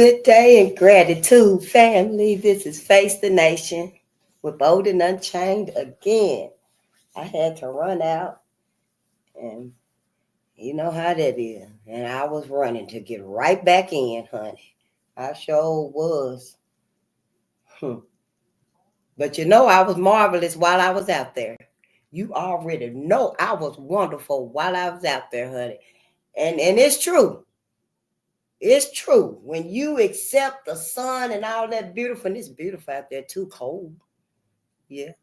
Good day and gratitude, family. This is Face the Nation with Bolden Unchained again. I had to run out, and you know how that is. And I was running to get right back in, honey. I sure was. But you know, I was marvelous while I was out there. You already know I was wonderful while I was out there, honey. And it's true. It's true. When you accept the sun and all that beautiful, and it's beautiful out there too, cold. Yeah.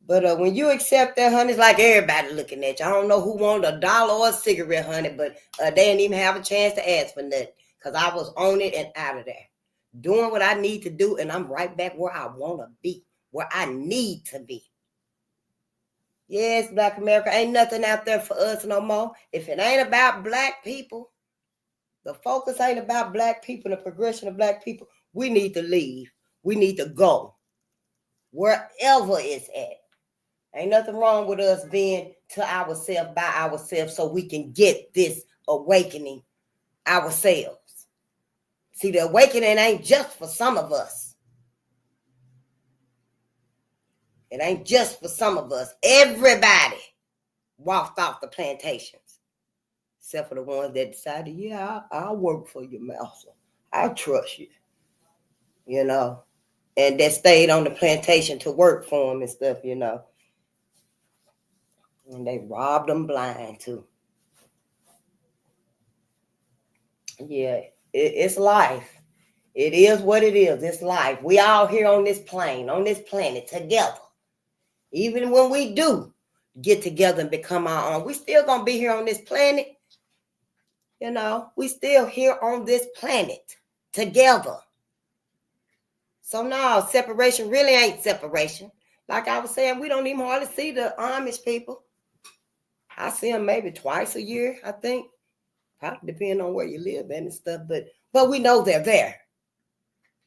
But when you accept that, honey, it's like everybody looking at you. I don't know who wanted $1 or a cigarette, honey, but they didn't even have a chance to ask for nothing because I was on it and out of there. Doing what I need to do, and I'm right back where I want to be, where I need to be. Yes, Black America, ain't nothing out there for us no more. If it ain't about Black people, the focus ain't about Black people, the progression of Black people, we need to leave. We need to go wherever it's at. Ain't nothing wrong with us being to ourselves, by ourselves, so we can get this awakening ourselves. See, the awakening ain't just for some of us. It ain't just for some of us. Everybody walked off the plantations, except for the ones that decided, yeah, I'll work for you, master. I'll trust you, you know, and that stayed on the plantation to work for them and stuff, you know. And they robbed them blind, too. Yeah, it's life. It is what it is. It's life. We all here on this plane, on this planet together. Even when we do get together and become our own, we still going to be here on this planet. You know, we still here on this planet together. So no, separation really ain't separation. Like I was saying, we don't even hardly see the Amish people. I see them maybe twice a year, I think. Probably depending on where you live and stuff. But we know they're there.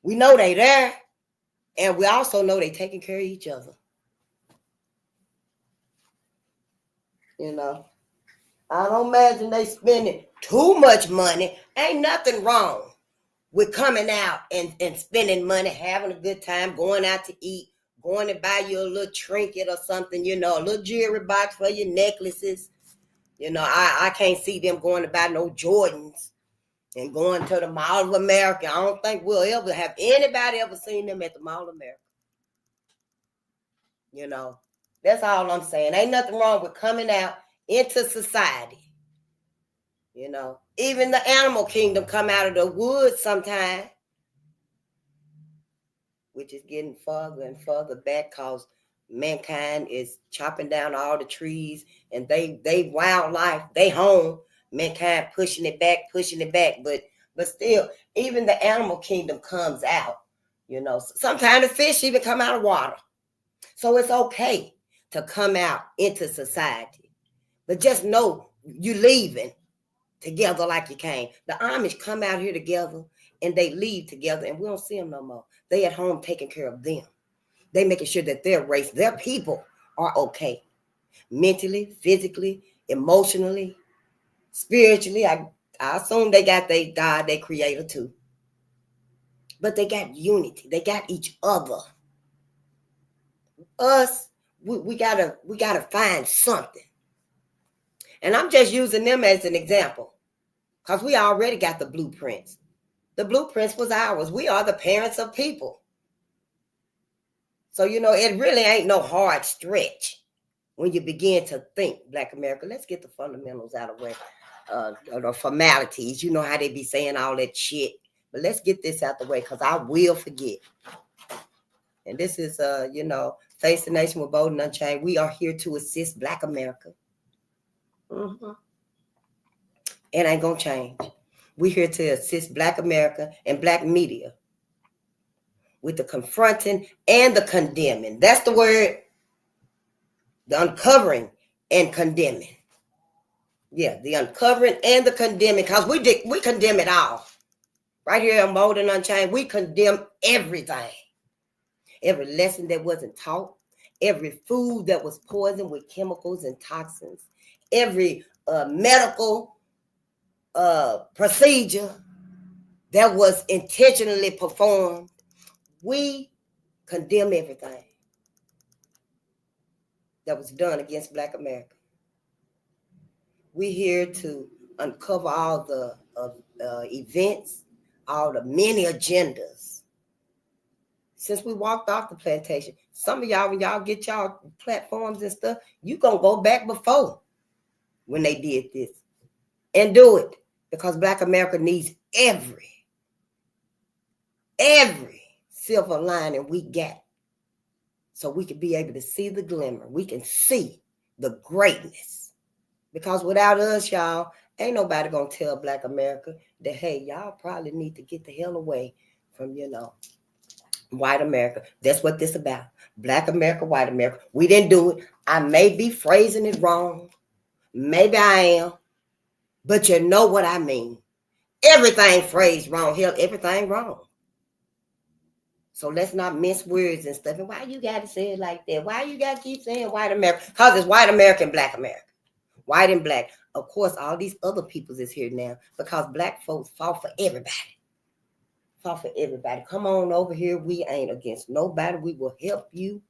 We know they're there. And we also know they're taking care of each other. You know, I don't imagine they spending too much money. Ain't nothing wrong with coming out and spending money, having a good time, going out to eat, going to buy you a little trinket or something, you know, a little jewelry box for your necklaces. You know, I can't see them going to buy no Jordans and going to the Mall of America. I don't think we'll ever have anybody ever seen them at the Mall of America. You know, that's all I'm saying. Ain't nothing wrong with coming out into society. You know, even the animal kingdom come out of the woods sometime, which is getting further and further back because mankind is chopping down all the trees and they wildlife, they home, mankind pushing it back. But still, even the animal kingdom comes out. You know, sometimes the fish even come out of water. So it's okay to come out into society. But just know you leaving together like you came. The Amish come out here together and they leave together and we don't see them no more. They at home taking care of them. They making sure that their race, their people are okay. Mentally, physically, emotionally, spiritually. I assume they got their God, their creator too. But they got unity. They got each other. Us, we gotta find something. And I'm just using them as an example because we already got the blueprints. The blueprints was ours. We are the parents of people. So, you know, it really ain't no hard stretch when you begin to think, Black America, let's get the fundamentals out of the way. The formalities, you know how they be saying all that shit. But let's get this out the way because I will forget. And this is, you know, Face the Nation with Bolden Unchained. We are here to assist Black America. Mm-hmm. It ain't gonna change. We're here to assist Black America and Black media with the confronting and the condemning. That's the word. The uncovering and condemning. Yeah, the uncovering and the condemning, because we condemn it all. Right here on Bolden Unchained, we condemn everything. Every lesson that wasn't taught, every food that was poisoned with chemicals and toxins, every medical procedure that was intentionally performed. We condemn everything that was done against Black America. We're here to uncover all the events, all the many agendas. Since we walked off the plantation, some of y'all, when y'all get y'all platforms and stuff, you gonna go back before when they did this and do it, because Black America needs every silver lining we got, so we can be able to see the glimmer. We can see the greatness, because without us, y'all, ain't nobody gonna tell Black America that, hey, y'all probably need to get the hell away from, white America. That's what this about. Black America, white America. We didn't do it. I may be phrasing it wrong. Maybe I am. But you know what I mean. Everything phrased wrong. Hell, everything wrong. So let's not mince words and stuff. And why you got to say it like that? Why you got to keep saying white America? Because it's white America and Black America. White and Black. Of course, all these other peoples is here now, because Black folks fought for everybody. Fought for everybody. Come on over here. We ain't against nobody. We will help you.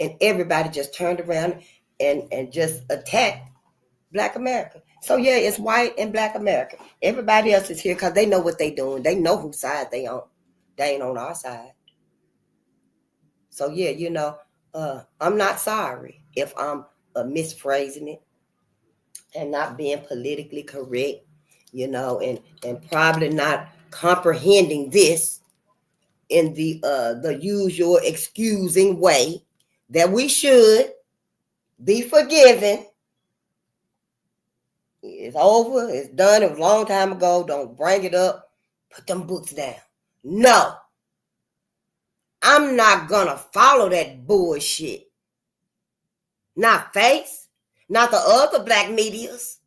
And everybody just turned around and just attacked Black America. So yeah, it's white and Black America. Everybody else is here because they know what they doing. They know whose side they on. They ain't on our side. So yeah, I'm not sorry if I'm misphrasing it and not being politically correct, and probably not comprehending this in the usual excusing way that we should be forgiven. It's over. It's done. It was a long time ago. Don't bring it up. Put them books down. No. I'm not going to follow that bullshit. Not Face. Not the other Black medias.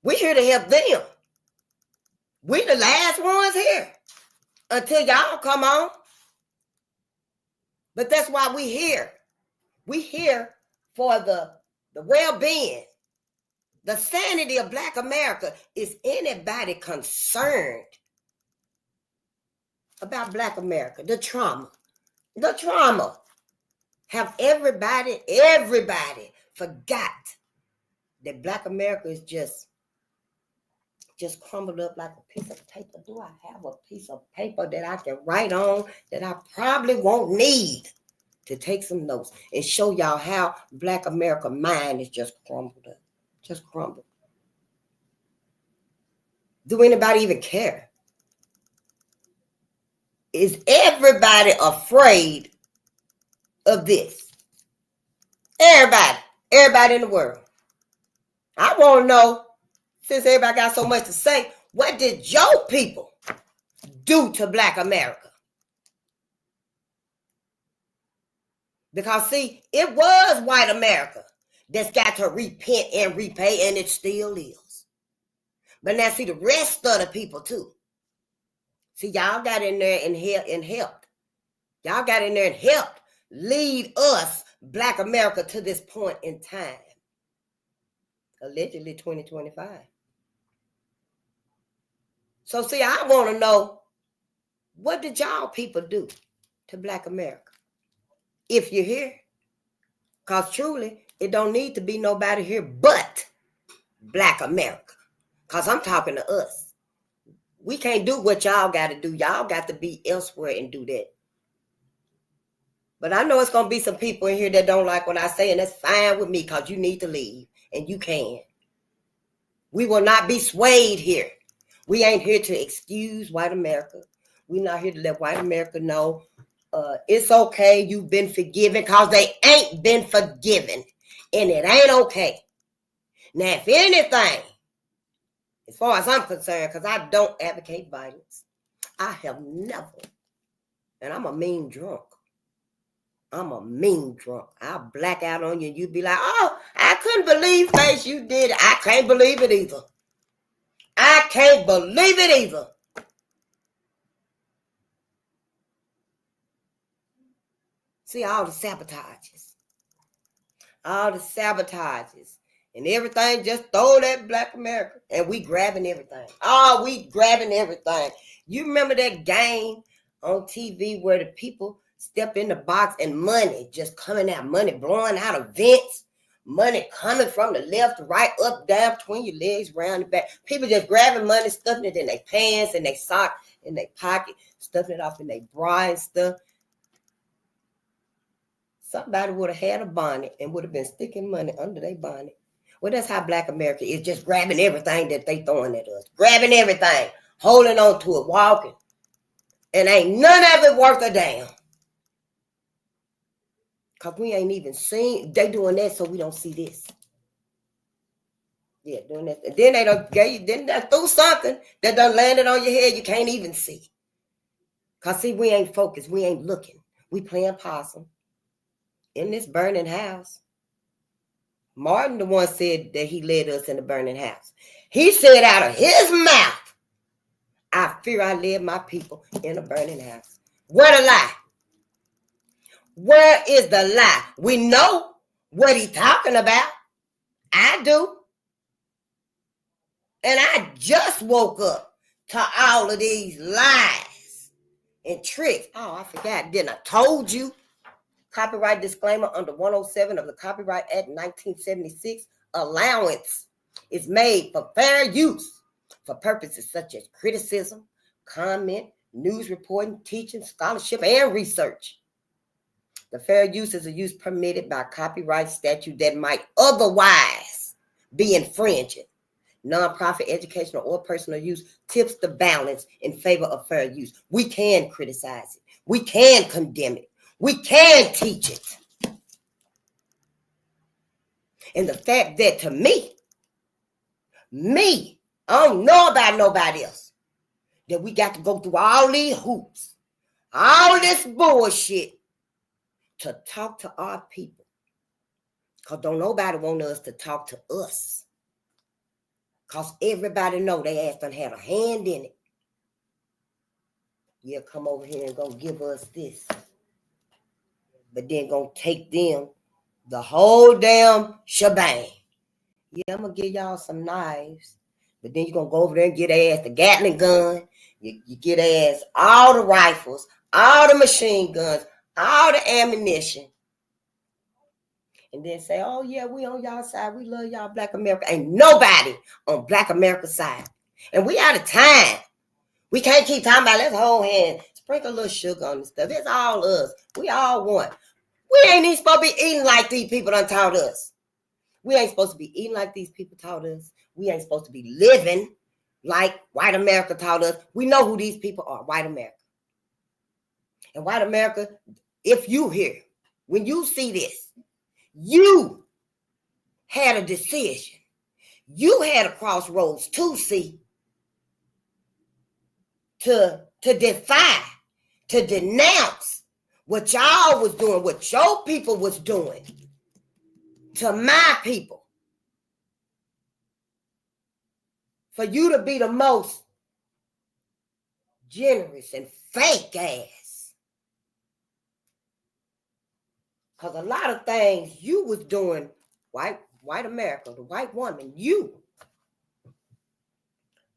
We're here to help them. We the last ones here until y'all come on. But that's why we here. We here for the well-being, the sanity of Black America. Is anybody concerned about Black America? The trauma. Have everybody forgot that Black America is just crumbled up like a piece of paper? Do I have a piece of paper that I can write on that I probably won't need to take some notes and show y'all how Black America mind is just crumbled up? Just crumbled. Do anybody even care? Is everybody afraid of this? Everybody in the world. I want to know, since everybody got so much to say, what did your people do to Black America? Because see, it was white America that's got to repent and repay, and it still is. But now see, the rest of the people too. See, y'all got in there and helped. Y'all got in there and helped lead us, Black America, to this point in time. Allegedly 2025. So see, I want to know, what did y'all people do to Black America? If you're here. Because truly, it don't need to be nobody here but Black America. Because I'm talking to us. We can't do what y'all got to do. Y'all got to be elsewhere and do that. But I know it's going to be some people in here that don't like what I say, and that's fine with me, because you need to leave, and you can. We will not be swayed here. We ain't here to excuse white America. We're not here to let white America know it's okay, you've been forgiven, because they ain't been forgiven, and it ain't okay. Now, if anything, as far as I'm concerned, because I don't advocate violence, I have never, and I'm a mean drunk. I'll black out on you and you be like, oh, I couldn't believe, Face, you did it. I can't believe it either. See, all the sabotages And everything just throw that Black America. And we grabbing everything. Oh, we grabbing everything. You remember that game on TV where the people step in the box and money just coming out, money blowing out of vents, money coming from the left, right, up, down, between your legs, round the back. People just grabbing money, stuffing it in their pants, in their sock, in their pocket, stuffing it off in their bra and stuff. Somebody would have had a bonnet and would have been sticking money under their bonnet. Well, that's how Black America is, just grabbing everything that they throwing at us. Grabbing everything, holding on to it, walking. And ain't none of it worth a damn. Because we ain't even seen, they doing that so we don't see this. Yeah, doing that. And then they don't get you, then they threw something that done landed on your head you can't even see. Because see, we ain't focused, we ain't looking. We playing possum in this burning house. Martin, the one said that he led us in the burning house. He said out of his mouth, I fear I led my people in a burning house. What a lie. Where is the lie? We know what he's talking about. I do. And I just woke up to all of these lies and tricks. Oh, I forgot. Didn't I told you? Copyright disclaimer under 107 of the Copyright Act 1976, allowance is made for fair use for purposes such as criticism, comment, news reporting, teaching, scholarship, and research. The fair use is a use permitted by copyright statute that might otherwise be infringing. Nonprofit, educational, or personal use tips the balance in favor of fair use. We can criticize it. We can condemn it. We can teach it. And the fact that to me, I don't know about nobody else, that we got to go through all these hoops, all this bullshit to talk to our people. Because don't nobody want us to talk to us. Because everybody know they ass done had a hand in it. Yeah, come over here and go give us this. But then gonna take them the whole damn shebang. Yeah, I'm gonna give y'all some knives. But then you're gonna go over there and get ass the Gatling gun. You get ass all the rifles, all the machine guns, all the ammunition. And then say, oh yeah, we on y'all side. We love y'all Black America. Ain't nobody on Black America's side. And we out of time. We can't keep talking about let's hold hands, sprinkle a little sugar on this stuff. It's all us. We all one. We ain't even supposed to be eating like these people done taught us. We ain't supposed to be eating like these people taught us. We ain't supposed to be living like white America taught us. We know who these people are, white America. And white America, if you hear, when you see this, you had a decision. You had a crossroads to see, to defy, to denounce what y'all was doing, what your people was doing to my people. For you to be the most generous and fake ass. Because a lot of things you was doing, white America, the white woman, you.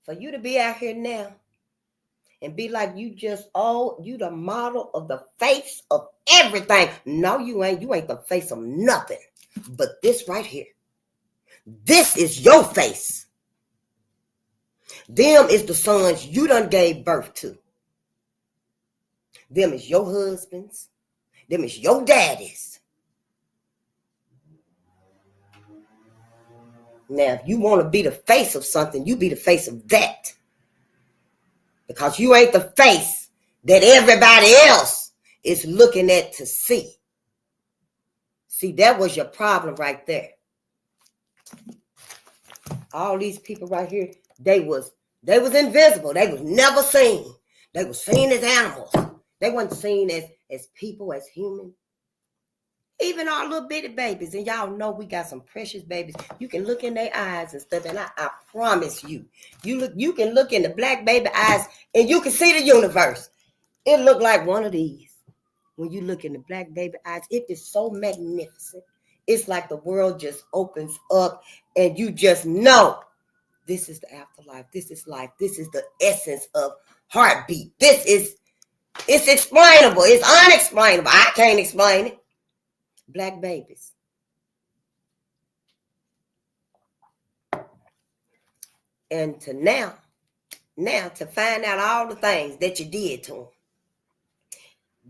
For you to be out here now and be like you just, you the model of the face of everything. No, you ain't. You ain't the face of nothing. But this right here. This is your face. Them is the sons you done gave birth to. Them is your husbands. Them is your daddies. Now, if you want to be the face of something, you be the face of that. Because you ain't the face that everybody else is looking at to see. See, that was your problem right there. All these people right here, they was invisible. They was never seen. They was seen as animals. They wasn't seen as people, as human. Even our little bitty babies, and y'all know we got some precious babies. You can look in their eyes and stuff, and I promise you, you can look in the black baby eyes, and you can see the universe. It look like one of these. When you look in the black baby eyes, it is so magnificent. It's like the world just opens up and you just know this is the afterlife. This is life. This is the essence of heartbeat. It's explainable. It's unexplainable. I can't explain it. Black babies. And to now to find out all the things that you did to them.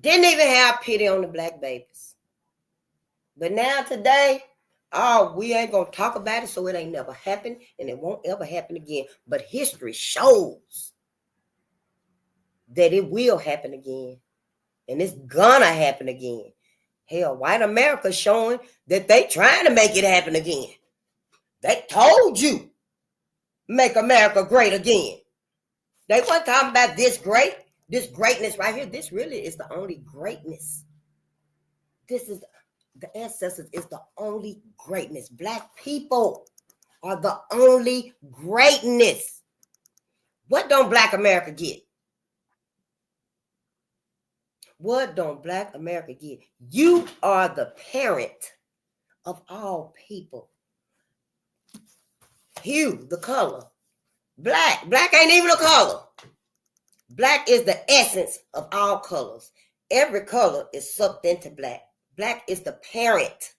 Didn't even have pity on the black babies. But now today, we ain't going to talk about it, so it ain't never happened, and it won't ever happen again. But history shows that it will happen again, and it's gonna happen again. Hell, white America's showing that they trying to make it happen again. They told you, make America great again. They weren't talking about this greatness right here. This really is the only greatness. This is the ancestors is the only greatness. Black people are the only greatness. What don't Black America get? What don't Black America get? You are the parent of all people. Hue, the color. Black ain't even a color. Black is the essence of all colors. Every color is sucked into black. Black is the parent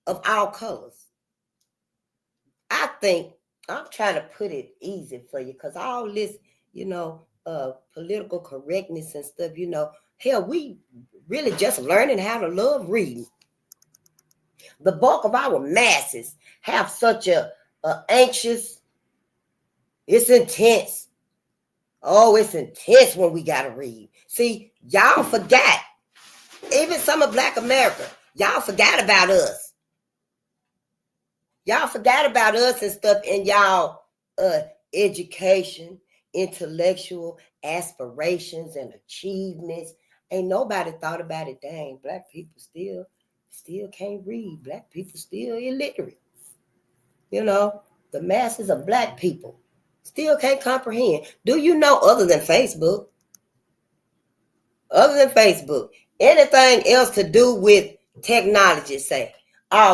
of all colors. I think I'm trying to put it easy for you because all this, political correctness and stuff, hell, we really just learning how to love reading. The bulk of our masses have such a anxious, it's intense. Oh, it's intense when we got to read. See, y'all forgot. Even some of Black America, y'all forgot about us. Y'all forgot about us and stuff in y'all education, intellectual aspirations and achievements. Ain't nobody thought about it. Dang, Black people still can't read. Black people still illiterate. The masses of Black people still can't comprehend. Do you know other than Facebook, anything else to do with technology, say,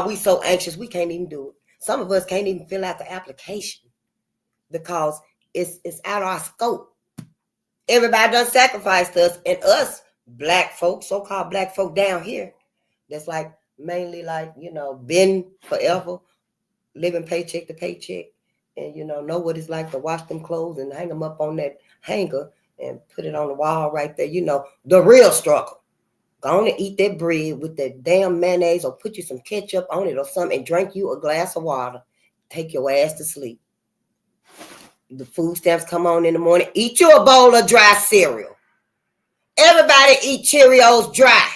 we so anxious, we can't even do it. Some of us can't even fill out the application because it's out of our scope. Everybody done sacrificed us, and us Black folks, so-called Black folk down here, that's like mainly like, been forever, living paycheck to paycheck, and know what it's like to wash them clothes and hang them up on that hanger and put it on the wall right there. The real struggle. Go on and eat that bread with that damn mayonnaise or put you some ketchup on it or something and drink you a glass of water. Take your ass to sleep. The food stamps come on in the morning. Eat you a bowl of dry cereal. Everybody eat Cheerios dry.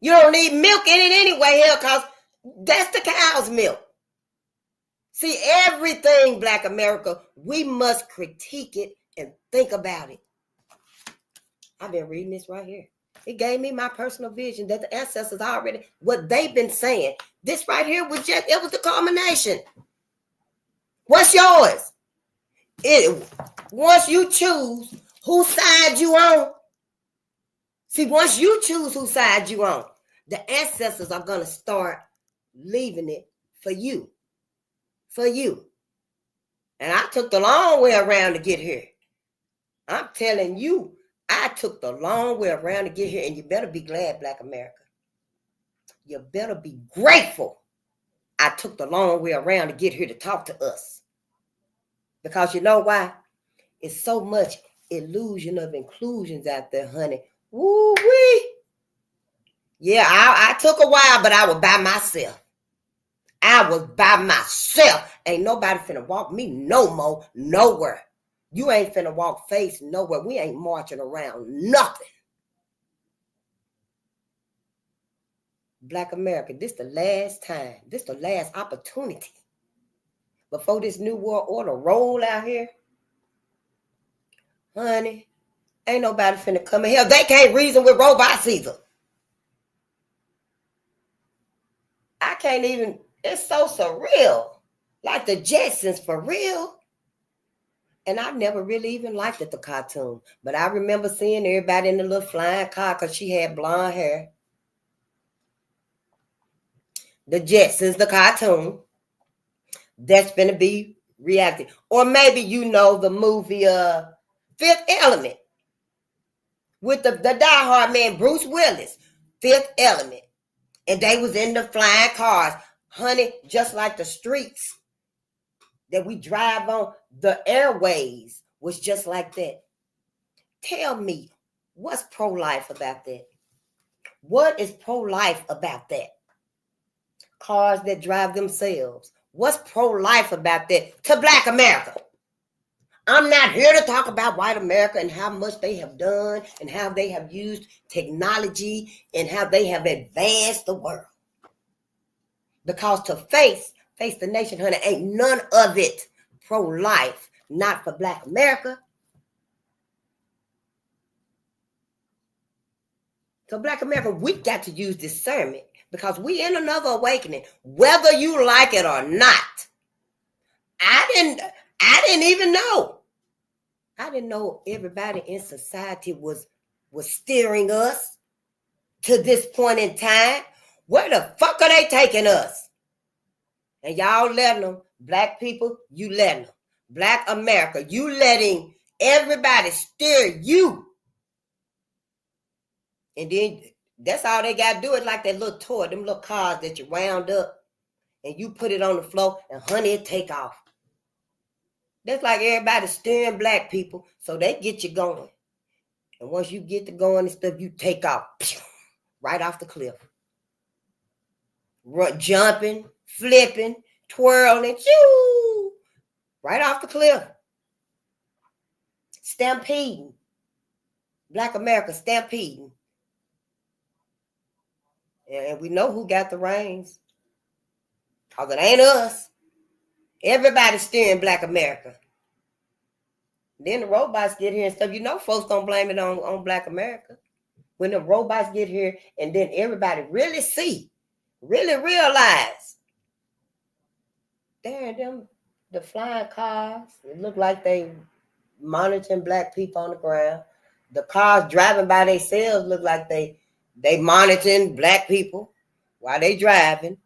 You don't need milk in it anyway, hell, because that's the cow's milk. See, everything Black America, we must critique it and think about it. I've been reading this right here. It gave me my personal vision that the ancestors already, what they've been saying. This right here was it was the culmination. What's yours? Once you choose whose side you on. See, once you choose whose side you on, the ancestors are going to start leaving it for you. For you. And I took the long way around to get here. I'm telling you, I took the long way around to get here, and you better be glad, Black America. You better be grateful I took the long way around to get here to talk to us. Because you know why? It's so much illusion of inclusions out there, honey. Woo-wee. Yeah, I took a while, but I was by myself. Ain't nobody finna walk me no more, nowhere. You ain't finna walk face nowhere. We ain't marching around nothing. Black America, this the last time. This the last opportunity. Before this new world order roll out here, honey, ain't nobody finna come in here. They can't reason with robots either. I can't even, it's so surreal. Like the Jetsons, for real. And I never really even liked it, the cartoon. But I remember seeing everybody in the little flying car because she had blonde hair. the Jetsons, the cartoon, that's gonna be reality. Or maybe you know the movie Fifth Element with the diehard man Bruce Willis, Fifth Element. And they was in the flying cars. Honey, just like the streets that we drive on, the airways was just like that. Tell me, what's pro-life about that? What is pro-life about that? Cars that drive themselves. What's pro-life about that to Black America? I'm not here to talk about white America and how much they have done and how they have used technology and how they have advanced the world. Because to face the nation, honey, ain't none of it pro-life, not for Black America. So Black America, we got to use discernment because we in another awakening, whether you like it or not. I didn't even know. I didn't know everybody in society was steering us to this point in time. Where the fuck are they taking us? And y'all letting them. Black people, you letting them. Black America, you letting everybody steer you. And then that's all they got to do is like that little toy, them little cars that you wound up and you put it on the floor and honey, it take off. That's like everybody steering Black people so they get you going. And once you get to going and stuff, you take off right off the cliff. Jumping, flipping, twirling, shoo, right off the cliff. Stampeding. Black America stampeding. And we know who got the reins. Because it ain't us. Everybody's steering Black America. Then the robots get here and stuff. You know folks don't blame it on Black America. When the robots get here and then everybody really see, really realize. There them, the flying cars. It look like they monitoring Black people on the ground. The cars driving by themselves look like they monitoring Black people while they driving.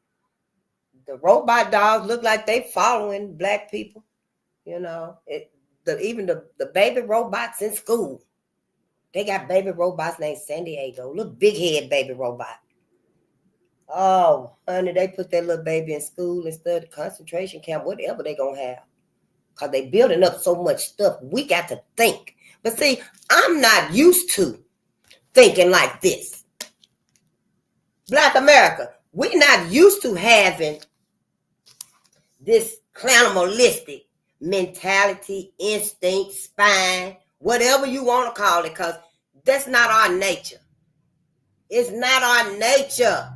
The robot dogs look like they following Black people. You know, even the baby robots in school. They got baby robots named San Diego. Little big head baby robot. Oh, honey, they put that little baby in school instead of concentration camp, whatever they gonna have. Because they building up so much stuff. We got to think. But see, I'm not used to thinking like this. Black America, we're not used to having this cannibalistic mentality, instinct, spine, whatever you want to call it, because that's not our nature. It's not our nature.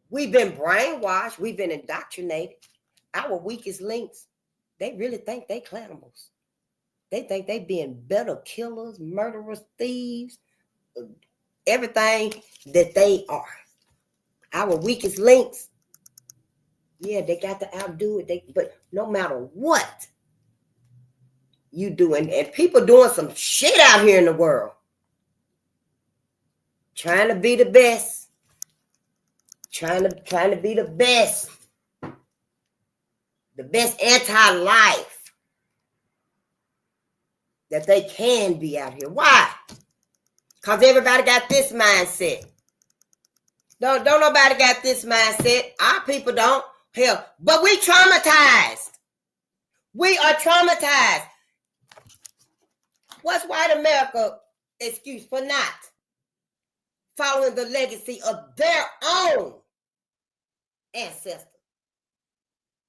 We've been brainwashed. We've been indoctrinated. Our weakest links, they really think they cannibals. They think they being better killers, murderers, thieves, everything that they are. Our weakest links, yeah, they got to outdo it. But no matter what you doing, and people doing some shit out here in the world, trying to be the best, trying to be the best anti-life that they can be out here. Why? Because everybody got this mindset. Don't nobody got this mindset. Our people don't. Hell, but we traumatized. We are traumatized. What's white America excuse for not following the legacy of their own ancestors?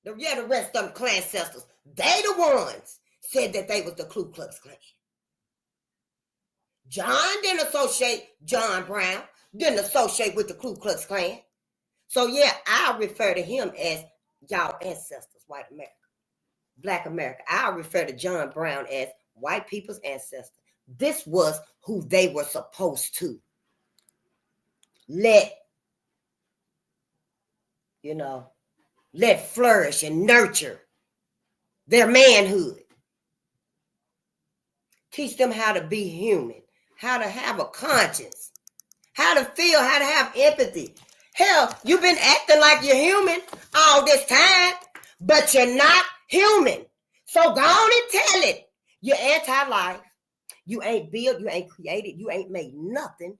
The rest of them clan ancestors, they the ones said that they was the Ku Klux Klan. John didn't associate, John Brown didn't associate with the Ku Klux Klan. So yeah, I'll refer to him as y'all ancestors, white America. Black America. I'll refer to John Brown as white people's ancestor. This was who they were supposed to let flourish and nurture their manhood. Teach them how to be human, how to have a conscience, how to feel, how to have empathy. Hell, you've been acting like you're human all this time, but you're not human. So go on and tell it. You're anti-life. You ain't built, you ain't created, you ain't made nothing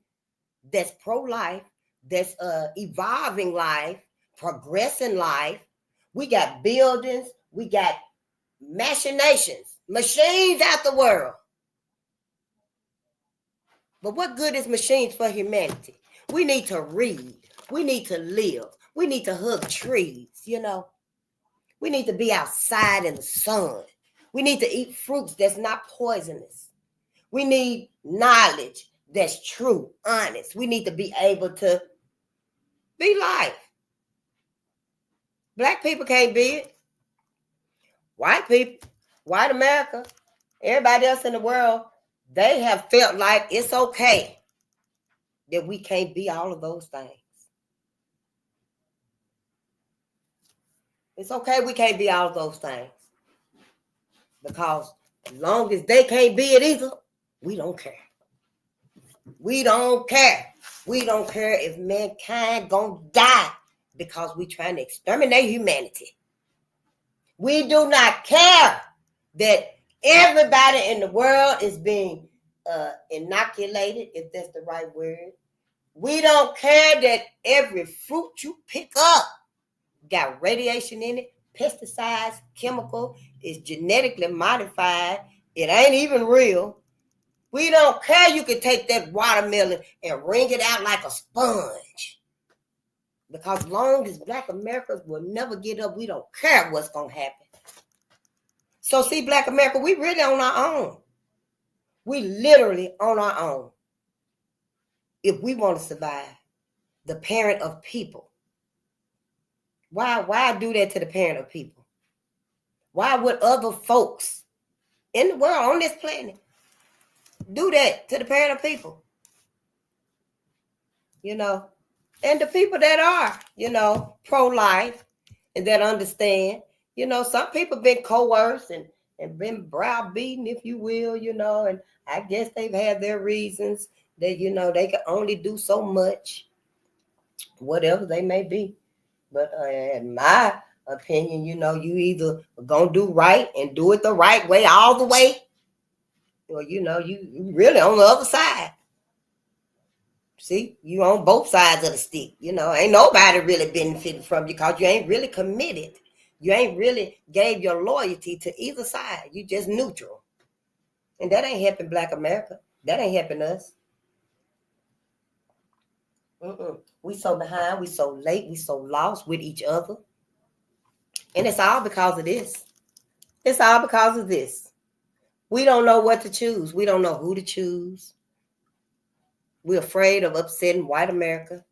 that's pro-life, that's evolving life, progressing life. We got buildings, we got machinations, machines out the world. But what good is machines for humanity? We need to read. We need to live. We need to hug trees, you know. We need to be outside in the sun. We need to eat fruits that's not poisonous. We need knowledge that's true, honest. We need to be able to be life. Black people can't be it. White people, white America, everybody else in the world, they have felt like it's okay that we can't be all of those things. It's okay we can't be all of those things. Because as long as they can't be it either, we don't care. We don't care. We don't care if mankind gonna die because we trying to exterminate humanity. We do not care that everybody in the world is being inoculated, if that's the right word. We don't care that every fruit you pick up got radiation in it, pesticides, chemical, is genetically modified. It ain't even real. We don't care. You can take that watermelon and wring it out like a sponge. Because as long as Black Americans will never get up, we don't care what's going to happen. So see, Black America, we really on our own. We literally on our own. If we want to survive, the parent of people. Why do that to the parent of people? Why would other folks in the world on this planet do that to the parent of people? You know, and the people that are, you know, pro-life and that understand, you know, some people been coerced and been browbeaten, if you will, you know, and I guess they've had their reasons that, you know, they can only do so much, whatever they may be. But in my opinion, you know, you either gonna do right and do it the right way all the way, or, you know, you really on the other side. See, you on both sides of the stick. You know, ain't nobody really benefiting from you because you ain't really committed. You ain't really gave your loyalty to either side. You just neutral. And that ain't helping Black America. That ain't helping us. We so behind, we so late, we so lost with each other. And it's all because of this. It's all because of this. We don't know what to choose. We don't know who to choose. We're afraid of upsetting white America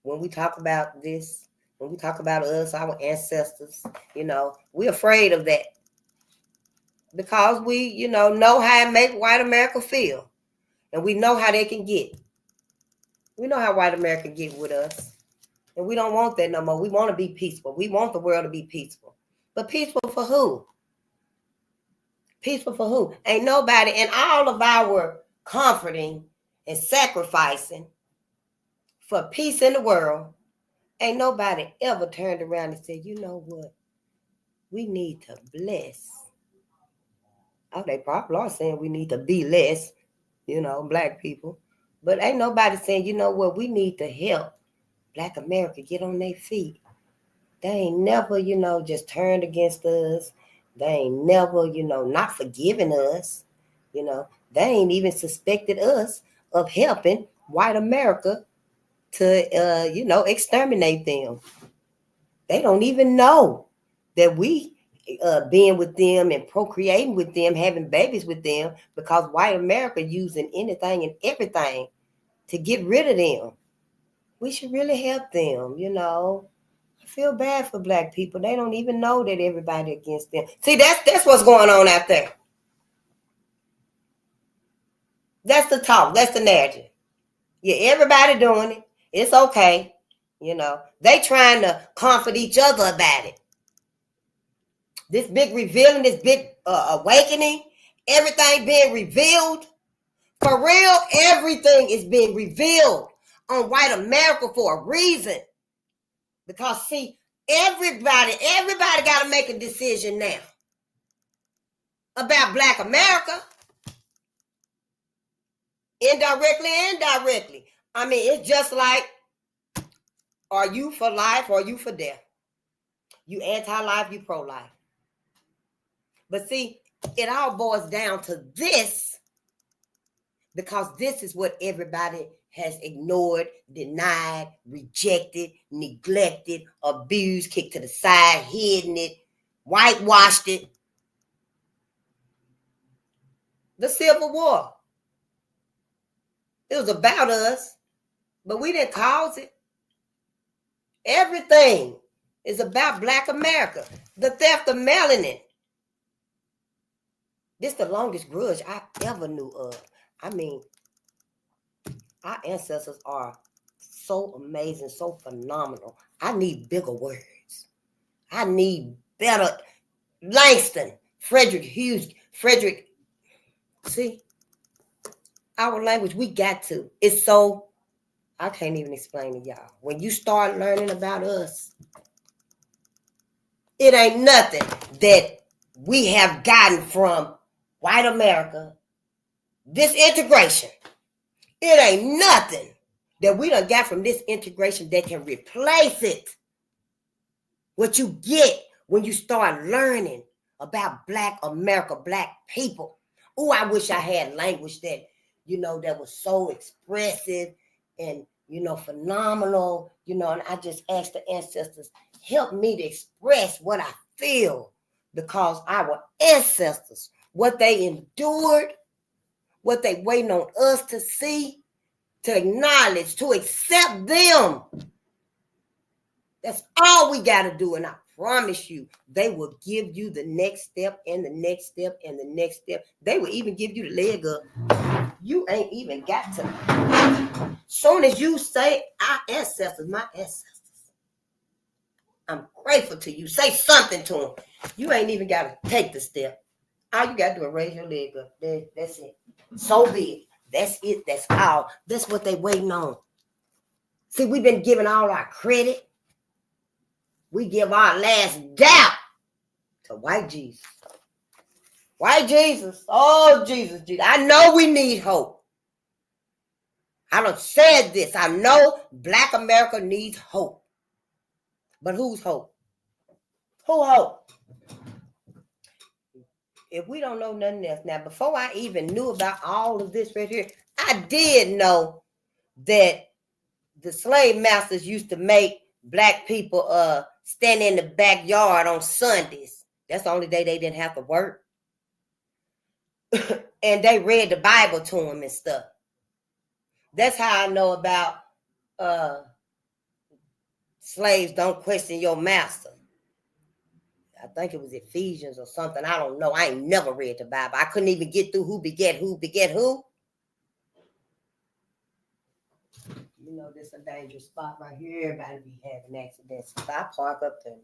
when we talk about this, when we talk about us, our ancestors, you know, we're afraid of that because we, you know how it make white America feel, and we know how they can get. We know how white America get with us, and we don't want that no more. We want to be peaceful. We want the world to be peaceful, but peaceful for who? Peaceful for who? Ain't nobody. And all of our comforting and sacrificing for peace in the world, ain't nobody ever turned around and said, you know what? We need to bless. Oh, they probably are saying we need to be less, you know, Black people. But ain't nobody saying, you know what? We need to help Black America get on their feet. They ain't never, you know, just turned against us. They ain't never, you know, not forgiving us. You know, they ain't even suspected us of helping white America to, you know, exterminate them. They don't even know that we being with them and procreating with them, having babies with them, because white America using anything and everything to get rid of them. We should really help them, you know. I feel bad for Black people. They don't even know that everybody against them. See, that's what's going on out there. That's the talk. That's the narrative. Yeah, everybody doing it. It's okay. You know, they trying to comfort each other about it. This big revealing, this big awakening, everything being revealed. For real, everything is being revealed on white America for a reason. Because see, everybody got to make a decision now about Black America, indirectly and directly. I mean, it's just like, are you for life or are you for death? You anti-life, you pro-life. But see, it all boils down to this, because this is what everybody has ignored, denied, rejected, neglected, abused, kicked to the side, hidden it, whitewashed it. The Civil War. It was about us, but we didn't cause it. Everything is about Black America. The theft of melanin. This is the longest grudge I ever knew of. I mean, our ancestors are so amazing, so phenomenal. I need bigger words. I need better. Langston, Frederick Hughes, see, our language, we got to. It's so, I can't even explain to y'all. When you start learning about us, it ain't nothing that we have gotten from white America, this integration. It ain't nothing that we done got from this integration that can replace it. What you get when you start learning about Black America, Black people. Oh, I wish I had language that, that was so expressive and, phenomenal, and I just asked the ancestors, help me to express what I feel, because our ancestors, what they endured, what they waiting on us to see, to acknowledge, to accept them. That's all we got to do. And I promise you, they will give you the next step and the next step and the next step. They will even give you the leg up. You ain't even got to. Soon as you say, our ancestors, my ancestors, I'm grateful to you. Say something to them. You ain't even got to take the step. All you got to do is raise your leg up. That's it. So be it. That's it. That's all. That's what they waiting on. See, we've been giving all our credit. We give our last doubt to white Jesus. White Jesus. Oh, Jesus. I know we need hope. I done said this. I know Black America needs hope. But whose hope? Who hope? If we don't know nothing else. Now, before I even knew about all of this right here, I did know that the slave masters used to make Black people stand in the backyard on Sundays. That's the only day they didn't have to work. And they read the Bible to them and stuff. That's how I know about slaves don't question your master. I think it was Ephesians or something. I don't know. I ain't never read the Bible. I couldn't even get through who beget who beget who. This is a dangerous spot right here. Everybody be having accidents. If I park up there,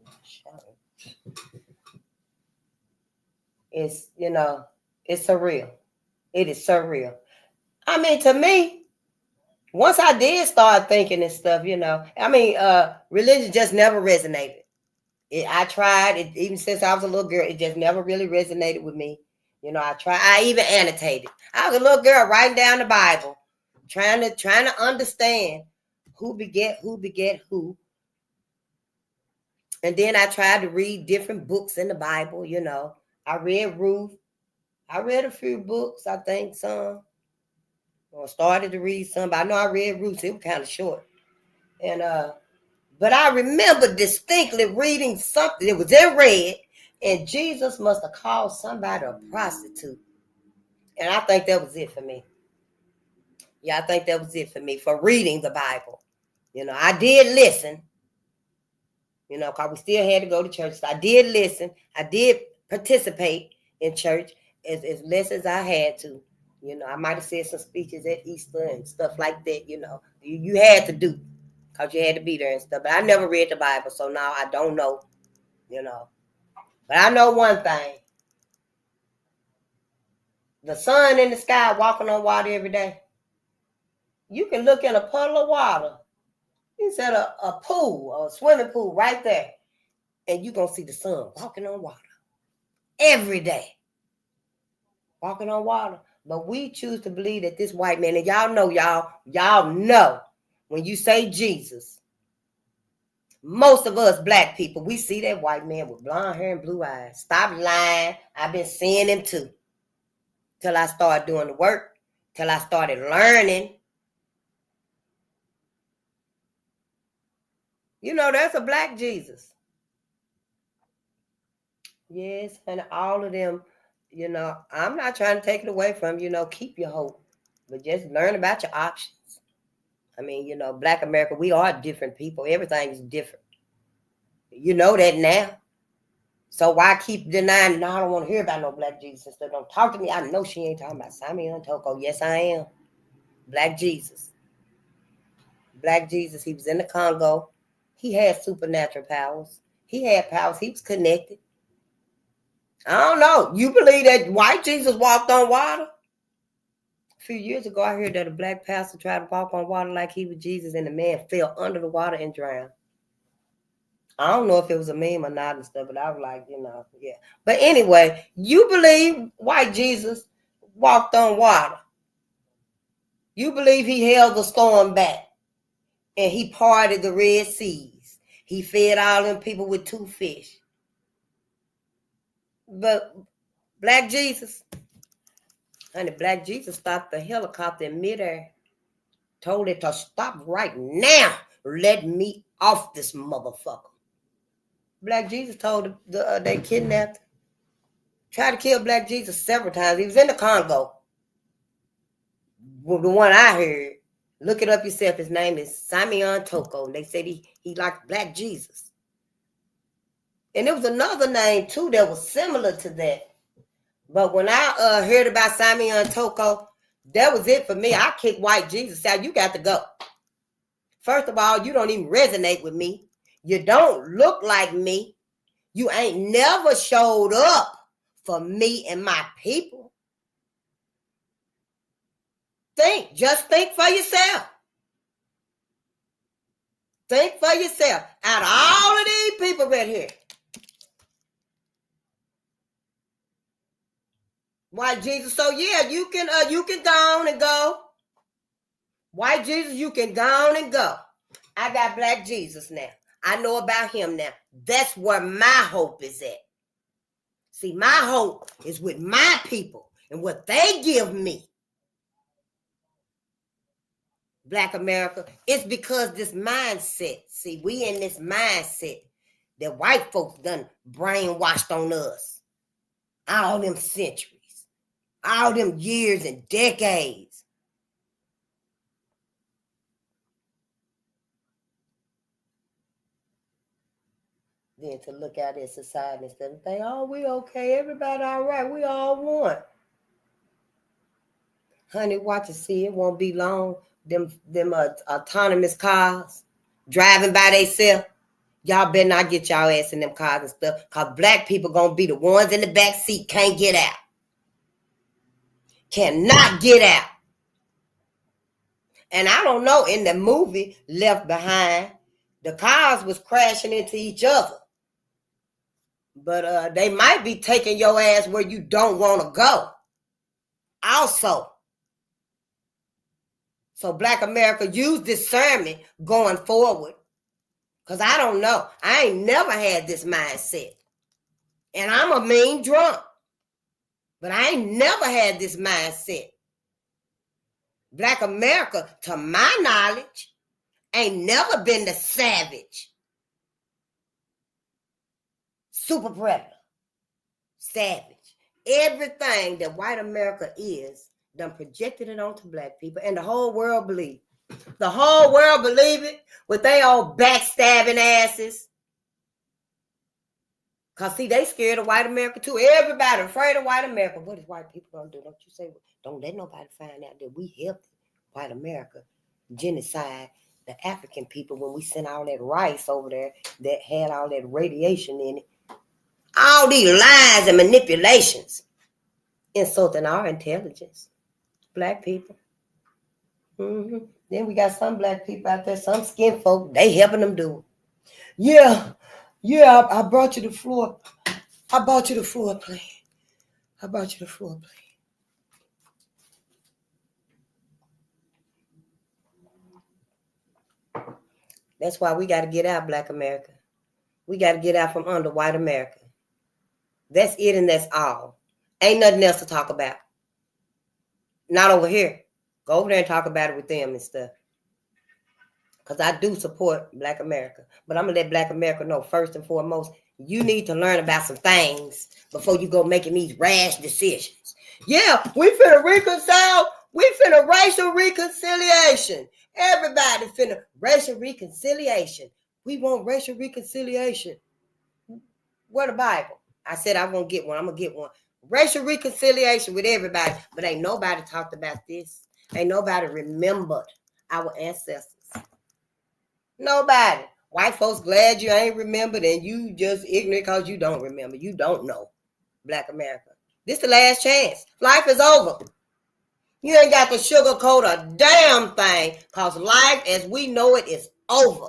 it's, it's surreal. It is surreal. I mean, to me, once I did start thinking and stuff, religion just never resonated. I tried it even since I was a little girl. It just never really resonated with me. I tried. I even annotated. I was a little girl writing down the Bible, trying to understand who beget who. And then I tried to read different books in the Bible. I read Ruth. I read a few books. I think some. Or started to read some, but I know I read Ruth. It was kind of short. And but I remember distinctly reading something. It was in red, and Jesus must have called somebody a prostitute. And I think that was it for me. Yeah, I think that was it for me for reading the Bible. I did listen. Because we still had to go to church. So I did listen. I did participate in church as less as I had to. I might have said some speeches at Easter and stuff like that. You had to do because you had to be there and stuff. But I never read the Bible, so now I don't know. But I know one thing. The sun in the sky walking on water every day. You can look in a puddle of water He said a pool, a swimming pool right there. And you're going to see the sun walking on water every day. Walking on water. But we choose to believe that this white man, and y'all know, when you say Jesus, most of us black people, we see that white man with blonde hair and blue eyes. Stop lying. I've been seeing him too. Till I started doing the work. Till I started learning. You know, there's a black Jesus. Yes, and all of them, you know, I'm not trying to take it away from, you know, keep your hope. But just learn about your options. I mean, you know, Black America, we are different people. Everything is different. You know that now. So why keep denying? No, I don't want to hear about no black Jesus sister. Don't talk to me. I know she ain't talking about Sammy Untoko. Yes, I am. Black Jesus. Black Jesus. He was in the Congo. He had supernatural powers. He had powers. He was connected. I don't know. You believe that white Jesus walked on water? A few years ago, I heard that a black pastor tried to walk on water like he was Jesus, and the man fell under the water and drowned. I don't know if it was a meme or not and stuff, but I was like, you know, yeah. But anyway, you believe white Jesus walked on water. You believe he held the storm back and he parted the Red Seas. He fed all them people with 2 fish. But Black Jesus, honey, Black Jesus stopped the helicopter in midair, told it to stop right now. Let me off this motherfucker. Black Jesus told they kidnapped him. Tried to kill Black Jesus several times. He was in the Congo. Well, the one I heard, look it up yourself. His name is Sammy Untoko. They said he liked Black Jesus. And there was another name too that was similar to that. But when I heard about Sammy Untoko, that was it for me. I kicked white Jesus out. You got to go. First of all, you don't even resonate with me. You don't look like me. You ain't never showed up for me and my people. Just think for yourself. Think for yourself. Out of all of these people right here, white Jesus. So yeah, you can go on and go. White Jesus, you can go on and go. I got Black Jesus now. I know about him now. That's where my hope is at. See, my hope is with my people and what they give me. Black America, it's because this mindset. See, we in this mindset that white folks done brainwashed on us. All them centuries, all them years and decades. Then to look at it society instead of think, oh, we okay, everybody all right, we all one. Honey, watch and see, it won't be long. Them autonomous cars driving by themselves. Y'all better not get y'all ass in them cars and stuff, because black people gonna be the ones in the back seat, can't get out. Cannot get out. And I don't know, in the movie Left Behind, the cars was crashing into each other. But they might be taking your ass where you don't want to go. Also. So Black America, use discernment going forward. Because I don't know. I ain't never had this mindset. And I'm a mean drunk. But I ain't never had this mindset. Black America, to my knowledge, ain't never been the savage. Super predator. Savage. Everything that white America is, done projected it onto black people, and the whole world believe. The whole world believe it with their old backstabbing asses. Because, see, they scared of white America, too. Everybody afraid of white America. What is white people going to do? Don't you say, don't let nobody find out that we helped white America genocide the African people when we sent all that rice over there that had all that radiation in it. All these lies and manipulations insulting our intelligence. Black people. Mm-hmm. Then we got some black people out there, some skin folk, they helping them do it. Yeah, I brought you the floor. I bought you the floor plan. I bought you the floor plan. That's why we got to get out, Black America. We got to get out from under white America. That's it and that's all. Ain't nothing else to talk about. Not over here. Go over there and talk about it with them and stuff. Because I do support Black America. But I'm going to let Black America know, first and foremost, you need to learn about some things before you go making these rash decisions. Yeah, we finna reconcile. We finna racial reconciliation. Everybody finna racial reconciliation. We want racial reconciliation. Where the Bible? I said I'm going to get one. I'm going to get one. Racial reconciliation with everybody. But ain't nobody talked about this. Ain't nobody remembered our ancestors. Nobody. White folks glad you ain't remembered and you just ignorant because you don't remember. You don't know Black America. This the last chance. Life is over. You ain't got to sugarcoat a damn thing because life as we know it is over.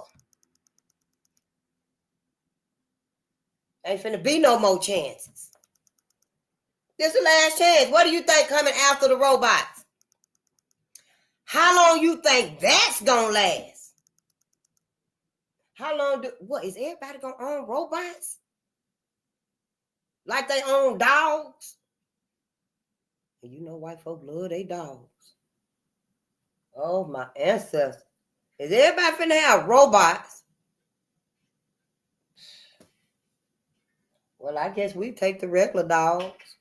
Ain't finna be no more chances. This the last chance. What do you think coming after the robots? How long you think that's gonna last? How long what is everybody gonna own robots? Like they own dogs? And you know white folk love their dogs. Oh, my ancestors. Is everybody finna have robots? Well, I guess we take the regular dogs.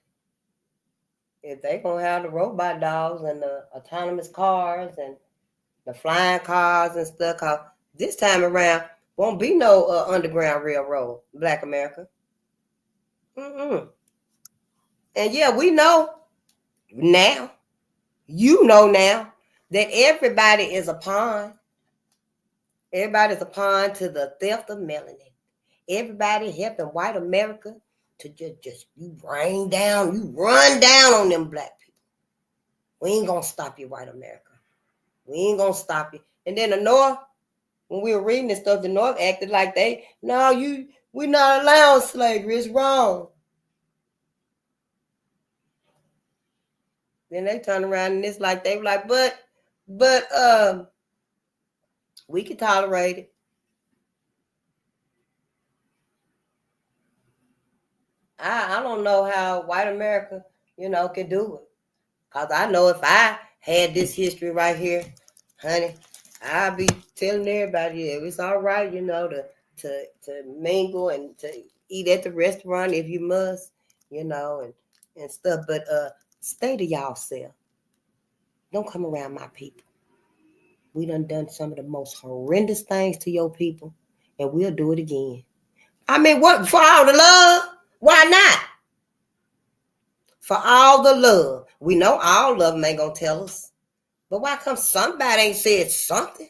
If they gonna have the robot dogs and the autonomous cars and the flying cars and stuff, cause this time around won't be no underground railroad, Black America. Mm-mm. And yeah, we know now, you know now, that everybody is a pawn. Everybody's a pawn to the theft of melanin. Everybody helping white America to just you run down on them black people. We ain't gonna stop you, white America. We ain't gonna stop you. And then the North, when we were reading this stuff, the North acted like we not allowing slavery. It's wrong. Then they turn around and it's like they were like, but we can tolerate it. I don't know how white America, can do it. Because I know if I had this history right here, honey, I'd be telling everybody, yeah, it's all right, to mingle and to eat at the restaurant if you must, and stuff. But stay to y'all self. Don't come around my people. We done some of the most horrendous things to your people, and we'll do it again. I mean, what, for all the love? Why not? For all the love. We know all of them ain't gonna tell us. But why come somebody ain't said something?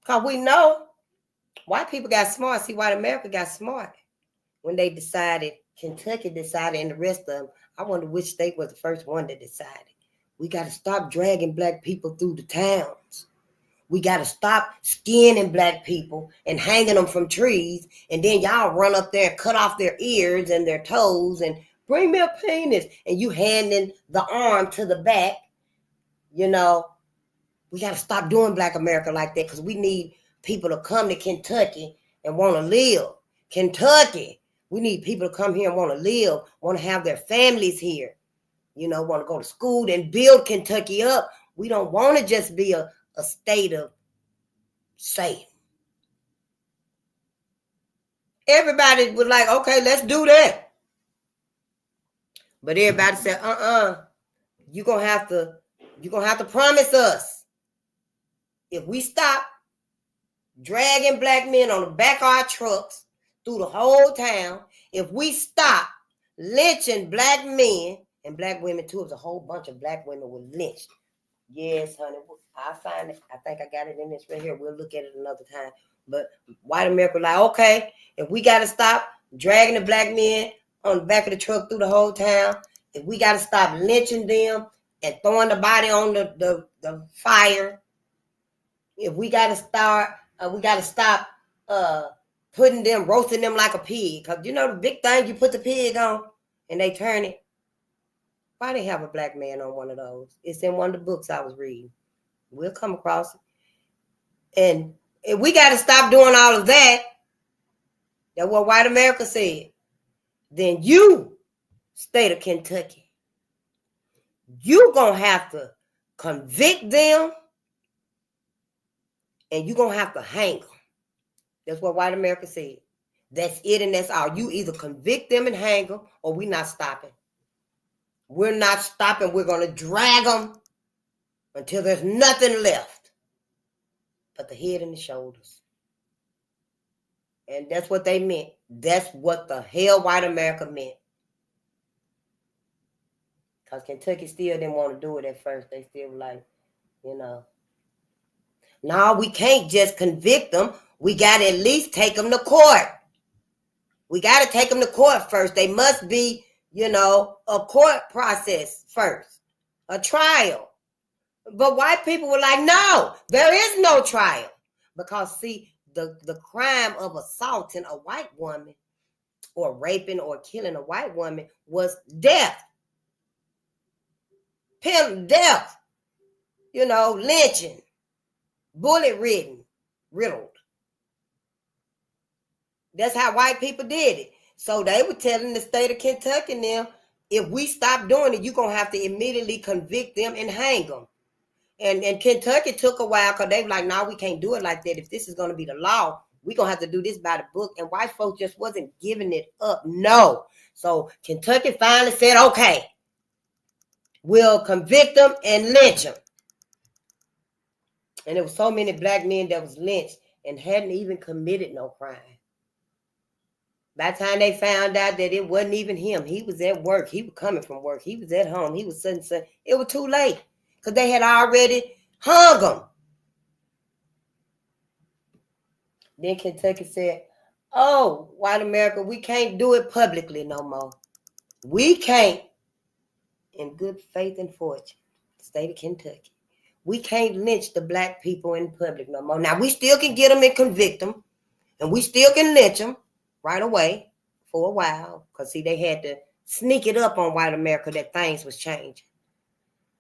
Because we know white people got smart. See, white America got smart when they decided, Kentucky decided, and the rest of them. I wonder which state was the first one that decided. We got to stop dragging black people through the towns. We got to stop skinning black people and hanging them from trees. And then y'all run up there and cut off their ears and their toes and bring me a penis. And you handing the arm to the back. We got to stop doing Black America like that because we need people to come to Kentucky and want to live. Kentucky, we need people to come here and want to live, want to have their families here, want to go to school and build Kentucky up. We don't want to just be a state of Satan. Everybody was like, okay, let's do that. But everybody said, you're going to have to promise us if we stop dragging black men on the back of our trucks through the whole town, if we stop lynching black men and black women too, it was a whole bunch of black women were lynched. Yes, honey, I'll find it. I think I got it in this right here. We'll look at it another time. But white America like, okay, if we got to stop dragging the black men on the back of the truck through the whole town, if we got to stop lynching them and throwing the body on the fire. If we gotta stop putting them, roasting them like a pig. Because you know the big thing, you put the pig on and they turn it. Why they have a black man on one of those? It's in one of the books I was reading. We'll come across it. And if we got to stop doing all of that, that's what white America said, then you, state of Kentucky, you going to have to convict them and you going to have to hang them. That's what white America said. That's it and that's all. You either convict them and hang them or we're not stopping. We're not stopping. We're going to drag them until there's nothing left but the head and the shoulders. And that's what they meant. That's what the hell white America meant. Because Kentucky still didn't want to do it at first. They still were like, you know, no, we can't just convict them. We got to at least take them to court. We got to take them to court first. They must be, you know, a court process first, a trial. But white people were like, no, there is no trial. Because, see, the crime of assaulting a white woman or raping or killing a white woman was death. Death. You know, lynching, bullet riddled. That's how white people did it. So they were telling the state of Kentucky now, if we stop doing it, you're going to have to immediately convict them and hang them. And Kentucky took a while because they were like, no, we can't do it like that. If this is going to be the law, we're going to have to do this by the book. And white folks just wasn't giving it up. No. So Kentucky finally said, okay, we'll convict them and lynch them. And there was so many black men that was lynched and hadn't even committed no crime. By the time they found out that it wasn't even him, he was at work. He was coming from work. He was at home. He was suddenly saying it was too late because they had already hung him. Then Kentucky said, oh, white America, we can't do it publicly no more. We can't, in good faith and fortune, state of Kentucky, we can't lynch the black people in public no more. Now, we still can get them and convict them, and we still can lynch them right away for a while. Because, see, they had to sneak it up on white America that things was changing.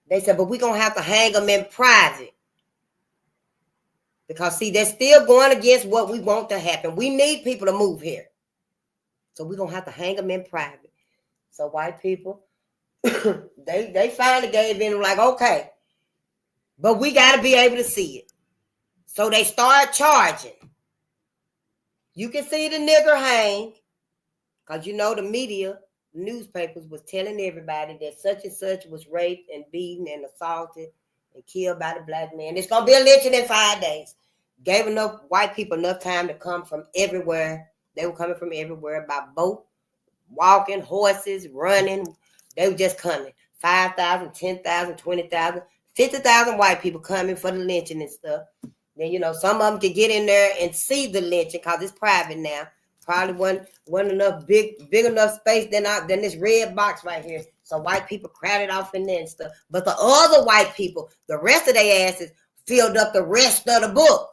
They said, but we're going to have to hang them in private. Because, see, they're still going against what we want to happen. We need people to move here. So we're going to have to hang them in private. So white people, they finally gave in, like, okay, but we got to be able to see it. So they start charging. You can see the nigger hang, because you know the media, newspapers was telling everybody that such and such was raped and beaten and assaulted and killed by the black man. It's going to be a lynching in 5 days. Gave enough white people enough time to come from everywhere. They were coming from everywhere by boat, walking, horses, running. They were just coming. 5,000, 10,000, 20,000, 50,000 white people coming for the lynching and stuff. Then, you know, some of them could get in there and see the lynching because it's private now. Probably wasn't enough big enough space than this red box right here. So white people crowded off in there and stuff. But the other white people, the rest of their asses filled up the rest of the book.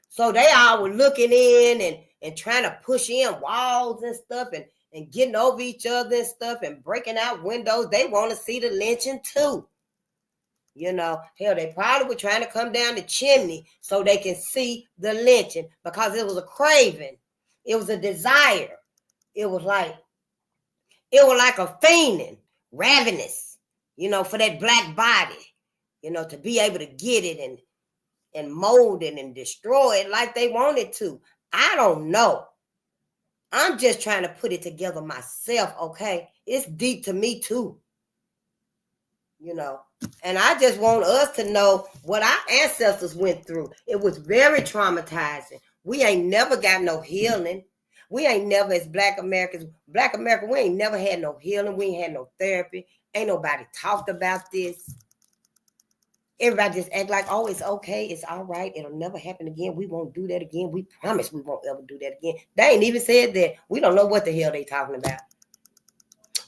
So they all were looking in and trying to push in walls and stuff and getting over each other and stuff and breaking out windows. They want to see the lynching too. You know, hell, they probably were trying to come down the chimney so they can see the lynching because it was a craving. It was a desire. It was like a fiending, ravenous, you know, for that black body, you know, to be able to get it and mold it and destroy it like they wanted to. I don't know. I'm just trying to put it together myself, okay? It's deep to me too. You know, and I just want us to know what our ancestors went through. It was very traumatizing. We ain't never got no healing. We ain't never, as Black America, we ain't never had no healing. We ain't had no therapy. Ain't nobody talked about this. Everybody just act like, oh, it's okay. It's all right. It'll never happen again. We won't do that again. We promise we won't ever do that again. They ain't even said that. We don't know what the hell they talking about.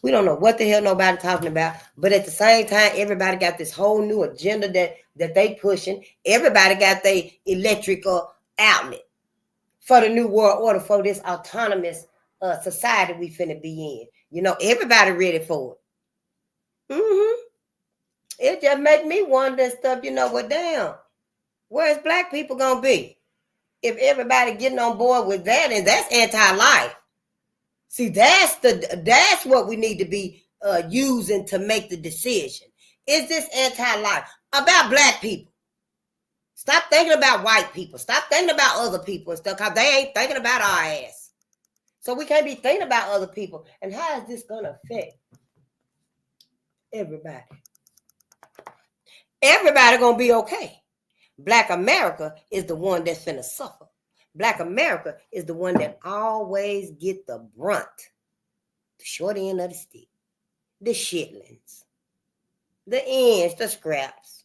We don't know what the hell nobody talking about. But at the same time, everybody got this whole new agenda that they pushing. Everybody got their electrical outlet for the new world order, for this autonomous society we finna be in. You know, everybody ready for it. It just make me wonder and stuff, you know, well, damn, where's black people gonna be? If everybody getting on board with that, and that's anti-life. See, that's what we need to be using to make the decision. Is this anti-life about black people? Stop thinking about white people. Stop thinking about other people and stuff, because they ain't thinking about our ass. So we can't be thinking about other people. And how is this gonna affect everybody? Everybody gonna be okay. Black America is the one that's finna suffer. Black America is the one that always get the brunt, the short end of the stick, the shitlings, the ends, the scraps.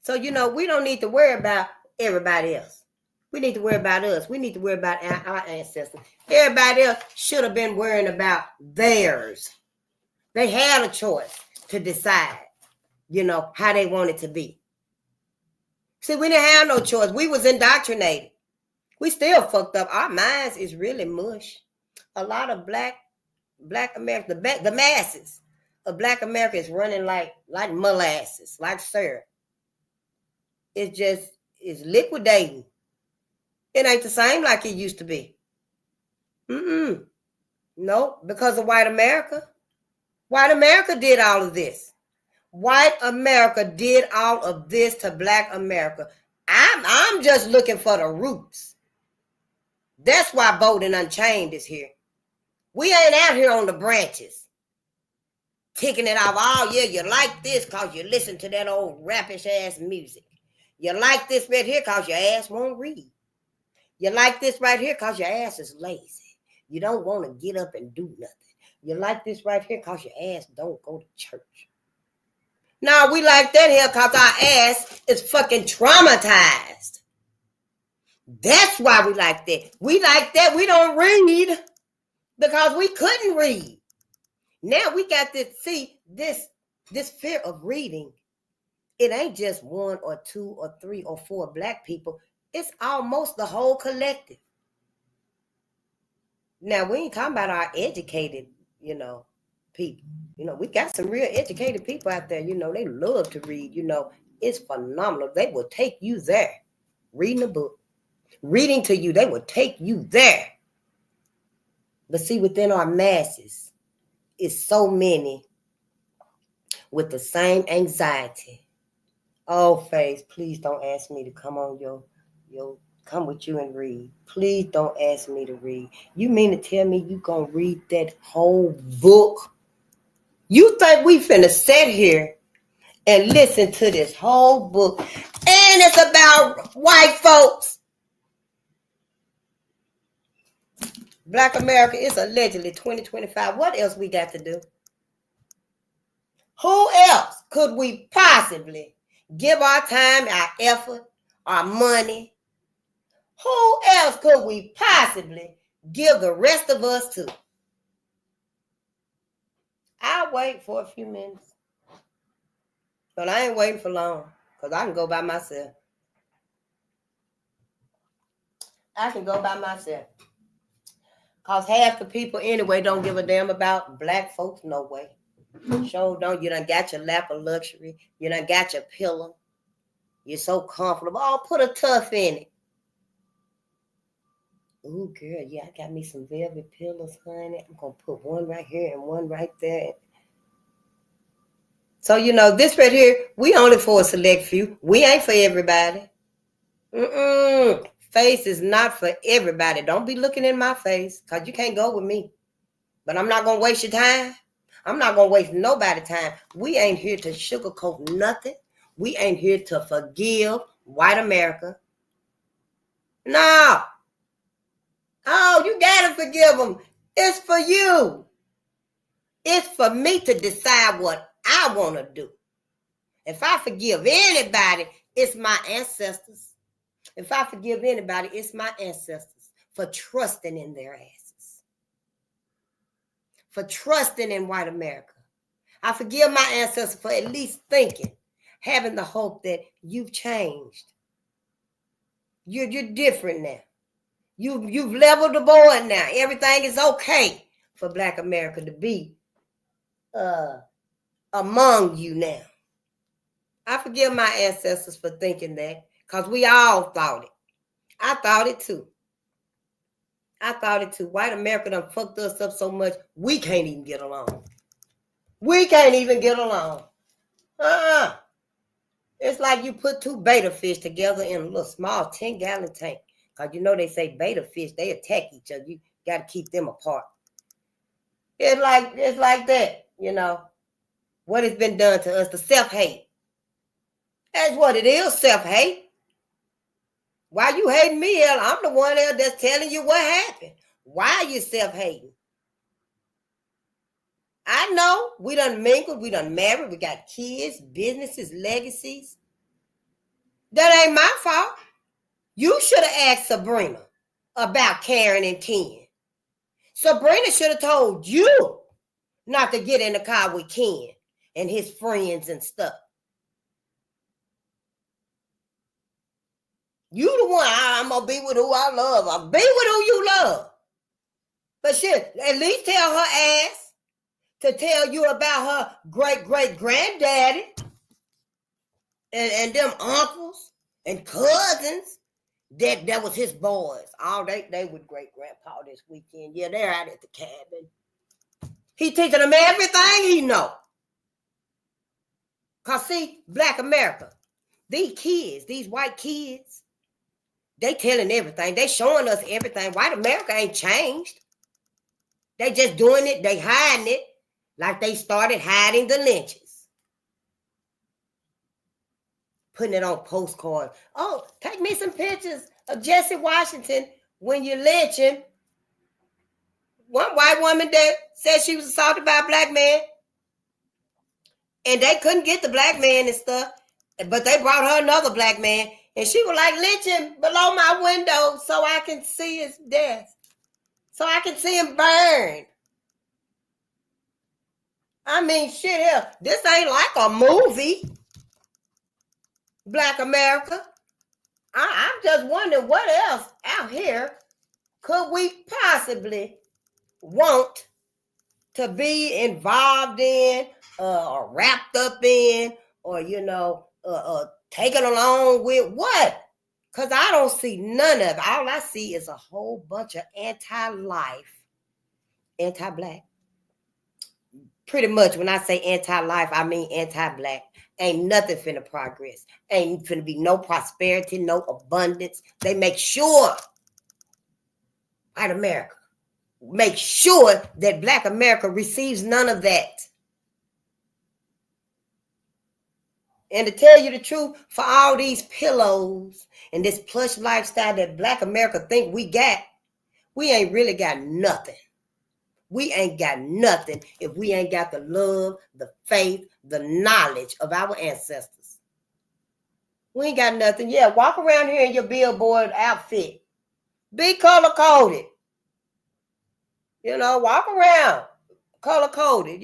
So, you know, we don't need to worry about everybody else. We need to worry about us. We need to worry about our ancestors. Everybody else should have been worrying about theirs. They had a choice to decide, you know, how they wanted to be. See, we didn't have no choice. We was indoctrinated. We still fucked up. Our minds is really mush. A lot of black America, the masses of black America is running like molasses, like syrup. It's liquidating. It ain't the same like it used to be. No, because of white America. White America did all of this. White America did all of this to black America. I'm just looking for the roots. That's why Bolden Unchained is here. We ain't out here on the branches, ticking it off. Oh, yeah, you like this because you listen to that old rappish ass music. You like this right here because your ass won't read. You like this right here because your ass is lazy. You don't want to get up and do nothing. You like this right here because your ass don't go to church. No, we like that here because our ass is fucking traumatized. That's why we like that. We like that. We don't read because we couldn't read. Now we got this, see, this fear of reading. It ain't just one or two or three or four black people. It's almost the whole collective. Now, we ain't talking about our educated, you know, people. You know, we got some real educated people out there. You know, they love to read. You know, it's phenomenal. They will take you there. Reading a book. Reading to you, they will take you there. But see, within our masses, it's so many with the same anxiety. Oh, Faith, please don't ask me to come on your come with you and read. Please don't ask me to read. You mean to tell me you gonna read that whole book? You think we finna sit here and listen to this whole book, and it's about white folks? Black America is allegedly 2025. What else we got to do? Who else could we possibly give our time, our effort, our money? Who else could we possibly give the rest of us to? I'll wait for a few minutes. But I ain't waiting for long, because I can go by myself. I can go by myself. Because half the people anyway don't give a damn about black folks, no way. Sure don't. You done got your lap of luxury. You done got your pillow. You're so comfortable. Oh, put a tuff in it. Ooh, girl, yeah, I got me some velvet pillows, honey. I'm going to put one right here and one right there. So, you know, this right here, we only for a select few. We ain't for everybody. Face is not for everybody. Don't be looking in my face, because you can't go with me. But I'm not going to waste your time. I'm not going to waste nobody's time. We ain't here to sugarcoat nothing. We ain't here to forgive white America. No. Oh, you got to forgive them. It's for you. It's for me to decide what I want to do. If I forgive anybody, it's my ancestors. If I forgive anybody, it's my ancestors for trusting in their asses. for trusting in white America. I forgive my ancestors for at least thinking, having the hope that you've changed. You're different now. You've leveled the board now. Everything is okay for Black America to be among you now. I forgive my ancestors for thinking that, because we all thought it. I thought it too. White America done fucked us up so much, we can't even get along. It's like you put two beta fish together in a little small 10-gallon tank. Because you know they say beta fish, they attack each other. You got to keep them apart. It's like that, what has been done to us, the self-hate. That's what it is, self-hate. Why you hating me, hell? I'm the one there that's telling you what happened. Why are you self-hating? I know we done mingled, we done married, we got kids, businesses, legacies. That ain't my fault. You should have asked Sabrina about Karen and Ken. Sabrina should have told you not to get in the car with Ken and his friends and stuff. You the one, I'm going to be with who I love. I'll be with who you love. But shit, at least tell her ass to tell you about her great-great-granddaddy and them uncles and cousins. That was his boys. Oh, they with great-grandpa this weekend. Yeah, they're out at the cabin. He teaching them everything he know. Because see, Black America, these kids, these white kids, they telling everything. They showing us everything. White America ain't changed. They just doing it. They hiding it like they started hiding the lynches. Putting it on postcards. Oh, take me some pictures of Jesse Washington when you're lynching. One white woman that said she was assaulted by a Black man. And they couldn't get the Black man and stuff. But they brought her another Black man. And she was like, lynching below my window so I can see his death. So I can see him burn. I mean, shit, hell, this ain't like a movie. Black America. I'm just wondering what else out here could we possibly want to be involved in or wrapped up in or, taken along with what? Because I don't see none of it. All I see is a whole bunch of anti-life, anti-Black. Pretty much when I say anti-life, I mean anti-Black. Ain't nothing finna progress. Ain't finna be no prosperity, no abundance. They make sure, white America, make sure that Black America receives none of that. And to tell you the truth, for all these pillows and this plush lifestyle that Black America think we got, we ain't really got nothing. We ain't got nothing if we ain't got the love, the faith, the knowledge of our ancestors. We ain't got nothing. Yeah, walk around here in your billboard outfit. Be color-coded. Walk around color-coded,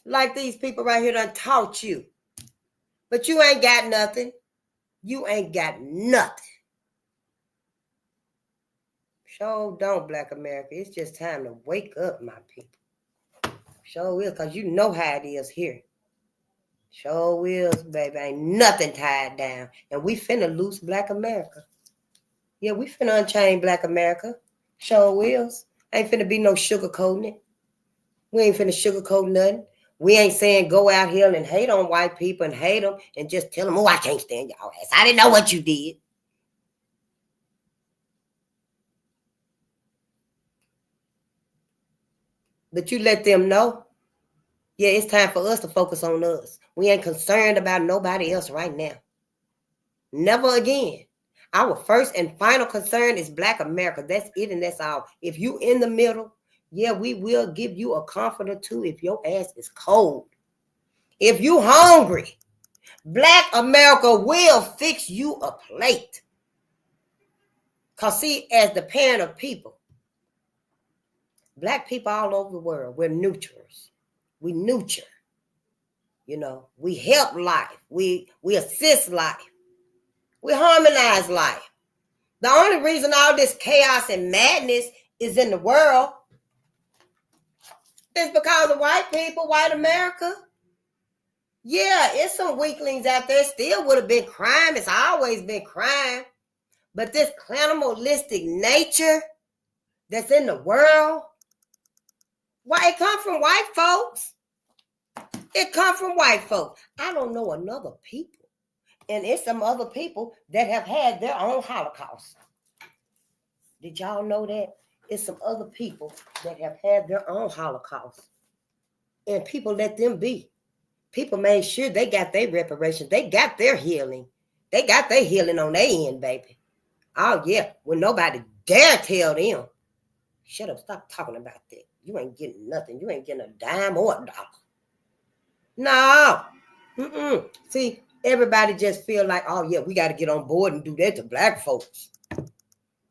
like these people right here done taught you. But you ain't got nothing. You ain't got nothing. Sure don't, Black America. It's just time to wake up, my people. Sure will, because you know how it is here. Sure will, baby. Ain't nothing tied down. And we finna loose Black America. Yeah, we finna unchain Black America. Sure will. Ain't finna be no sugarcoating it. We ain't finna sugarcoat nothing. We ain't saying go out here and hate on white people and hate them and just tell them, oh, I can't stand y'all ass. I didn't know what you did. But you let them know, yeah, it's time for us to focus on us. We ain't concerned about nobody else right now. Never again. Our first and final concern is Black America. That's it and that's all. If you in the middle, yeah, we will give you a comforter too if your ass is cold. If you hungry, Black America will fix you a plate. Because see, as the parent of people, Black people all over the world, we're neutrals. We nurture. You know, we help life. We assist life. We harmonize life. The only reason all this chaos and madness is in the world is because of white people, white America. Yeah, it's some weaklings out there. Still would have been crime. It's always been crime. But this cannibalistic nature that's in the world, why it come from white folks? It come from white folks. I don't know another people. And it's some other people that have had their own Holocaust. Did y'all know that? It's some other people that have had their own Holocaust. And people let them be. People made sure they got their reparations. They got their healing. They got their healing on their end, baby. Oh, yeah. When nobody dare tell them, shut up, stop talking about that. You ain't getting nothing. You ain't getting a dime or a dollar. No. See, everybody just feel like, oh, yeah, we got to get on board and do that to black folks.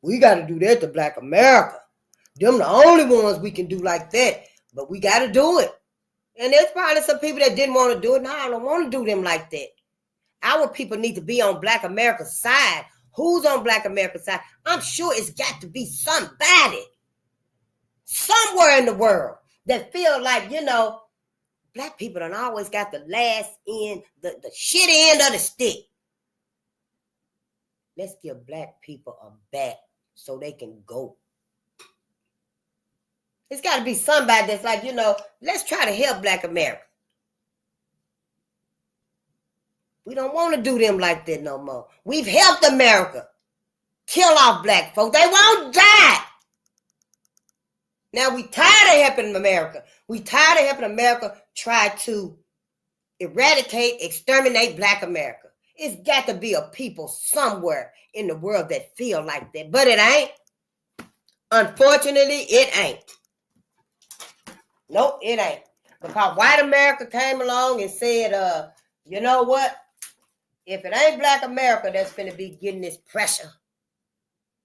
We got to do that to black America. Them the only ones we can do like that. But we got to do it. And there's probably some people that didn't want to do it. No, I don't want to do them like that. Our people need to be on black America's side. Who's on black America's side? I'm sure it's got to be somebody somewhere in the world that feel like, you know, black people done always got the last end, the shit end of the stick. Let's give black people a back so they can go. It's got to be somebody that's like, you know, let's try to help black America. We don't want to do them like that no more. We've helped America kill off black folks. They won't die. Now we tired of helping America. We tired of helping America try to eradicate, exterminate black America. It's got to be a people somewhere in the world that feel like that. But it ain't. Unfortunately, it ain't. Nope, it ain't. Because white America came along and said, you know what? If it ain't black America that's finna be getting this pressure,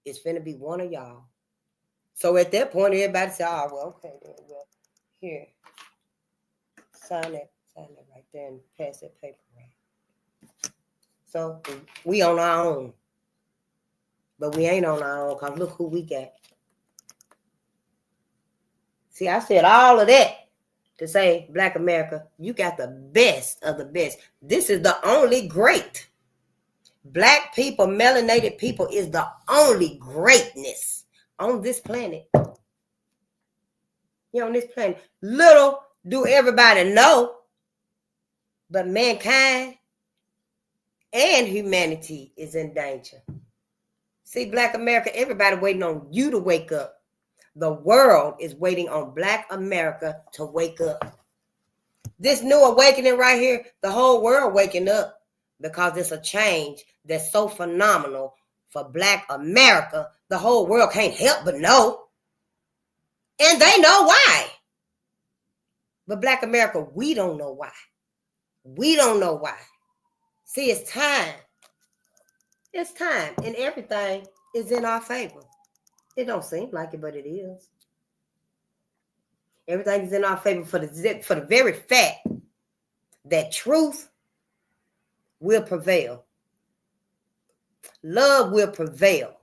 it's finna be one of y'all. So at that point, everybody said, oh, well, okay, then, well, here. Sign that right there and pass that paper around. So we on our own. But we ain't on our own, because look who we got. See, I said all of that to say, black America, you got the best of the best. This is the only great. Black people, melanated people is the only greatness on this planet. You know, on this planet. Little do everybody know, but mankind and humanity is in danger. See, black America, everybody waiting on you to wake up. The world is waiting on black America to wake up. This new awakening right here, the whole world waking up because it's a change that's so phenomenal for black America. The whole world can't help but know. And they know why. But black America, we don't know why. We don't know why. See, it's time. It's time. And everything is in our favor. It don't seem like it, but it is. Everything is in our favor for the very fact that truth will prevail. Love will prevail.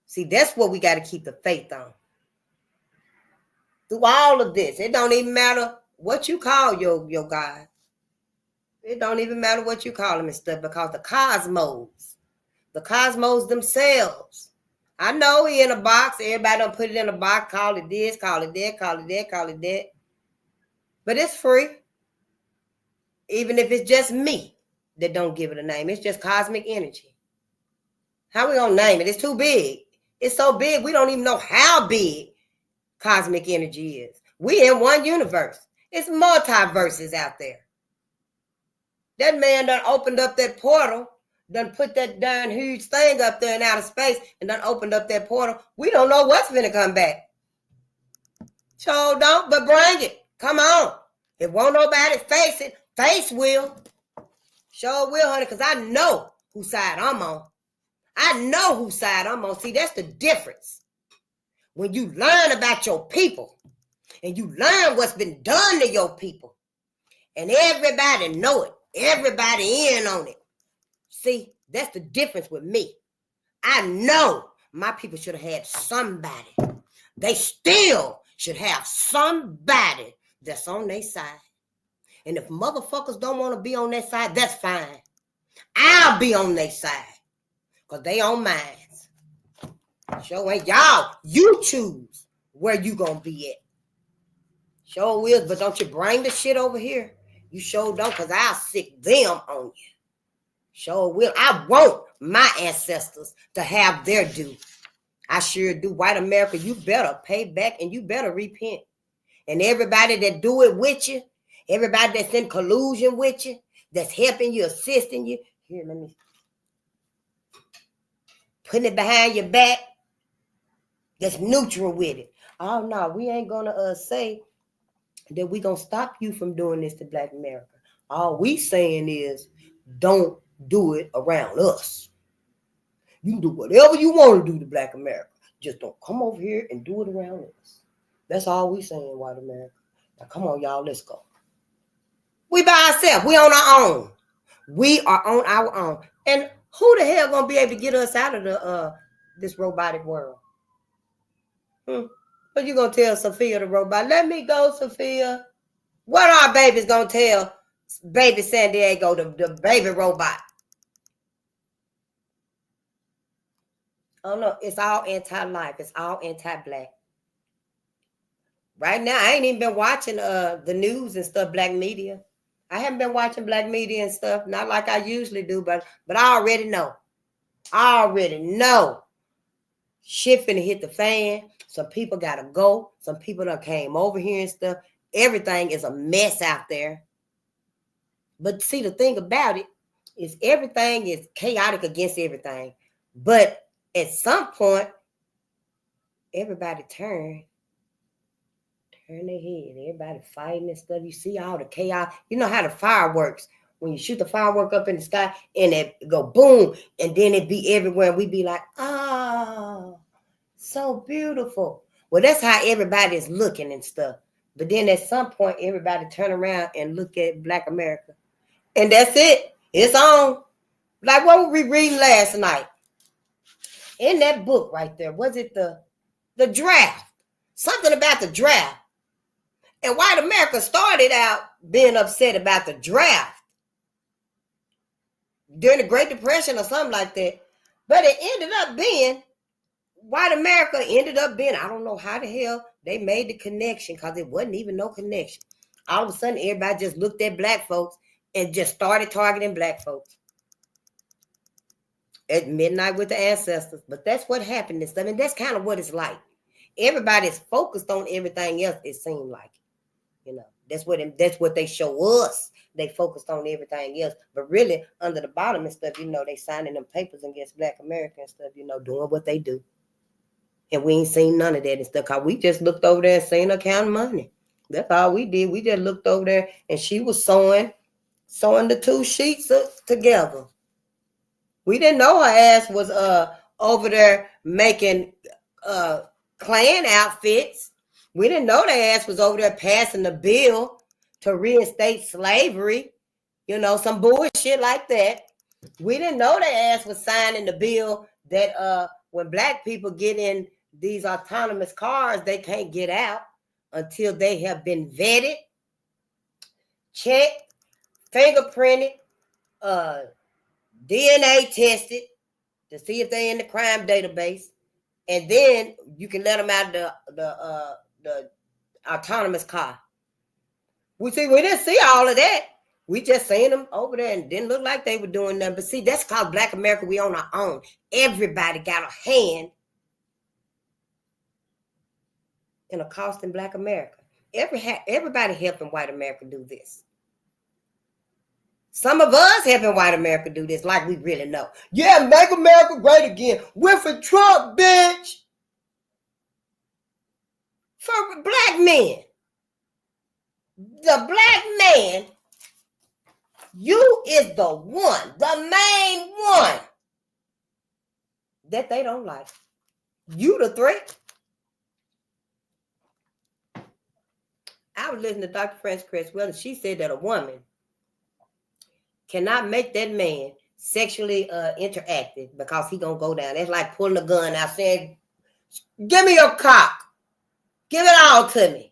See, that's what we got to keep the faith on. Through all of this, it don't even matter what you call your God. It don't even matter what you call them and stuff, because the cosmos themselves. I know he in a box. Everybody don't put it in a box, call it this, call it that, call it that, call it that. But it's free. Even if it's just me that don't give it a name. It's just cosmic energy. How we gonna name it? It's too big. It's so big, we don't even know how big cosmic energy is. We in one universe. It's multiverses out there. That man done opened up that portal, done put that darn huge thing up there in outer space, and done opened up that portal. We don't know what's gonna come back. So don't, but bring it. Come on. If won't nobody face it, face will. Sure will, honey, because I know whose side I'm on. I know whose side I'm on. See, that's the difference. When you learn about your people and you learn what's been done to your people and everybody know it, everybody in on it. See, that's the difference with me. I know my people should have had somebody. They still should have somebody that's on their side. And if motherfuckers don't want to be on their side, that's fine. I'll be on their side. Because they on mine. Sure ain't y'all. You choose where you gonna be at. Sure will, but don't you bring the shit over here. You sure don't, because I'll sick them on you. Sure will. I want my ancestors to have their due. I sure do. White America, you better pay back and you better repent. And everybody that do it with you, everybody that's in collusion with you, that's helping you, assisting you, here, let me putting it behind your back, that's neutral with it. Oh, no, we ain't going to say that we going to stop you from doing this to Black America. All we saying is don't do it around us. You can do whatever you want to do to Black America. Just don't come over here and do it around us. That's all we saying, white America. Now, come on, y'all, let's go. We by ourselves. We on our own. We are on our own. And who the hell gonna be able to get us out of the this robotic world? What you gonna tell Sophia the robot? Let me go, Sophia. What our babies gonna tell baby San Diego, the baby robot? Oh no, it's all anti-life. It's all anti-Black. Right now, I ain't even been watching the news and stuff, Black media. I haven't been watching Black media and stuff, not like I usually do, but I already know. I already know. Shit finna hit the fan. Some people gotta go. Some people done came over here and stuff. Everything is a mess out there. But see, the thing about it is everything is chaotic against everything. But at some point, everybody turn their head. Everybody fighting and stuff. You see all the chaos. You know how the fireworks, when you shoot the firework up in the sky and it go boom, and then it be everywhere. And we be like, oh, so beautiful. Well, that's how everybody is looking and stuff. But then at some point, everybody turn around and look at Black America. And that's it. It's on. Like what were we reading last night? In that book right there, was it the draft? Something about the draft. And white America started out being upset about the draft during the Great Depression or something like that. But it ended up being, white America ended up being, I don't know how the hell they made the connection, because it wasn't even no connection. All of a sudden, everybody just looked at Black folks and just started targeting Black folks at midnight with the ancestors. But that's what happened and stuff. And that's kind of what it's like. Everybody's focused on everything else, it seemed like. You know, that's what they show us. They focused on everything else. But really, under the bottom and stuff, you know, they signing them papers against Black America and stuff, you know, doing what they do. And we ain't seen none of that and stuff, because we just looked over there and seen her counting money. That's all we did. We just looked over there and she was sewing the two sheets together. We didn't know her ass was over there making Klan outfits. We didn't know their ass was over there passing the bill to reinstate slavery. You know, some bullshit like that. We didn't know their ass was signing the bill that when Black people get in these autonomous cars, they can't get out until they have been vetted, checked, fingerprinted, DNA tested to see if they're in the crime database. And then you can let them out of the autonomous car. We didn't see all of that. We just seen them over there and didn't look like they were doing nothing. But see, that's called Black America. We on our own. Everybody got a hand in accosting Black America. Everybody helping white America do this. Some of us helping white America do this like we really know. Yeah, make America great again. We're for Trump, bitch. For Black men. The Black man, you is the one, the main one that they don't like. You the threat. I was listening to Dr. Frances Cresswell, and she said that a woman cannot make that man sexually interactive because he gonna go down. That's like pulling a gun out saying, give me your cock. Give it all to me.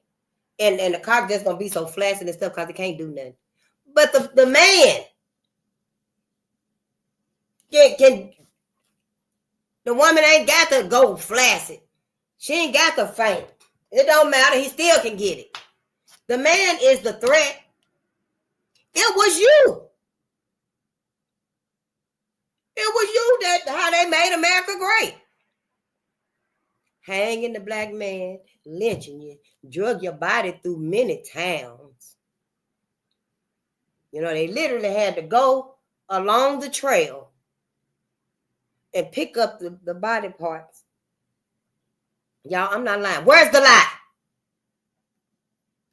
And the cock just gonna be so flaccid and stuff because he can't do nothing. But the man can the woman ain't got to go flaccid. She ain't got to faint. It don't matter. He still can get it. The man is the threat. It was you. It was you that how they made America great. Hanging the black man, lynching you, drug your body through many towns. You know, they literally had to go along the trail and pick up the body parts. Y'all, I'm not lying. Where's the lie?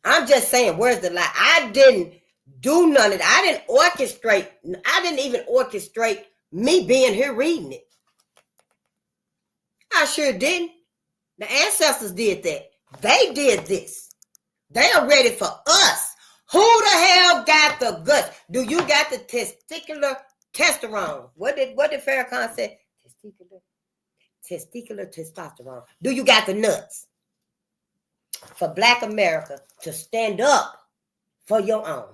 I'm just saying, where's the lie? I didn't do none of that. I didn't orchestrate. I didn't even orchestrate me being here reading it. I sure didn't. The ancestors did that. They did this. They are ready for us. Who the hell got the guts? Do you got the testicular testosterone? What did Farrakhan say? Testicular testosterone. Do you got the nuts for Black America to stand up for your own?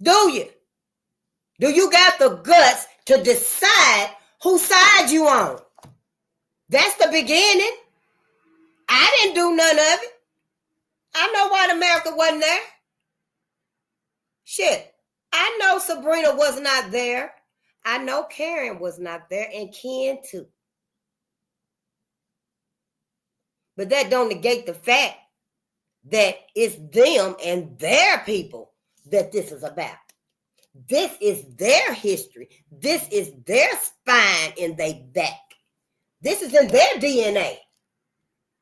Do you? Do you got the guts to decide whose side you on? That's the beginning. I didn't do none of it. I know white America wasn't there. Shit. I know Sabrina was not there. I know Karen was not there, and Ken too. But that don't negate the fact that it's them and their people that this is about. This is their history. This is their spine in their back. This is in their DNA.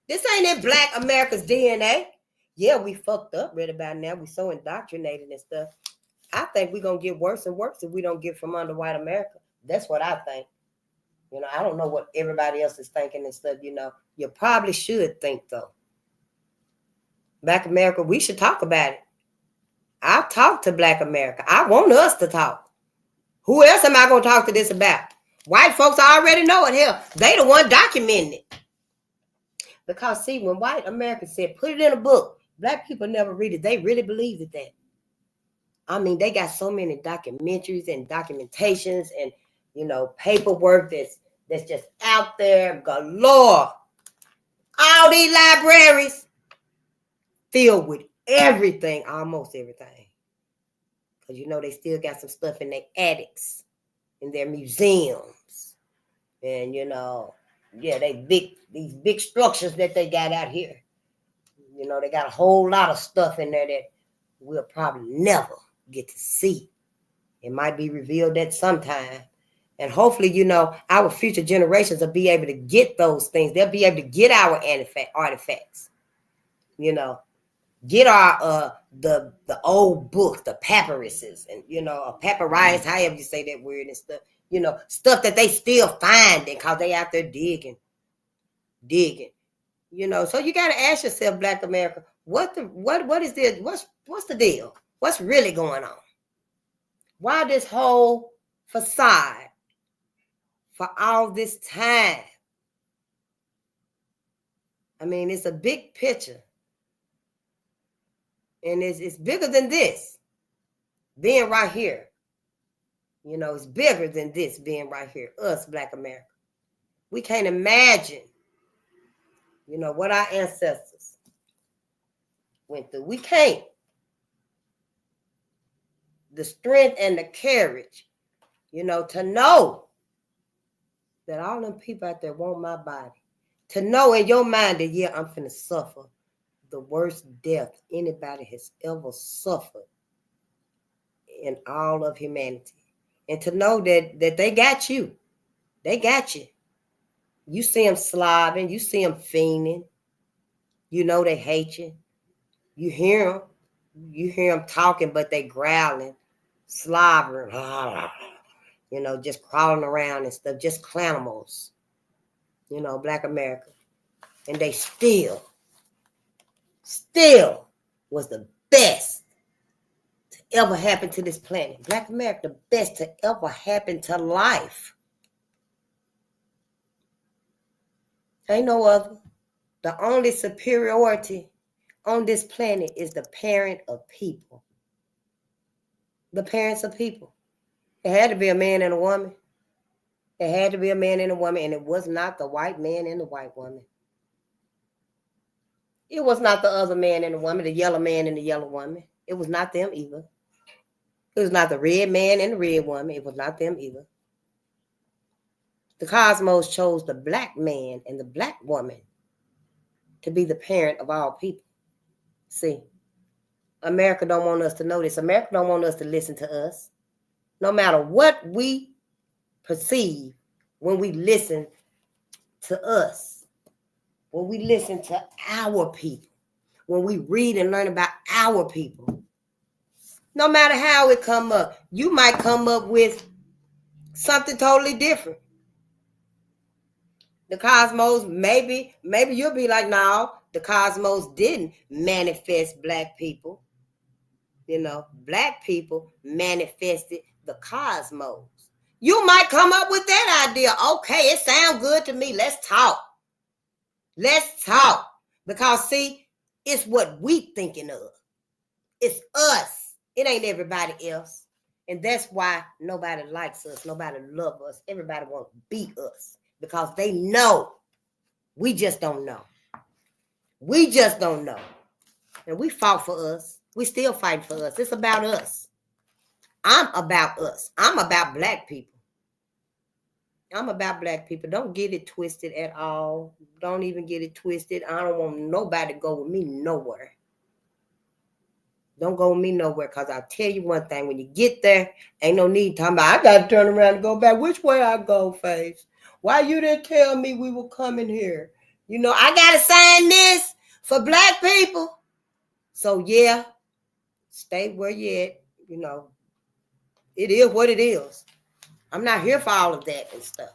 This ain't in Black America's DNA. Yeah, we fucked up right about now. We so indoctrinated and stuff. I think we're going to get worse and worse if we don't get from under white America. That's what I think. You know, I don't know what everybody else is thinking and stuff, you know. You probably should think, though. Black America, we should talk about it. I'll talk to Black America. I want us to talk. Who else am I going to talk to this about? White folks already know it. Hell, they the one documenting it. Because, see, when white Americans said, put it in a book, Black people never read it. They really believed it that. I mean, they got so many documentaries and documentations and, you know, paperwork that's just out there galore. All these libraries filled with everything, almost everything. Because, you know, they still got some stuff in their attics, in their museums. And, you know, yeah, these big structures that they got out here. You know, they got a whole lot of stuff in there that we'll probably never get to see. It might be revealed at some time. And hopefully, you know, our future generations will be able to get those things. They'll be able to get our artifacts. You know, get our the old books, the papyruses, and, you know, papyrus, however you say that word and stuff. You know, stuff that they still finding because they out there digging. You know, so you got to ask yourself, Black America, what is this? What's the deal? What's really going on? Why this whole facade for all this time? I mean, it's a big picture. And it's bigger than this, being right here. You know, it's bigger than this being right here, us, Black America. We can't imagine, you know, what our ancestors went through. We can't. The strength and the courage, you know, to know that all them people out there want my body. To know in your mind that, yeah, I'm finna suffer the worst death anybody has ever suffered in all of humanity. And to know that they got you. They got you. You see them slobbing. You see them fiending. You know they hate you. You hear them. You hear them talking, but they growling, slobbering, you know, just crawling around and stuff, just clanimals, you know, Black America. And they still still was the best to ever happen to this planet. Black America, the best to ever happen to life. Ain't no other. The only superiority on this planet is the parent of people. The parents of people. It had to be a man and a woman. It had to be a man and a woman, and it was not the white man and the white woman. It was not the other man and the woman, the yellow man and the yellow woman. It was not them either. It was not the red man and the red woman. It was not them either. The cosmos chose the black man and the black woman to be the parent of all people. See, America don't want us to know this. America don't want us to listen to us. No matter what we perceive when we listen to us, when we listen to our people, when we read and learn about our people, no matter how it come up, you might come up with something totally different. The cosmos, maybe you'll be like, no, the cosmos didn't manifest black people. You know, black people manifested the cosmos. You might come up with that idea. Okay, it sounds good to me. Let's talk. Let's talk. Because, see, it's what we thinking of. It's us. It ain't everybody else. And that's why nobody likes us. Nobody loves us. Everybody wants to be us. Because they know. We just don't know. We just don't know. And we fought for us. We still fight for us. It's about us. I'm about us. I'm about black people. I'm about black people. Don't get it twisted at all. Don't even get it twisted. I don't want nobody to go with me nowhere. Don't go with me nowhere, because I'll tell you one thing. When you get there, ain't no need talking about, I got to turn around and go back. Which way I go, Face? Why you didn't tell me we were coming here? You know, I got to sign this for black people. So, yeah, stay where you at. You know, it is what it is. I'm not here for all of that and stuff.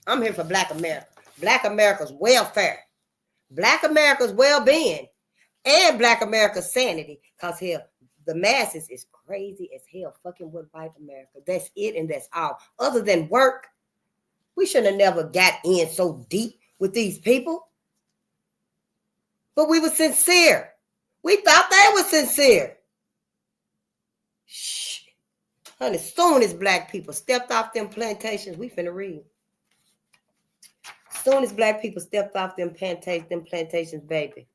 I'm here for Black America. Black America's welfare. Black America's well-being. And Black America's sanity. Because, hell, the masses is crazy as hell fucking with white America. That's it and that's all. Other than work, we should have never got in so deep with these people. But we were sincere. We thought they were sincere. Shh. Honey, as soon as black people stepped off them plantations, we finna read. As soon as black people stepped off them plantations, baby,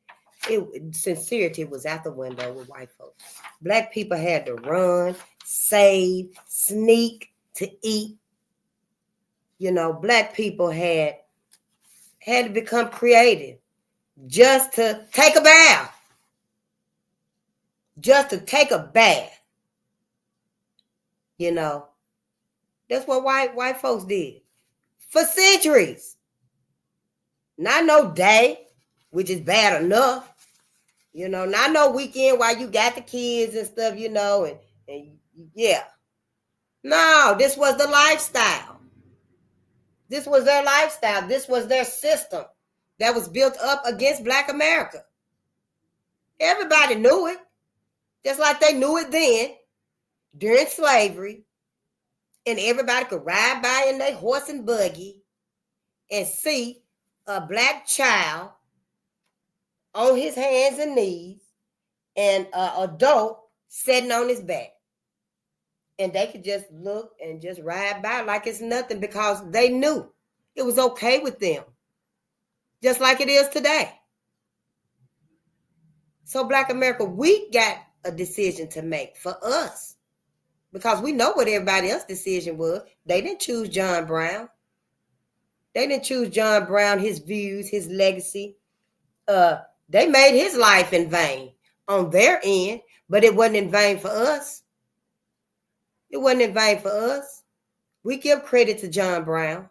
sincerity was out the window with white folks. Black people had to run, save, sneak to eat. You know, black people had to become creative just to take a bath. Just to take a bath. You know, that's what white folks did for centuries. Not no day, which is bad enough. You know, not no weekend while you got the kids and stuff, you know, and yeah. No, this was the lifestyle. This was their lifestyle. This was their system that was built up against Black America. Everybody knew it, just like they knew it then during slavery. And everybody could ride by in their horse and buggy and see a black child on his hands and knees and an adult sitting on his back. And they could just look and just ride by like it's nothing, because they knew it was okay with them, just like it is today. So Black America, we got a decision to make for us. Because we know what everybody else's decision was. They didn't choose John Brown. They didn't choose John Brown, his views, his legacy. They made his life in vain on their end, but it wasn't in vain for us. It wasn't in vain for us. We give credit to John Brown.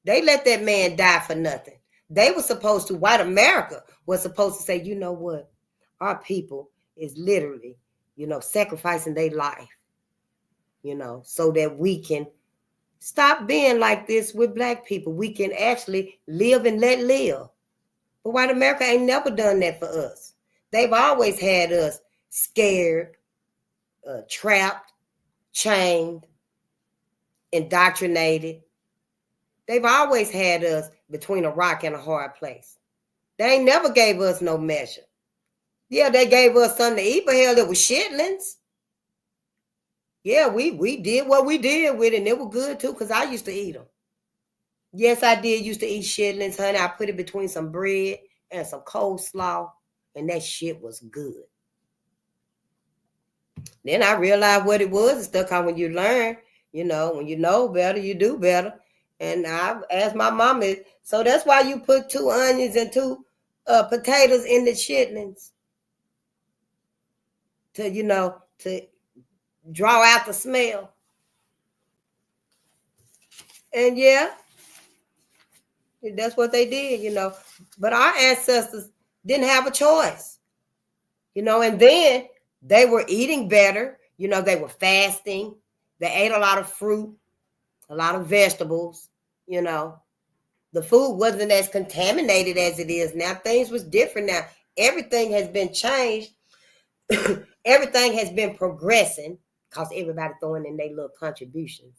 They let that man die for nothing. They were supposed to, white America was supposed to say, you know what? Our people is literally, you know, sacrificing their life. You know, so that we can stop being like this with black people. We can actually live and let live. But white America ain't never done that for us. They've always had us scared, trapped, chained, indoctrinated. They've always had us between a rock and a hard place. They ain't never gave us no measure. Yeah, they gave us something to eat, but hell, it was shitlings. Yeah, we did what we did with it, and it was good too, because I used to eat them. Yes, I did used to eat shitlings, honey. I put it between some bread and some coleslaw, and that shit was good. Then I realized what it was and stuff, because when you learn, when you know better, you do better. And I asked my mama, so that's why you put 2 onions and 2 potatoes in the chitlins to draw out the smell. And yeah, that's what they did, But our ancestors didn't have a choice, and then they were eating better. They were fasting. They ate a lot of fruit, a lot of vegetables, The food wasn't as contaminated as it is now. Things was different now. Everything has been changed. Everything has been progressing because everybody throwing in their little contributions.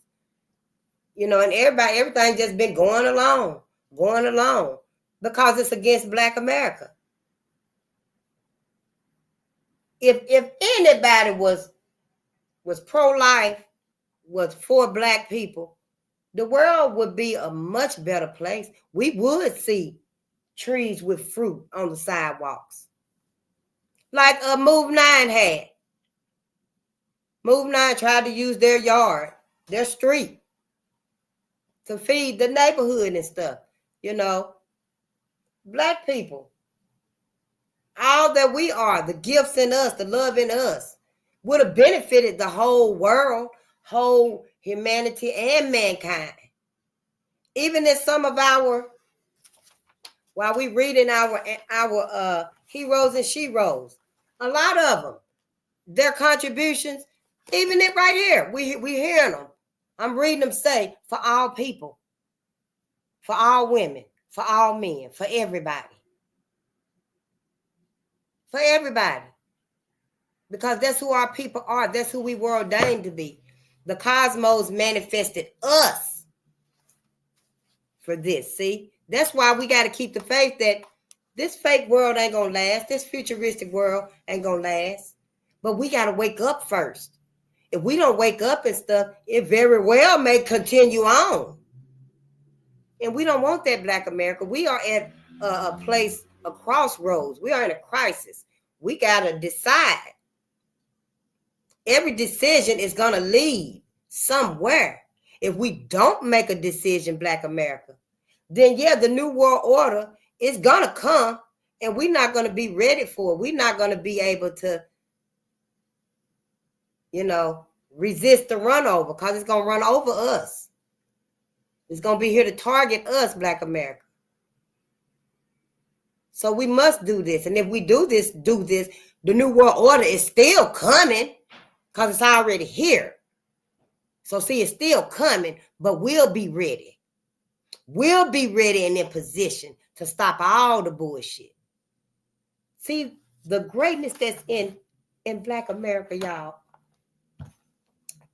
And everything just been going along because it's against Black America. If anybody was pro-life, was for Black people, the world would be a much better place. We would see trees with fruit on the sidewalks. Like Move 9 had. Move 9 tried to use their yard, their street, to feed the neighborhood and stuff. Black people, all that we are, the gifts in us, the love in us, would have benefited the whole world, whole humanity and mankind. Even in some of while we reading our heroes and sheroes, a lot of them, their contributions, even it right here, we hearing them. I'm reading them say, for all people, for all women, for all men, for everybody. For everybody. Because that's who our people are. That's who we were ordained to be. The cosmos manifested us for this, see? That's why we got to keep the faith that this fake world ain't going to last. This futuristic world ain't going to last. But we got to wake up first. If we don't wake up and stuff, it very well may continue on. And we don't want that, Black America. We are at a place, a crossroads. We are in a crisis. We got to decide. Every decision is going to lead somewhere. If we don't make a decision, Black America, then yeah, the New World Order is going to come, and we're not going to be ready for it. We're not going to be able to, resist the runover, because it's going to run over us. It's going to be here to target us, Black America. So we must do this. And if we do this, the New World Order is still coming, because it's already here. So see, it's still coming, but we'll be ready. We'll be ready and in position to stop all the bullshit. See, the greatness that's in Black America, y'all.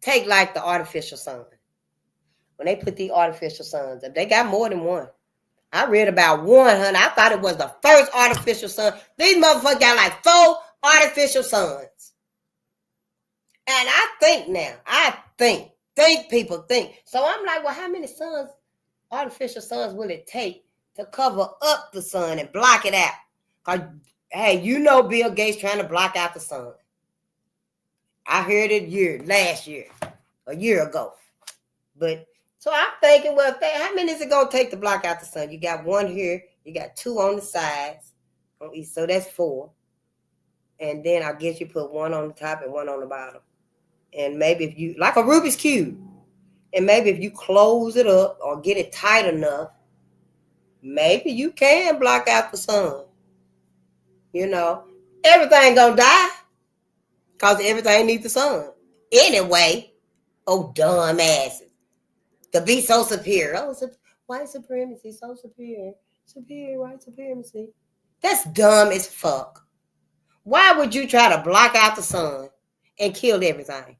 Take like the artificial sun. When they put the artificial suns up, they got more than one. I read about one, honey. I thought it was the first artificial sun. These motherfuckers got like 4 artificial suns. And I think now, people think. So I'm like, well, how many artificial suns will it take to cover up the sun and block it out? Because, hey, Bill Gates trying to block out the sun. I heard it last year, a year ago. But, so I'm thinking, well, how many is it going to take to block out the sun? You got 1 here, you got 2 on the sides, so that's 4. And then I guess you put 1 on the top and 1 on the bottom. And maybe if you, like a Rubik's Cube, and maybe if you close it up or get it tight enough, maybe you can block out the sun. Everything gonna die because everything needs the sun. Anyway, dumb asses. To be so superior. White supremacy, so superior. Superior white supremacy. That's dumb as fuck. Why would you try to block out the sun and kill everything?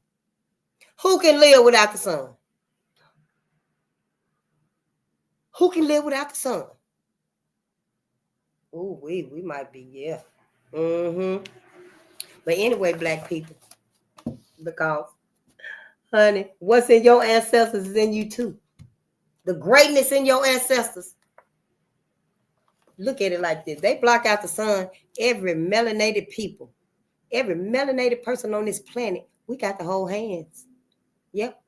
Who can live without the sun? Who can live without the sun? Oh, we might be, yeah. Mm-hmm. But anyway, black people, because, honey, what's in your ancestors is in you too. The greatness in your ancestors. Look at it like this. They block out the sun. Every melanated people, every melanated person on this planet, we got to hold hands. Yep.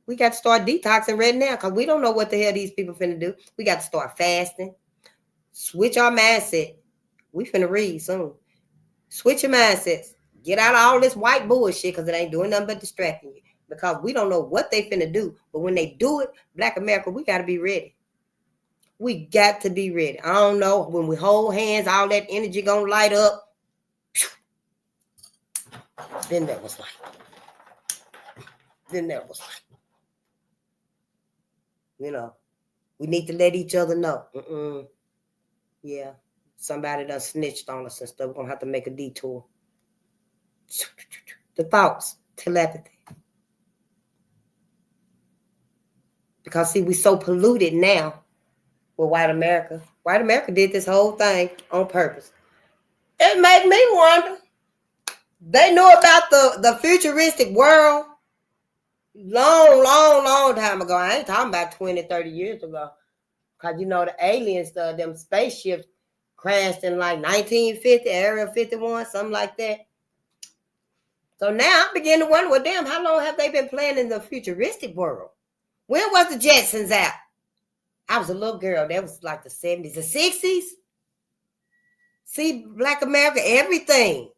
We got to start detoxing right now because we don't know what the hell these people finna do. We got to start fasting. Switch our mindset. We finna read soon. Switch your mindsets. Get out of all this white bullshit because it ain't doing nothing but distracting you. Because we don't know what they finna do. But when they do it, Black America, we got to be ready. We got to be ready. I don't know. When we hold hands, all that energy gonna light up. Then that was like. You know, we need to let each other know. Yeah, somebody done snitched on us and stuff. We're going to have to make a detour. The thoughts, telepathy. Because, see, we so polluted now with white America. White America did this whole thing on purpose. It made me wonder. They knew about the futuristic world long time ago. I ain't talking about 20, 30 years ago. Because, you know, the aliens, them spaceships crashed in like 1950, Area 51, something like that. So now I'm beginning to wonder, well, damn, how long have they been playing in the futuristic world? When was the Jetsons out? I was a little girl. That was like the 70s, the 60s. See, Black America, everything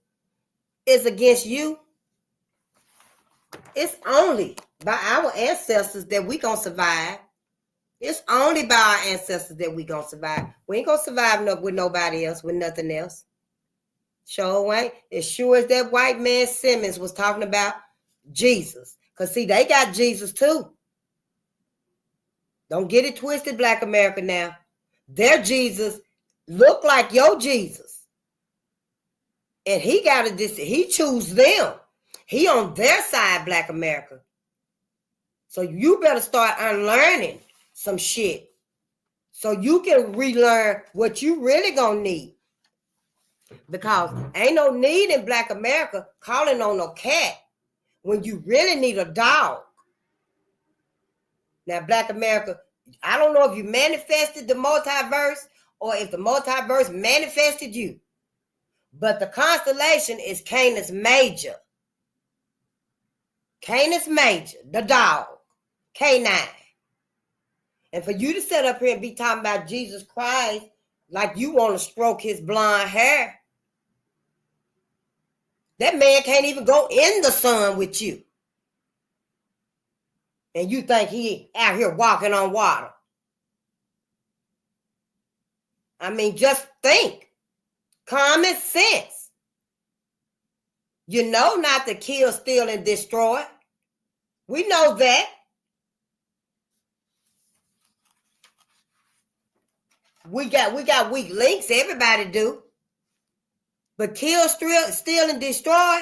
is against you. It's only by our ancestors that we gonna survive. It's only by our ancestors that we gonna survive. We ain't gonna survive with nobody else, with nothing else. Sure ain't. As sure as that white man Simmons was talking about Jesus. Because, see, they got Jesus too. Don't get it twisted, Black America now. Their Jesus look like your Jesus. And he he choose them. He on their side, Black America. So you better start unlearning some shit. So you can relearn what you really gonna need. Because ain't no need in Black America calling on no cat when you really need a dog. Now, Black America, I don't know if you manifested the multiverse or if the multiverse manifested you. But the constellation is Canis Major. Canis Major, the dog, K9. And for you to sit up here and be talking about Jesus Christ like you want to stroke his blonde hair, that man can't even go in the sun with you. And you think he out here walking on water. I mean, just think. Common sense. You know not to kill, steal, and destroy. We know that. We got weak links. Everybody do. But kill, steal, and destroy.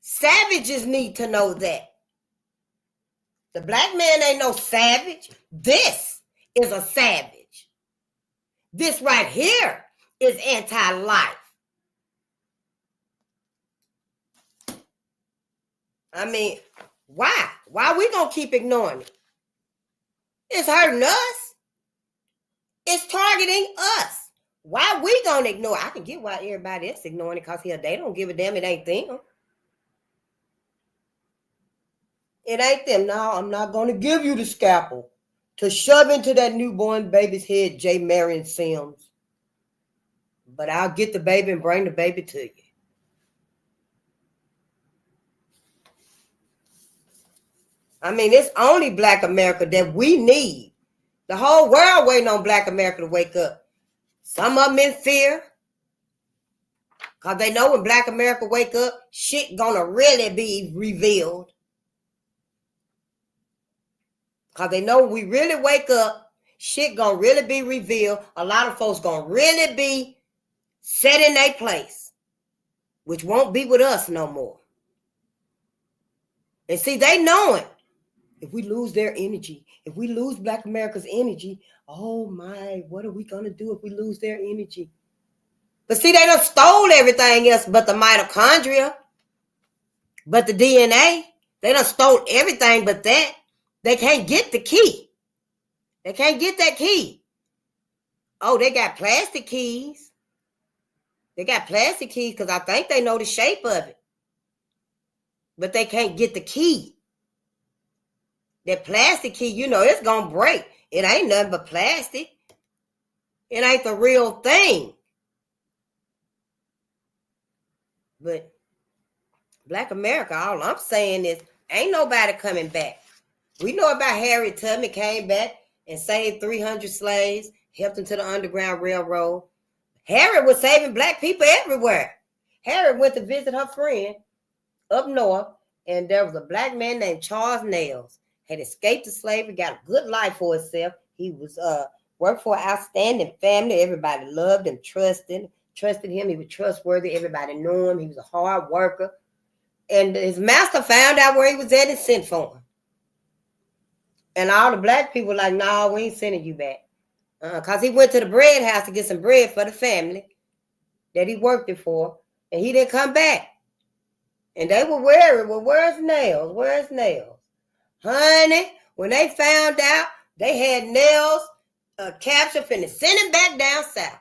Savages need to know that. The Black man ain't no savage. This is a savage. This right here is anti-life. I mean, why? Why are we going to keep ignoring it? It's hurting us. It's targeting us. Why are we going to ignore it? I can get why everybody else ignoring it because they don't give a damn. It ain't them. It ain't them. No, I'm not going to give you the scalpel to shove into that newborn baby's head, J. Marion Sims. But I'll get the baby and bring the baby to you. I mean, it's only Black America that we need. The whole world waiting on Black America to wake up. Some of them in fear. Because they know when Black America wake up, shit gonna really be revealed. Because they know when we really wake up, shit gonna really be revealed. A lot of folks gonna really be set in their place, which won't be with us no more. And see, they know it. If we lose their energy, if we lose Black America's energy, oh my, what are we gonna do if we lose their energy? But see, they done stole everything else but the mitochondria, but the DNA. They done stole everything but that. They can't get the key. They can't get that key. Oh, they got plastic keys. They got plastic keys because I think they know the shape of it. But they can't get the key. That plastic key, you know, it's going to break. It ain't nothing but plastic. It ain't the real thing. But Black America, all I'm saying is, ain't nobody coming back. We know about Harriet Tubman came back and saved 300 slaves, helped them to the Underground Railroad. Harriet was saving Black people everywhere. Harriet went to visit her friend up north, and there was a Black man named Charles Nails. Had escaped to slavery, got a good life for himself. He was worked for an outstanding family. Everybody loved him, trusted him. He was trustworthy. Everybody knew him. He was a hard worker. And his master found out where he was at and sent for him. And all the Black people were like, no, we ain't sending you back. Because he went to the bread house to get some bread for the family that he worked it for. And he didn't come back. And they were worried, well, where's Nails? Where's Nails? Honey, when they found out they had Nails captured, finna send him back down south.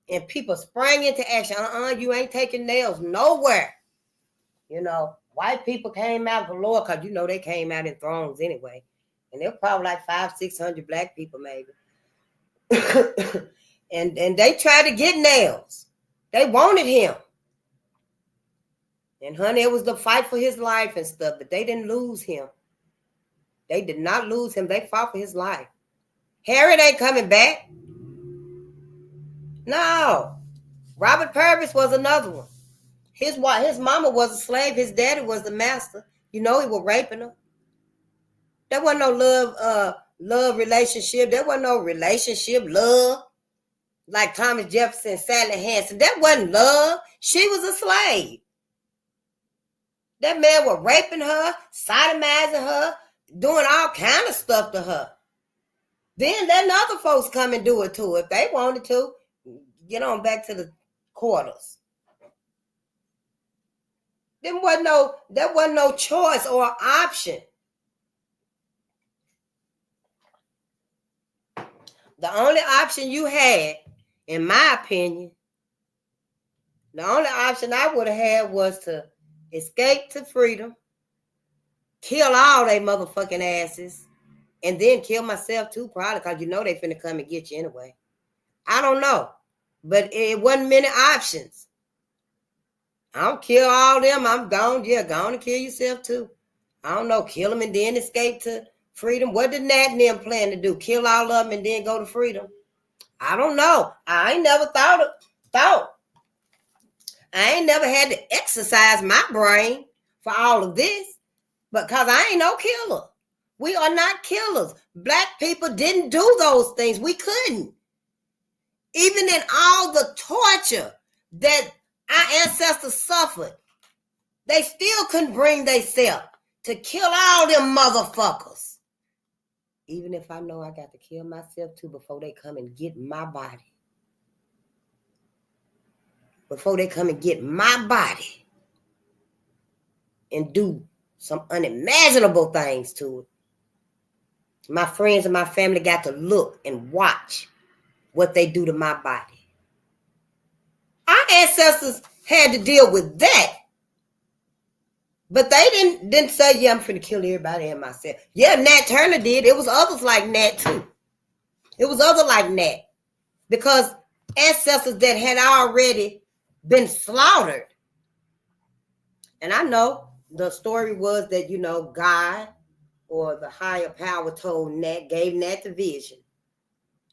And people sprang into action. You ain't taking Nails nowhere. You know, white people came out galore because, you know, they came out in throngs anyway. And there were probably like 500-600 Black people maybe. and they tried to get Nails. They wanted him. And honey, it was the fight for his life and stuff, but they didn't lose him. They did not lose him. They fought for his life. Harriet ain't coming back. No. Robert Purvis was another one. His mama was a slave. His daddy was the master. You know, he was raping her. There wasn't no love relationship. There wasn't no relationship, love. Like Thomas Jefferson and Sally Hansen. That wasn't love. She was a slave. That man was raping her, sodomizing her, doing all kind of stuff to her. Then letting other folks come and do it to her if they wanted to. Get on back to the quarters. There wasn't no choice or option. The only option you had, in my opinion, the only option I would have had was to escape to freedom, kill all they motherfucking asses, and then kill myself too, probably, because you know they finna come and get you anyway. I don't know. But it wasn't many options. I don't kill all them. I'm gone. Yeah, gone and kill yourself too. I don't know. Kill them and then escape to freedom. What did Nat and them plan to do? Kill all of them and then go to freedom? I don't know. I ain't never thought. I ain't never had to exercise my brain for all of this, because I ain't no killer. We are not killers. Black people didn't do those things. We couldn't. Even in all the torture that our ancestors suffered, they still couldn't bring themselves to kill all them motherfuckers. Even if I know I got to kill myself too before they come and get my body. Before they come and get my body and do some unimaginable things to it. My friends and my family got to look and watch what they do to my body. Our ancestors had to deal with that. But they didn't say, yeah, I'm finna kill everybody and myself. Yeah, Nat Turner did. It was others like Nat too. It was others like Nat. Because ancestors that had already been slaughtered. And I know the story was that, you know, God or the higher power told Nat, gave Nat the vision.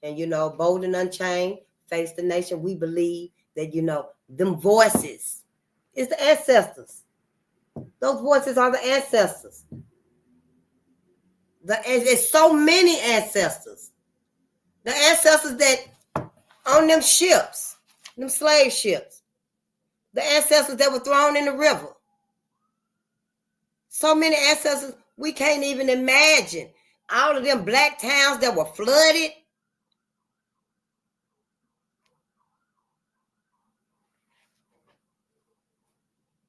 And, you know, Bolden Unchained, Face the Nation, we believe that, you know, them voices is the ancestors. Those voices are the ancestors. There's so many ancestors. The ancestors that on them ships, them slave ships. The ancestors that were thrown in the river. So many ancestors, we can't even imagine. All of them black towns that were flooded.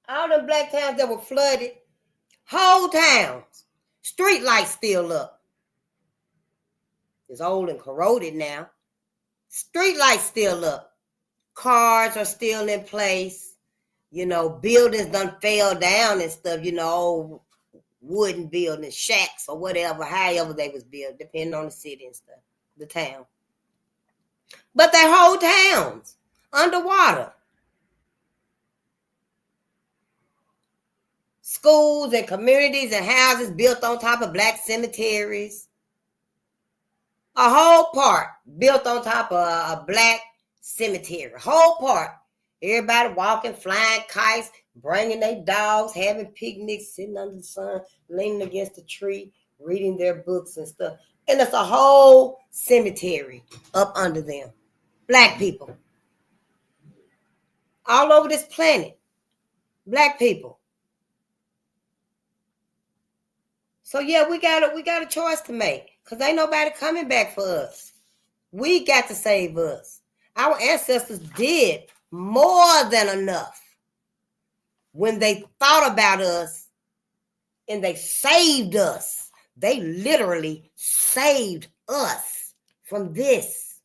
All them black towns that were flooded. Whole towns. Street lights still up. It's old and corroded now. Street lights still up. Cars are still in place. You know, buildings done fell down and stuff, you know, old wooden buildings, shacks or whatever, however they was built, depending on the city and stuff, the town. But their whole towns underwater. Schools and communities and houses built on top of black cemeteries. A whole part built on top of a black cemetery. A whole part. Everybody walking, flying kites, bringing their dogs, having picnics, sitting under the sun, leaning against a tree, reading their books and stuff. And it's a whole cemetery up under them. Black people. All over this planet. Black people. So yeah, we got a choice to make. Because ain't nobody coming back for us. We got to save us. Our ancestors did more than enough when they thought about us and they saved us. They literally saved us from this.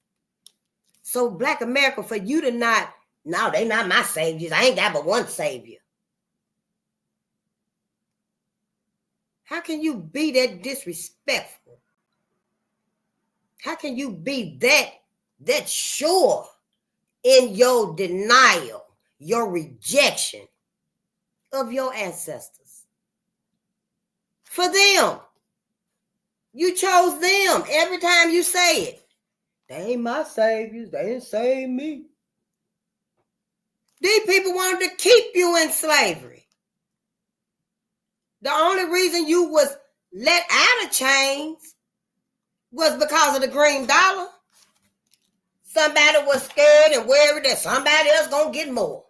So Black America, for you to not, no, they not my saviors. I ain't got but one savior. How can you be that disrespectful? How can you be that sure in your denial, your rejection of your ancestors? For them. You chose them every time you say it. They ain't my saviors. They didn't save me. These people wanted to keep you in slavery. The only reason you was let out of chains was because of the green dollar. Somebody was scared and worried that somebody else gonna get more.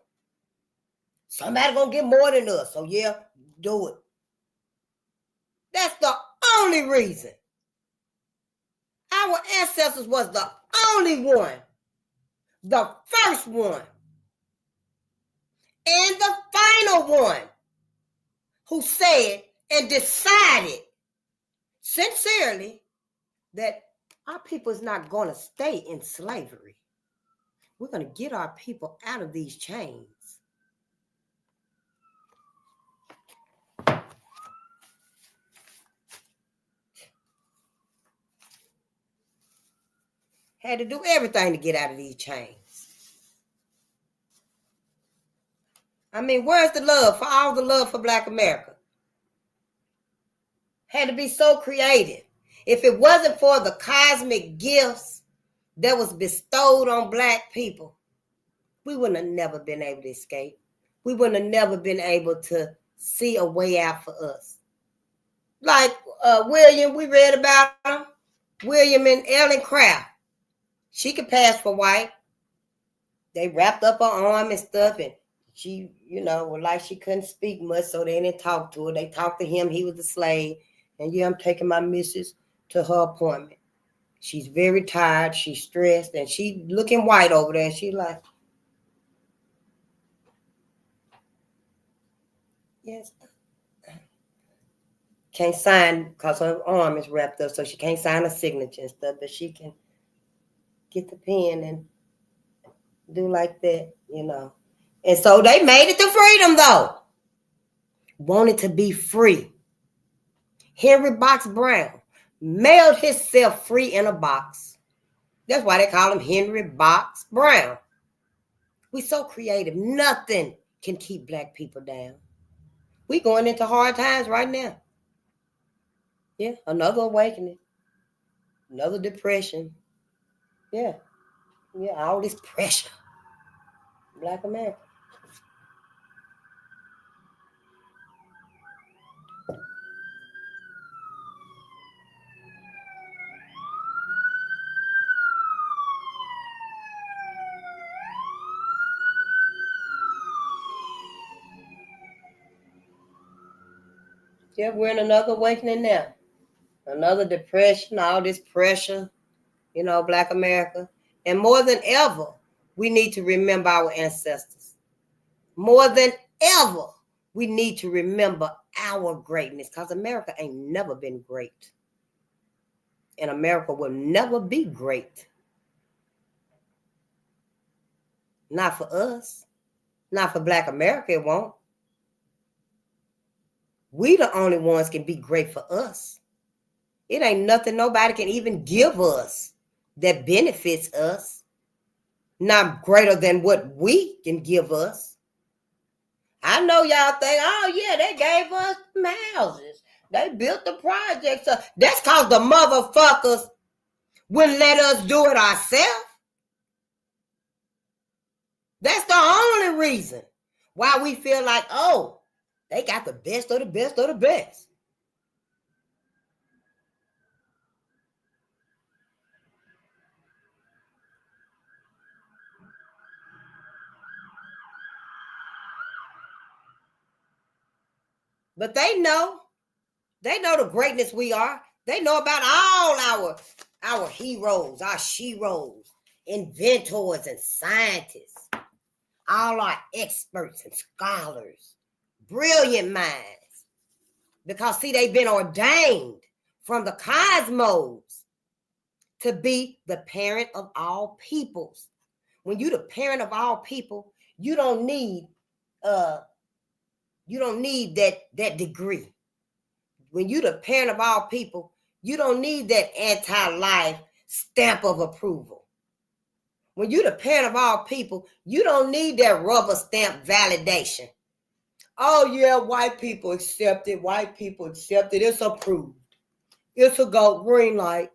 Somebody gonna get more than us. So yeah, do it. That's the only reason. Our ancestors was the only one, the first one, and the final one who said and decided sincerely that our people is not going to stay in slavery. We're going to get our people out of these chains. Had to do everything to get out of these chains. I mean, where's the love for all the love for Black America? Had to be so creative. If it wasn't for the cosmic gifts that was bestowed on Black people, we wouldn't have never been able to escape. We wouldn't have never been able to see a way out for us. Like William, we read about him. William and Ellen Craft. She could pass for white. They wrapped up her arm and stuff, and she, you know, was like she couldn't speak much, so they didn't talk to her. They talked to him. He was a slave. And yeah, I'm taking my missus to her appointment. She's very tired. She's stressed, and she looking white over there. And she like, yes. Can't sign because her arm is wrapped up, so she can't sign a signature and stuff, but she can get the pen and do like that, you know. And so they made it to freedom, though. Wanted to be free. Henry Box Brown mailed himself free in a box. That's why they call him Henry Box Brown. We so creative. Nothing can keep Black people down. We going into hard times right now. Yeah, another awakening. Another depression. Yeah, all this pressure. Black America. Yeah, we're in another awakening now. Another depression, all this pressure, Black America. And more than ever, we need to remember our ancestors. More than ever, we need to remember our greatness, because America ain't never been great. And America will never be great. Not for us. Not for Black America, it won't. We the only ones can be great for us. It ain't nothing nobody can even give us that benefits us. Not greater than what we can give us. I know y'all think, oh yeah, they gave us houses. They built the projects. That's because the motherfuckers wouldn't let us do it ourselves. That's the only reason why we feel like, oh, they got the best of the best of the best. But they know the greatness we are. They know about all our heroes, our sheroes, inventors and scientists, all our experts and scholars, brilliant minds. Because see, they've been ordained from the cosmos to be the parent of all peoples. When you're the parent of all people, you don't need that degree. When you're the parent of all people, you don't need that anti-life stamp of approval. When you're the parent of all people, you don't need that rubber stamp validation. Oh yeah, white people accept it. White people accept it. It's approved. It's a go green light.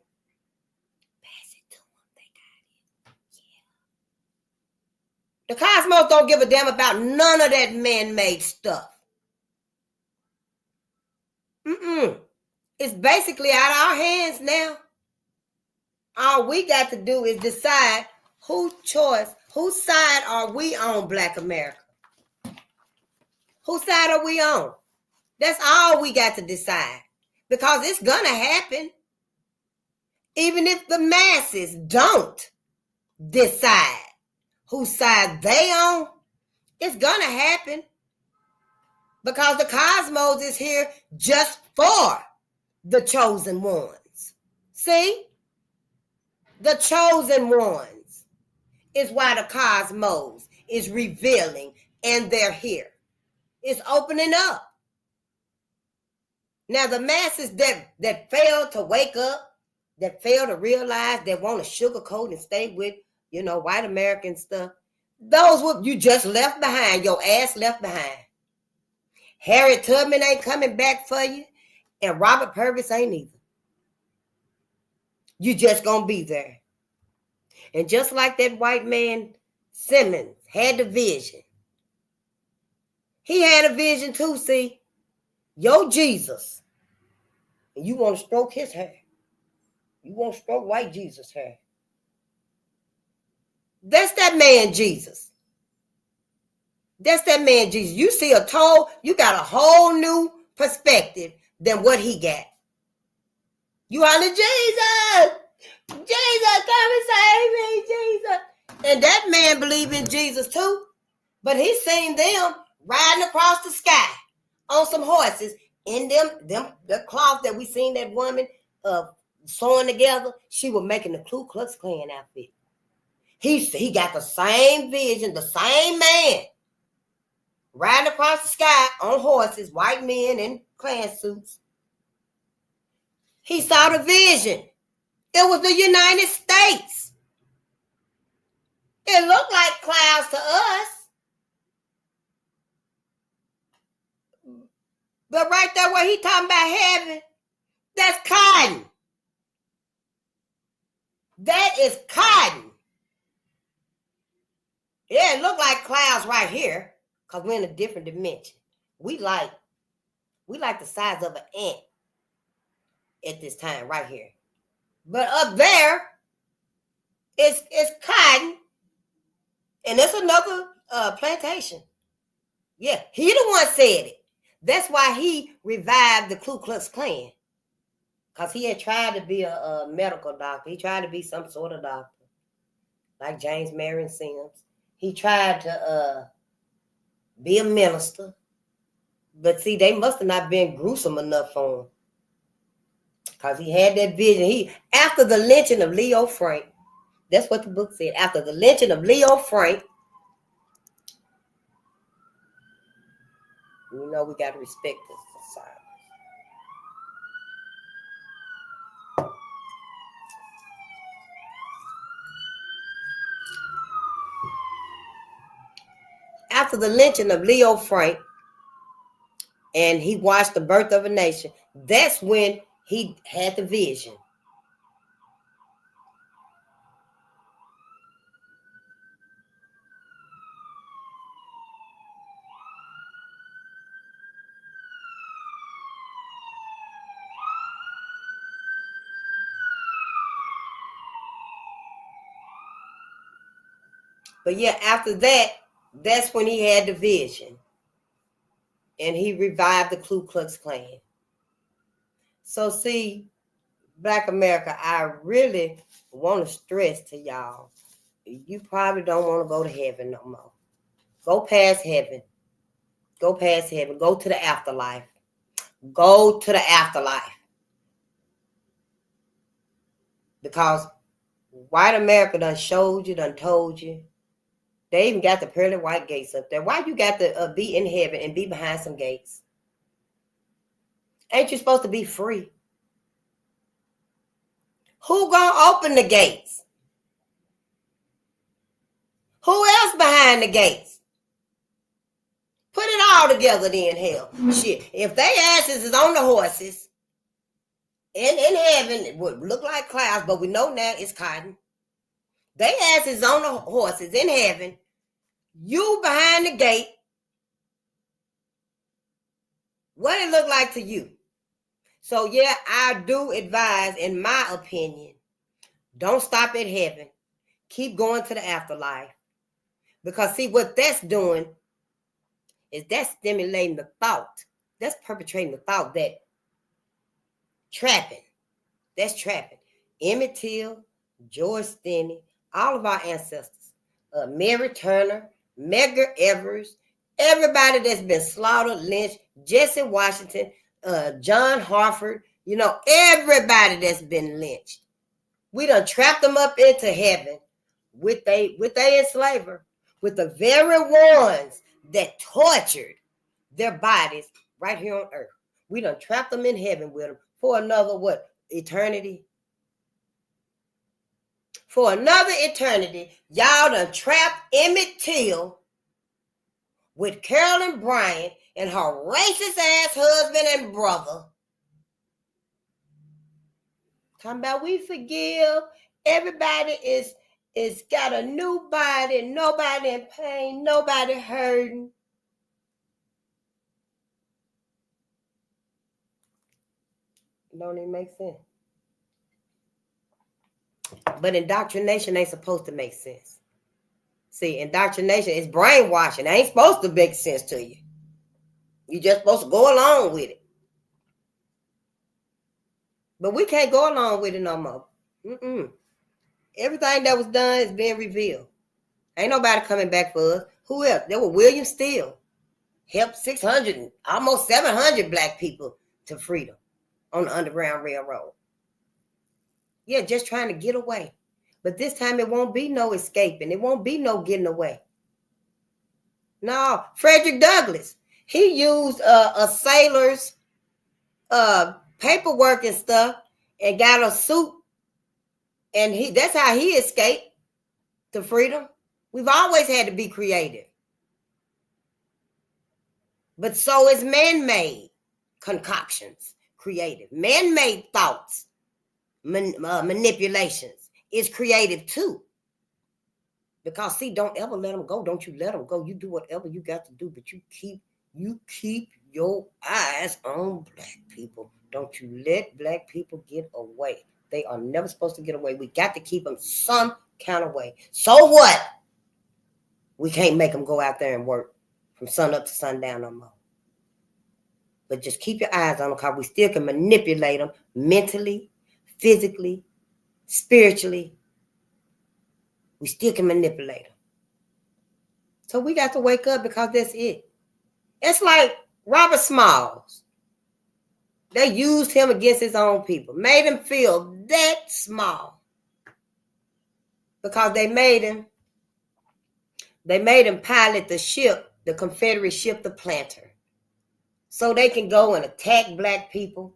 Pass it to them. They got it. Yeah. The cosmos don't give a damn about none of that man-made stuff. It's basically out of our hands now. All we got to do is decide whose side are we on, Black America? Whose side are we on? That's all we got to decide. Because it's gonna happen. Even if the masses don't decide whose side they on, it's gonna happen. Because the cosmos is here just for the chosen ones. See? The chosen ones is why the cosmos is revealing, and they're here. It's opening up. Now, the masses that fail to wake up, that fail to realize, that want to sugarcoat and stay with, white American stuff, those what you just left behind, your ass left behind. Harriet Tubman ain't coming back for you, and Robert Purvis ain't either. You just gonna be there. And just like that white man Simmons had the vision, he had a vision too, see? Yo, Jesus. And you want to stroke his hair. You want to stroke white Jesus' hair. That's that man Jesus. That's that man Jesus. You see you got a whole new perspective than what he got. You holler, Jesus! Jesus, come and save me, Jesus. And that man believed in Jesus too. But he seen them riding across the sky on some horses in the cloth that we seen that woman sewing together. She was making the Ku Klux Klan outfit. He got the same vision, the same man riding across the sky on horses, white men in Klan suits. He saw the vision. It was the United States. It looked like clouds to us. But right there where he talking about heaven, that's cotton. That is cotton. Yeah, it look like clouds right here because we're in a different dimension. We like the size of an ant at this time right here. But up there, it's cotton, and it's another plantation. Yeah, he the one said it. That's why he revived the Ku Klux Klan. Because he had tried to be a medical doctor. He tried to be some sort of doctor, like James Marion Sims. He tried to be a minister. But see, they must have not been gruesome enough for him. Because he had that vision. After the lynching of Leo Frank, that's what the book said. After the lynching of Leo Frank, you know we got to respect this society. After the lynching of Leo Frank, and he watched the birth of a nation, that's when he had the vision. But yeah, after that, that's when he had the vision. And he revived the Ku Klux Klan. So see, Black America, I really want to stress to y'all, you probably don't want to go to heaven no more. Go past heaven. Go past heaven. Go to the afterlife. Go to the afterlife. Because white America done showed you, done told you. They even got the pearly white gates up there. Why you got to be in heaven and be behind some gates? Ain't you supposed to be free? Who gonna open the gates? Who else behind the gates? Put it all together then, hell. Shit. If they asses is on the horses, in heaven, it would look like clouds, but we know now it's cotton. They asses on the horses in heaven. You behind the gate. What it look like to you? So yeah, I do advise, in my opinion, don't stop at heaven. Keep going to the afterlife. Because see, what that's doing is that's stimulating the thought. That's perpetrating the thought that trapping. That's trapping. Emmett Till, George Stinney, all of our ancestors. Mary Turner, Medgar Evers, everybody that's been slaughtered, lynched, Jesse Washington, John Harford, everybody that's been lynched. We done trapped them up into heaven with they enslaver, with the very ones that tortured their bodies right here on earth. We done trapped them in heaven with them for another eternity? For another eternity, y'all done trapped Emmett Till with Carolyn Bryant and her racist ass husband and brother. Talking about we forgive. Everybody is got a new body. Nobody in pain. Nobody hurting. Don't even make sense. But indoctrination ain't supposed to make sense. See, indoctrination is brainwashing. It ain't supposed to make sense to you. You're just supposed to go along with it. But we can't go along with it no more. Everything that was done is being revealed. Ain't nobody coming back for us. Who else? There was William Steele. Helped 600, almost 700 black people to freedom on the Underground Railroad. Yeah, just trying to get away. But this time it won't be no escaping. It won't be no getting away. No, Frederick Douglass. He used a sailor's paperwork and stuff and got a suit. And that's how he escaped to freedom. We've always had to be creative. But so is man-made concoctions, creative. Man-made thoughts, manipulations is creative too. Because see, don't ever let them go. Don't you let them go. You do whatever you got to do, but you keep your eyes on black people. Don't you let black people get away. They are never supposed to get away. We got to keep them some kind of way. So what? We can't make them go out there and work from sun up to sundown no more. But just keep your eyes on them because we still can manipulate them mentally, physically, spiritually. We still can manipulate them. So we got to wake up because that's it. It's like Robert Smalls. They used him against his own people, made him feel that small because they made him pilot the ship, the Confederate ship, the Planter, so they can go and attack black people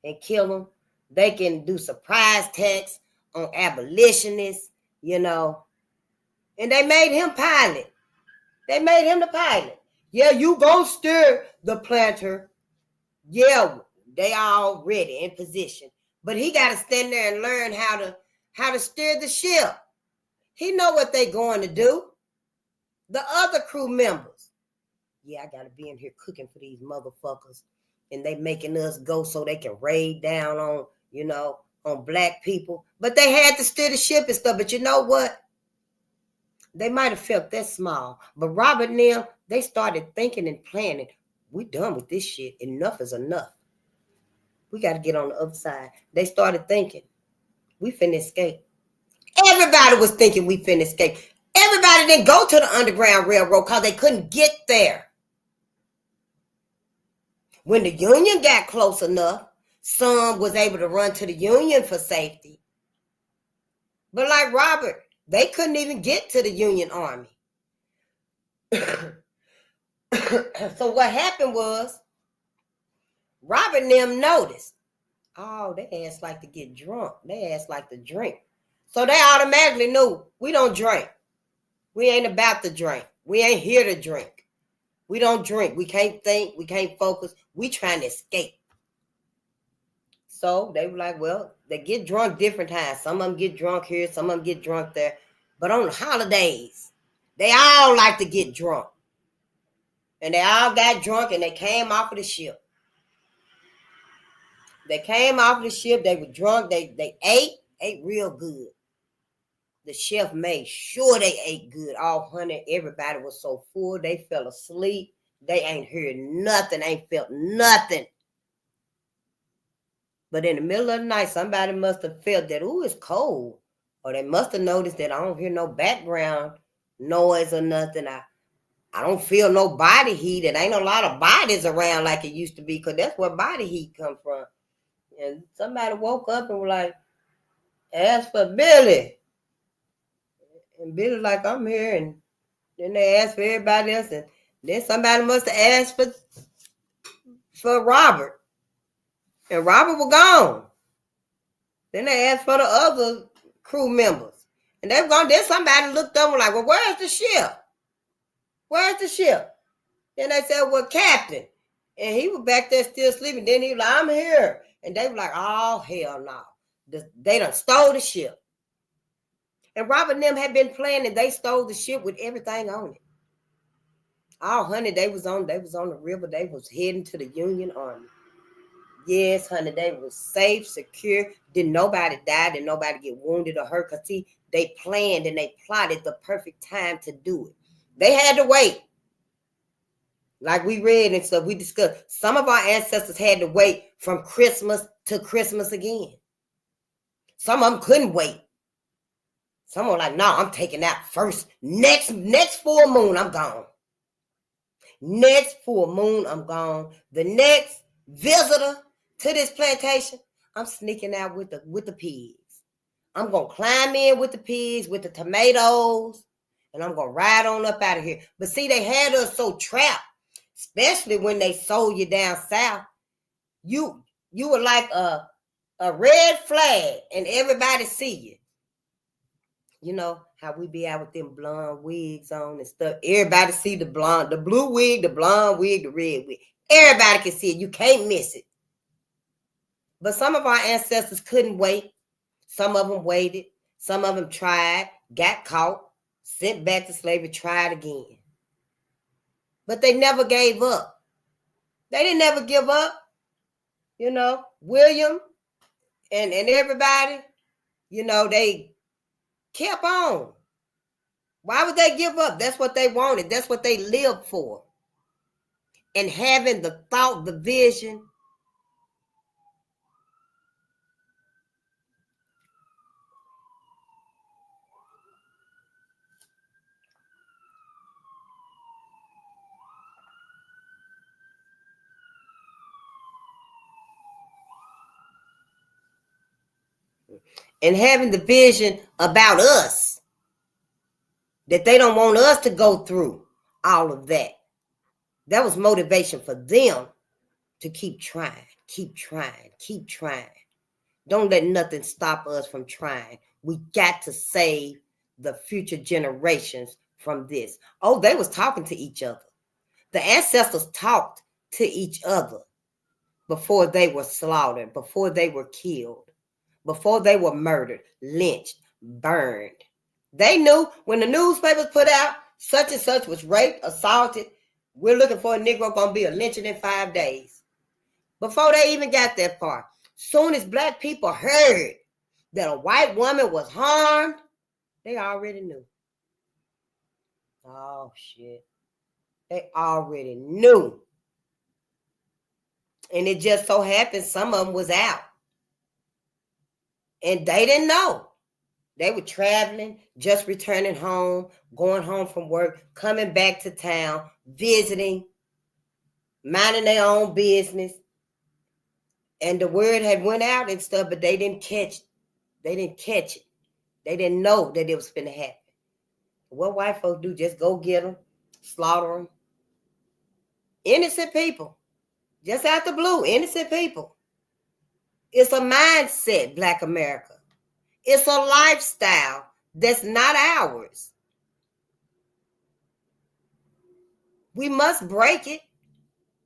and kill them. They can do surprise attacks on abolitionists, and they made him pilot. They made him the pilot. Yeah, you go steer the Planter. Yeah, they already in position. But he got to stand there and learn how to steer the ship. He know what they going to do. The other crew members. Yeah, I got to be in here cooking for these motherfuckers. And they making us go so they can raid down on, on black people. But they had to steer the ship and stuff. But you know what? They might have felt that small. But Robert and them, they started thinking and planning. We done with this shit. Enough is enough. We got to get on the other side. They started thinking, we finna escape. Everybody was thinking we finna escape. Everybody didn't go to the Underground Railroad because they couldn't get there. When the Union got close enough, some was able to run to the Union for safety. But like Robert, they couldn't even get to the Union Army. So what happened was, Robert and them noticed, oh, they ass like to get drunk. They ass like to drink. So they automatically knew, we don't drink. We ain't about to drink. We ain't here to drink. We don't drink. We can't think. We can't focus. We trying to escape. So they were like, well, they get drunk different times. Some of them get drunk here. Some of them get drunk there. But on the holidays, they all like to get drunk. And they all got drunk and they came off of the ship. They came off of the ship. They were drunk. They ate real good. The chef made sure they ate good. All 100, everybody was so full, they fell asleep. They ain't heard nothing, ain't felt nothing. But in the middle of the night, somebody must have felt that, ooh, it's cold. Or they must have noticed that I don't hear no background noise or nothing. I don't feel no body heat. It ain't a lot of bodies around like it used to be, because that's where body heat come from. And somebody woke up and was like, ask for Billy. And Billy like, I'm here. And then they asked for everybody else. And then somebody must have asked for Robert. And Robert was gone. Then they asked for the other crew members. And they were gone. Then somebody looked up and like, well, where's the ship? Where's the ship? Then they said, well, Captain. And he was back there still sleeping. Then he was like, I'm here. And they were like, oh, hell no. They done stole the ship. And Robert and them had been planning. They stole the ship with everything on it. All honey, they was on the river. They was heading to the Union Army. Yes, honey, they was safe, secure. Didn't nobody die. Didn't nobody get wounded or hurt. Because, see, they planned and they plotted the perfect time to do it. They had to wait. Like we read and stuff, we discussed. Some of our ancestors had to wait from Christmas to Christmas again. Some of them couldn't wait. Some were like, no, I'm taking that first. Next full moon, I'm gone. Next full moon, I'm gone. The next visitor to this plantation, I'm sneaking out with the pigs. I'm going to climb in with the pigs, with the tomatoes, and I'm going to ride on up out of here. But see, they had us so trapped, especially when they sold you down south. You were like a red flag, and everybody see you. You know how we be out with them blonde wigs on and stuff. Everybody see the blue wig, the blonde wig, the red wig. Everybody can see it. You can't miss it. But some of our ancestors couldn't wait. Some of them waited. Some of them tried, got caught, sent back to slavery, tried again. But they never gave up. They didn't ever give up. You know, William and everybody, they kept on. Why would they give up? That's what they wanted. That's what they lived for. and having the thought, the vision. And having the vision about us, that they don't want us to go through all of that. That was motivation for them to keep trying, keep trying, keep trying. Don't let nothing stop us from trying. We got to save the future generations from this. Oh, they was talking to each other. The ancestors talked to each other before they were slaughtered, before they were killed, before they were murdered, lynched, burned. They knew when the newspapers put out such and such was raped, assaulted, we're looking for a Negro going to be a lynching in 5 days. Before they even got that far, soon as black people heard that a white woman was harmed, they already knew. Oh, shit. They already knew. And it just so happened some of them was out. And they didn't know. They were traveling, just returning home, going home from work, coming back to town, visiting, minding their own business. And the word had went out and stuff, but they didn't catch it. They didn't catch it. They didn't know that it was finna happen. What white folks do, just go get them, slaughter them. Innocent people. Just out the blue, innocent people. It's a mindset, Black America. It's a lifestyle that's not ours. We must break it.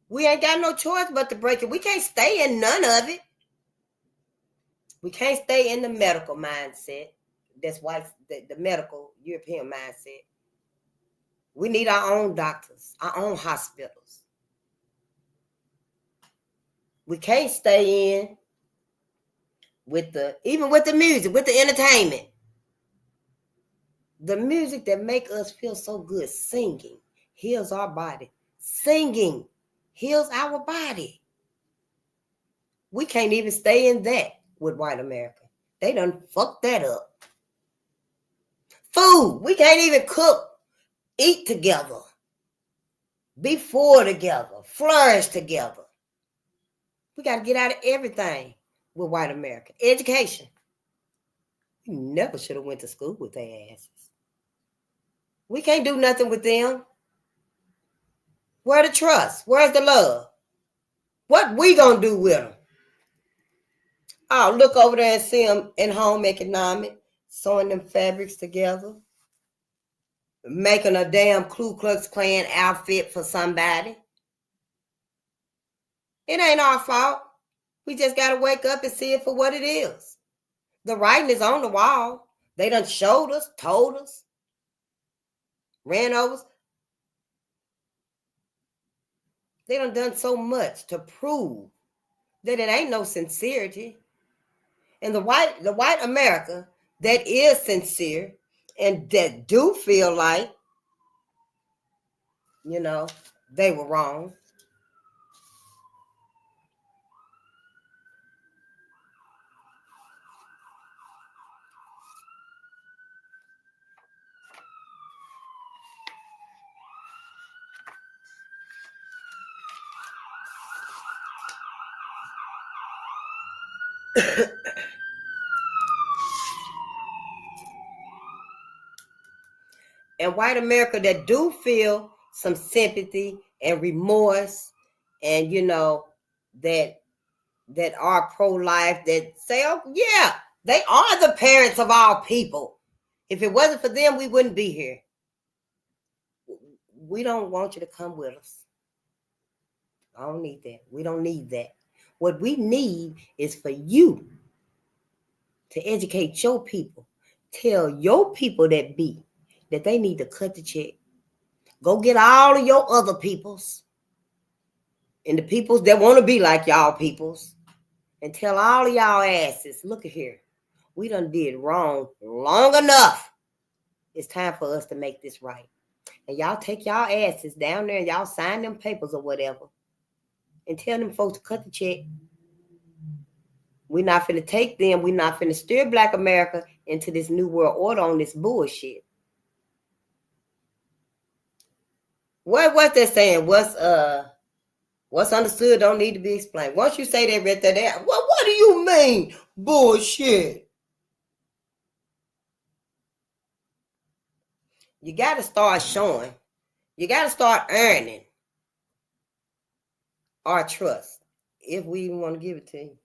We ain't got no choice but to break it. We can't stay in none of it. We can't stay in the medical mindset. That's why the medical European mindset. We need our own doctors, our own hospitals. We can't stay in even with the music, with the entertainment. The music that make us feel so good, singing, heals our body. Singing heals our body. We can't even stay in that with white America. They done fucked that up. Food, we can't even cook, eat together, be full together, flourish together. We got to get out of everything with white America. Education. You never should have went to school with their asses. We can't do nothing with them. Where the trust? Where's the love? What we gonna do with them? I'll look over there and see them in home economic, sewing them fabrics together, making a damn Ku Klux Klan outfit for somebody. It ain't our fault. We just got to wake up and see it for what it is. The writing is on the wall. They done showed us, told us, ran over us. They done so much to prove that it ain't no sincerity. And the white America that is sincere and that do feel like, they were wrong. And white America that do feel some sympathy and remorse, and that are pro-life, that say, oh yeah, they are the parents of all people. If it wasn't for them, we wouldn't be here. We don't want you to come with us. I don't need that. We don't need that. What we need is for you to educate your people. Tell your people that they need to cut the check. Go get all of your other peoples and the peoples that want to be like y'all peoples, and tell all of y'all asses, look at here. We done did wrong long enough. It's time for us to make this right. And y'all take y'all asses down there and y'all sign them papers or whatever. And tell them folks to cut the check. We're not finna take them. We're not finna steer Black America into this new world order on this bullshit. What they're saying? What's understood don't need to be explained. Once you say that right there, what do you mean? Bullshit. You got to start showing. You got to start earning our trust if we even want to give it to you.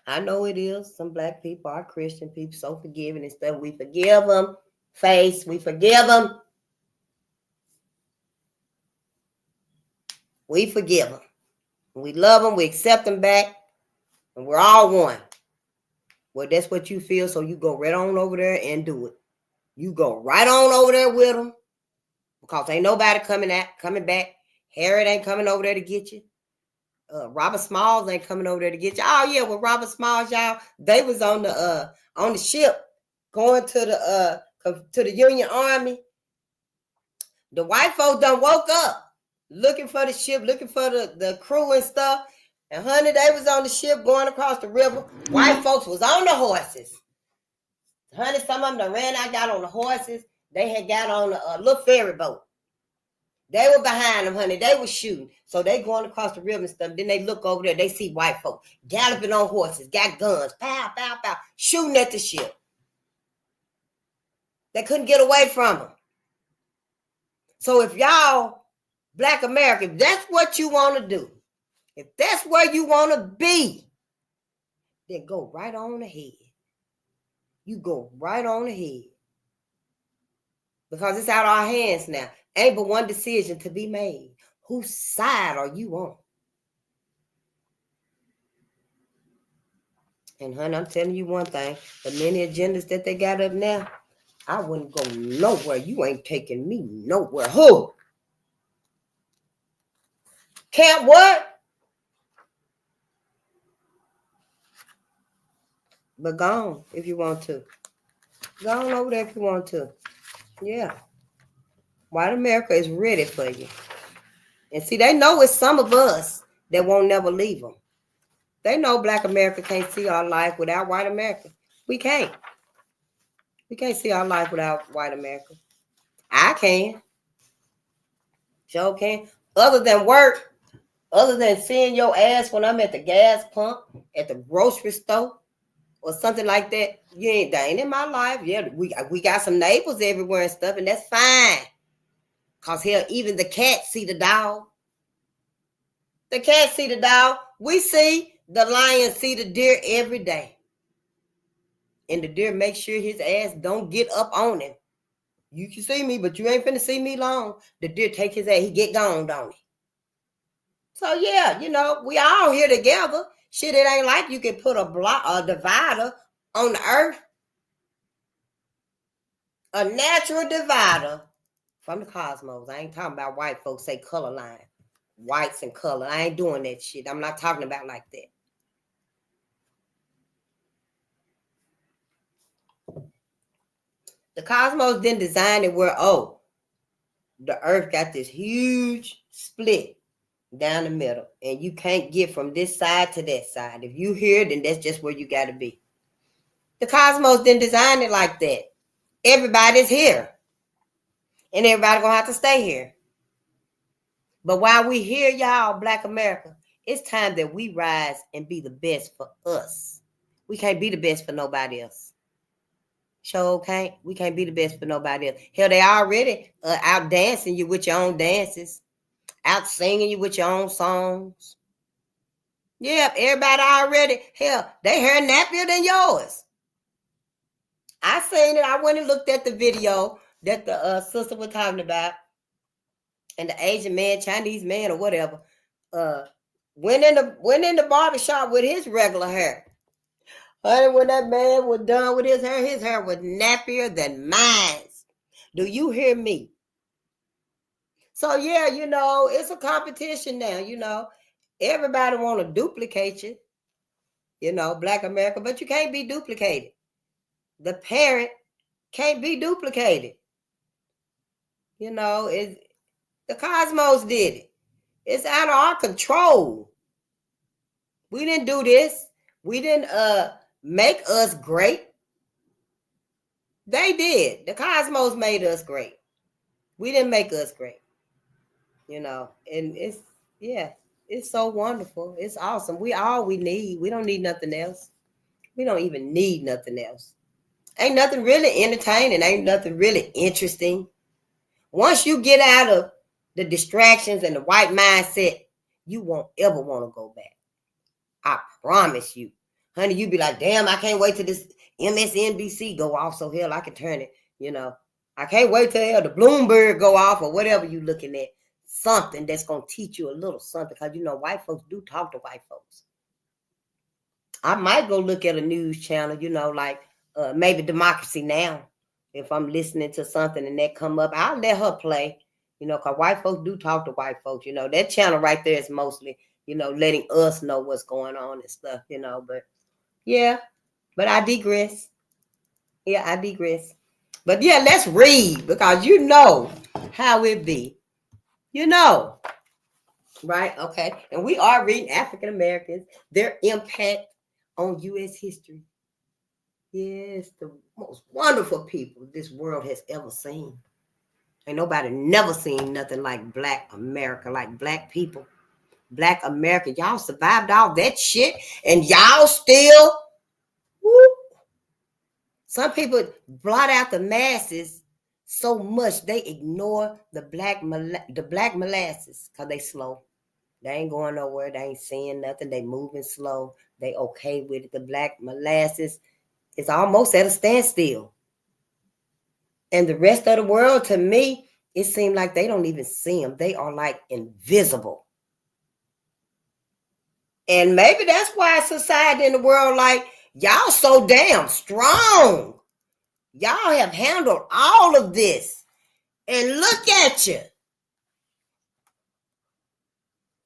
I know it is. Some Black people are Christian people, so forgiving and stuff. We forgive them. Face, we forgive them. We forgive them. We love them. We accept them back. And we're all one. Well, that's what you feel, so you go right on over there and do it. You go right on over there with them because ain't nobody coming back. Harriet ain't coming over there to get you. Robert Smalls ain't coming over there to get you. Oh yeah, well Robert Smalls, y'all, they was on the ship going to the Union Army. The white folks done woke up looking for the ship, looking for the crew and stuff. And honey, they was on the ship going across the river. White folks was on the horses. Honey, some of them done ran out, got on the horses. They had got on a little ferry boat. They were behind them, honey. They were shooting. So they going across the river and stuff. Then they look over there. They see white folks galloping on horses, got guns, pow, pow, pow, shooting at the ship. They couldn't get away from them. So if y'all, Black America, if that's what you want to do, if that's where you want to be, then go right on ahead. You go right on ahead. Because it's out of our hands now. Ain't but one decision to be made. Whose side are you on? And honey, I'm telling you one thing. The many agendas that they got up now, I wouldn't go nowhere. You ain't taking me nowhere. Who? Can't what? But go on if you want to. Go on over there if you want to. Yeah. White America is ready for you. And see, they know it's some of us that won't never leave them. They know Black America can't see our life without white America. We can't. We can't see our life without white America. I can. Sure can. Other than work, other than seeing your ass when I'm at the gas pump, at the grocery store, or something like that, that ain't in my life. Yeah, we got some neighbors everywhere and stuff, and that's fine. Because hell, even the cat see the dog. The cat see the dog. We see the lion see the deer every day. And the deer make sure his ass don't get up on him. You can see me, but you ain't finna see me long. The deer take his ass, he get gone, don't he? So yeah, we all here together. Shit, it ain't like you can put a divider on the earth. A natural divider from the cosmos. I ain't talking about white folks say color line. Whites and color. I ain't doing that shit. I'm not talking about like that. The cosmos didn't design it where, the earth got this huge split down the middle. And you can't get from this side to that side. If you here, then that's just where you got to be. The cosmos didn't design it like that. Everybody's here. And everybody gonna have to stay here. But while we here, y'all, Black America, it's time that we rise and be the best for us. We can't be the best for nobody else. Sure can't. We can't be the best for nobody else. Hell, they already out dancing you with your own dances. Out singing you with your own songs. Yeah, everybody already, hell, they hair nappier than yours. I seen it. I went and looked at the video that the sister was talking about. And the Asian man, Chinese man, or whatever, went in the barbershop with his regular hair. Honey, when that man was done with his hair was nappier than mine. Do you hear me? So yeah, it's a competition now. Everybody want to duplicate you. Black America, but you can't be duplicated. The parent can't be duplicated. The cosmos did it. It's out of our control. We didn't do this. We didn't make us great. They did. The cosmos made us great. We didn't make us great. And it's so wonderful. It's awesome. We need. We don't need nothing else. We don't even need nothing else. Ain't nothing really entertaining. Ain't nothing really interesting. Once you get out of the distractions and the white mindset, you won't ever want to go back. I promise you. Honey, you be like, damn, I can't wait till this MSNBC go off so hell I can turn it. I can't wait till the Bloomberg go off or whatever you looking at. Something that's going to teach you a little something, because white folks do talk to white folks. I might go look at a news channel, like maybe Democracy Now! If I'm listening to something and that come up, I'll let her play, because white folks do talk to white folks. That channel right there is mostly, letting us know what's going on and stuff, but yeah, but I digress. Yeah, I digress. But yeah, let's read, because how it be. Right? Okay. And we are reading African Americans, their impact on U.S. history. Yes, the most wonderful people this world has ever seen. Ain't nobody never seen nothing like Black America, like Black people. Black America, y'all survived all that shit, and y'all still, whoop. Some people blot out the masses so much they ignore the black molasses because they slow. They ain't going nowhere. They ain't seeing nothing. They moving slow. They okay with it. The black molasses is almost at a standstill. And the rest of the world, to me, it seems like they don't even see them. They are like invisible. And maybe that's why society in the world like, y'all so damn strong. Y'all have handled all of this. And look at you.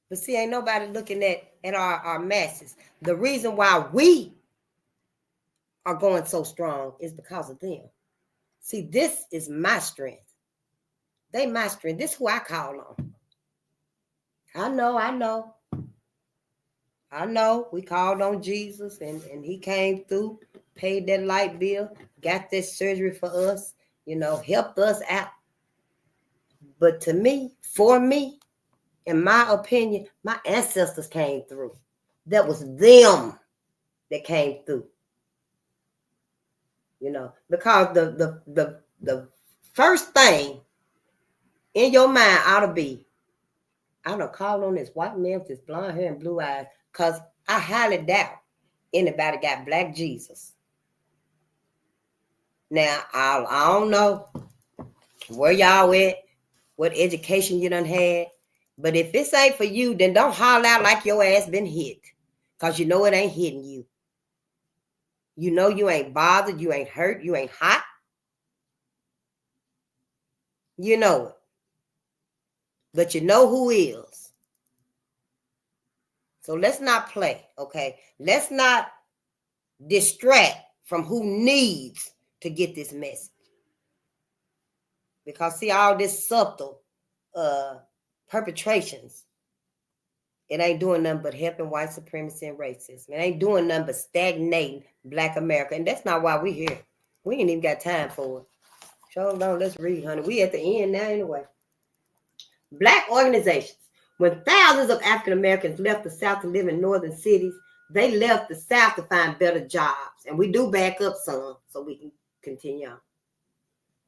But see, ain't nobody looking at our masses. The reason why we are going so strong is because of them. See, this is my strength. They my strength. This is who I call on. I know. We called on Jesus and he came through, paid that light bill, got this surgery for us, helped us out. But to me, for me, in my opinion, my ancestors came through. That was them that came through. Because the first thing in your mind ought to be, I done called on this white man with this blonde hair and blue eyes, because I highly doubt anybody got Black Jesus. Now, I don't know where y'all at, what education you done had, but if this ain't for you, then don't holler out like your ass been hit, because it ain't hitting you. You ain't bothered, you ain't hurt, you ain't hot. You know it. But you know who is. So let's not play, okay? Let's not distract from who needs to get this message. Because see, all this subtle perpetrations, it ain't doing nothing but helping white supremacy and racism. It ain't doing nothing but stagnating Black America. And that's not why we're here. We ain't even got time for it. Hold on, let's read, honey. We at the end now anyway. Black organizations. When thousands of African Americans left the South to live in northern cities, they left the South to find better jobs. And we do back up some so we can continue on.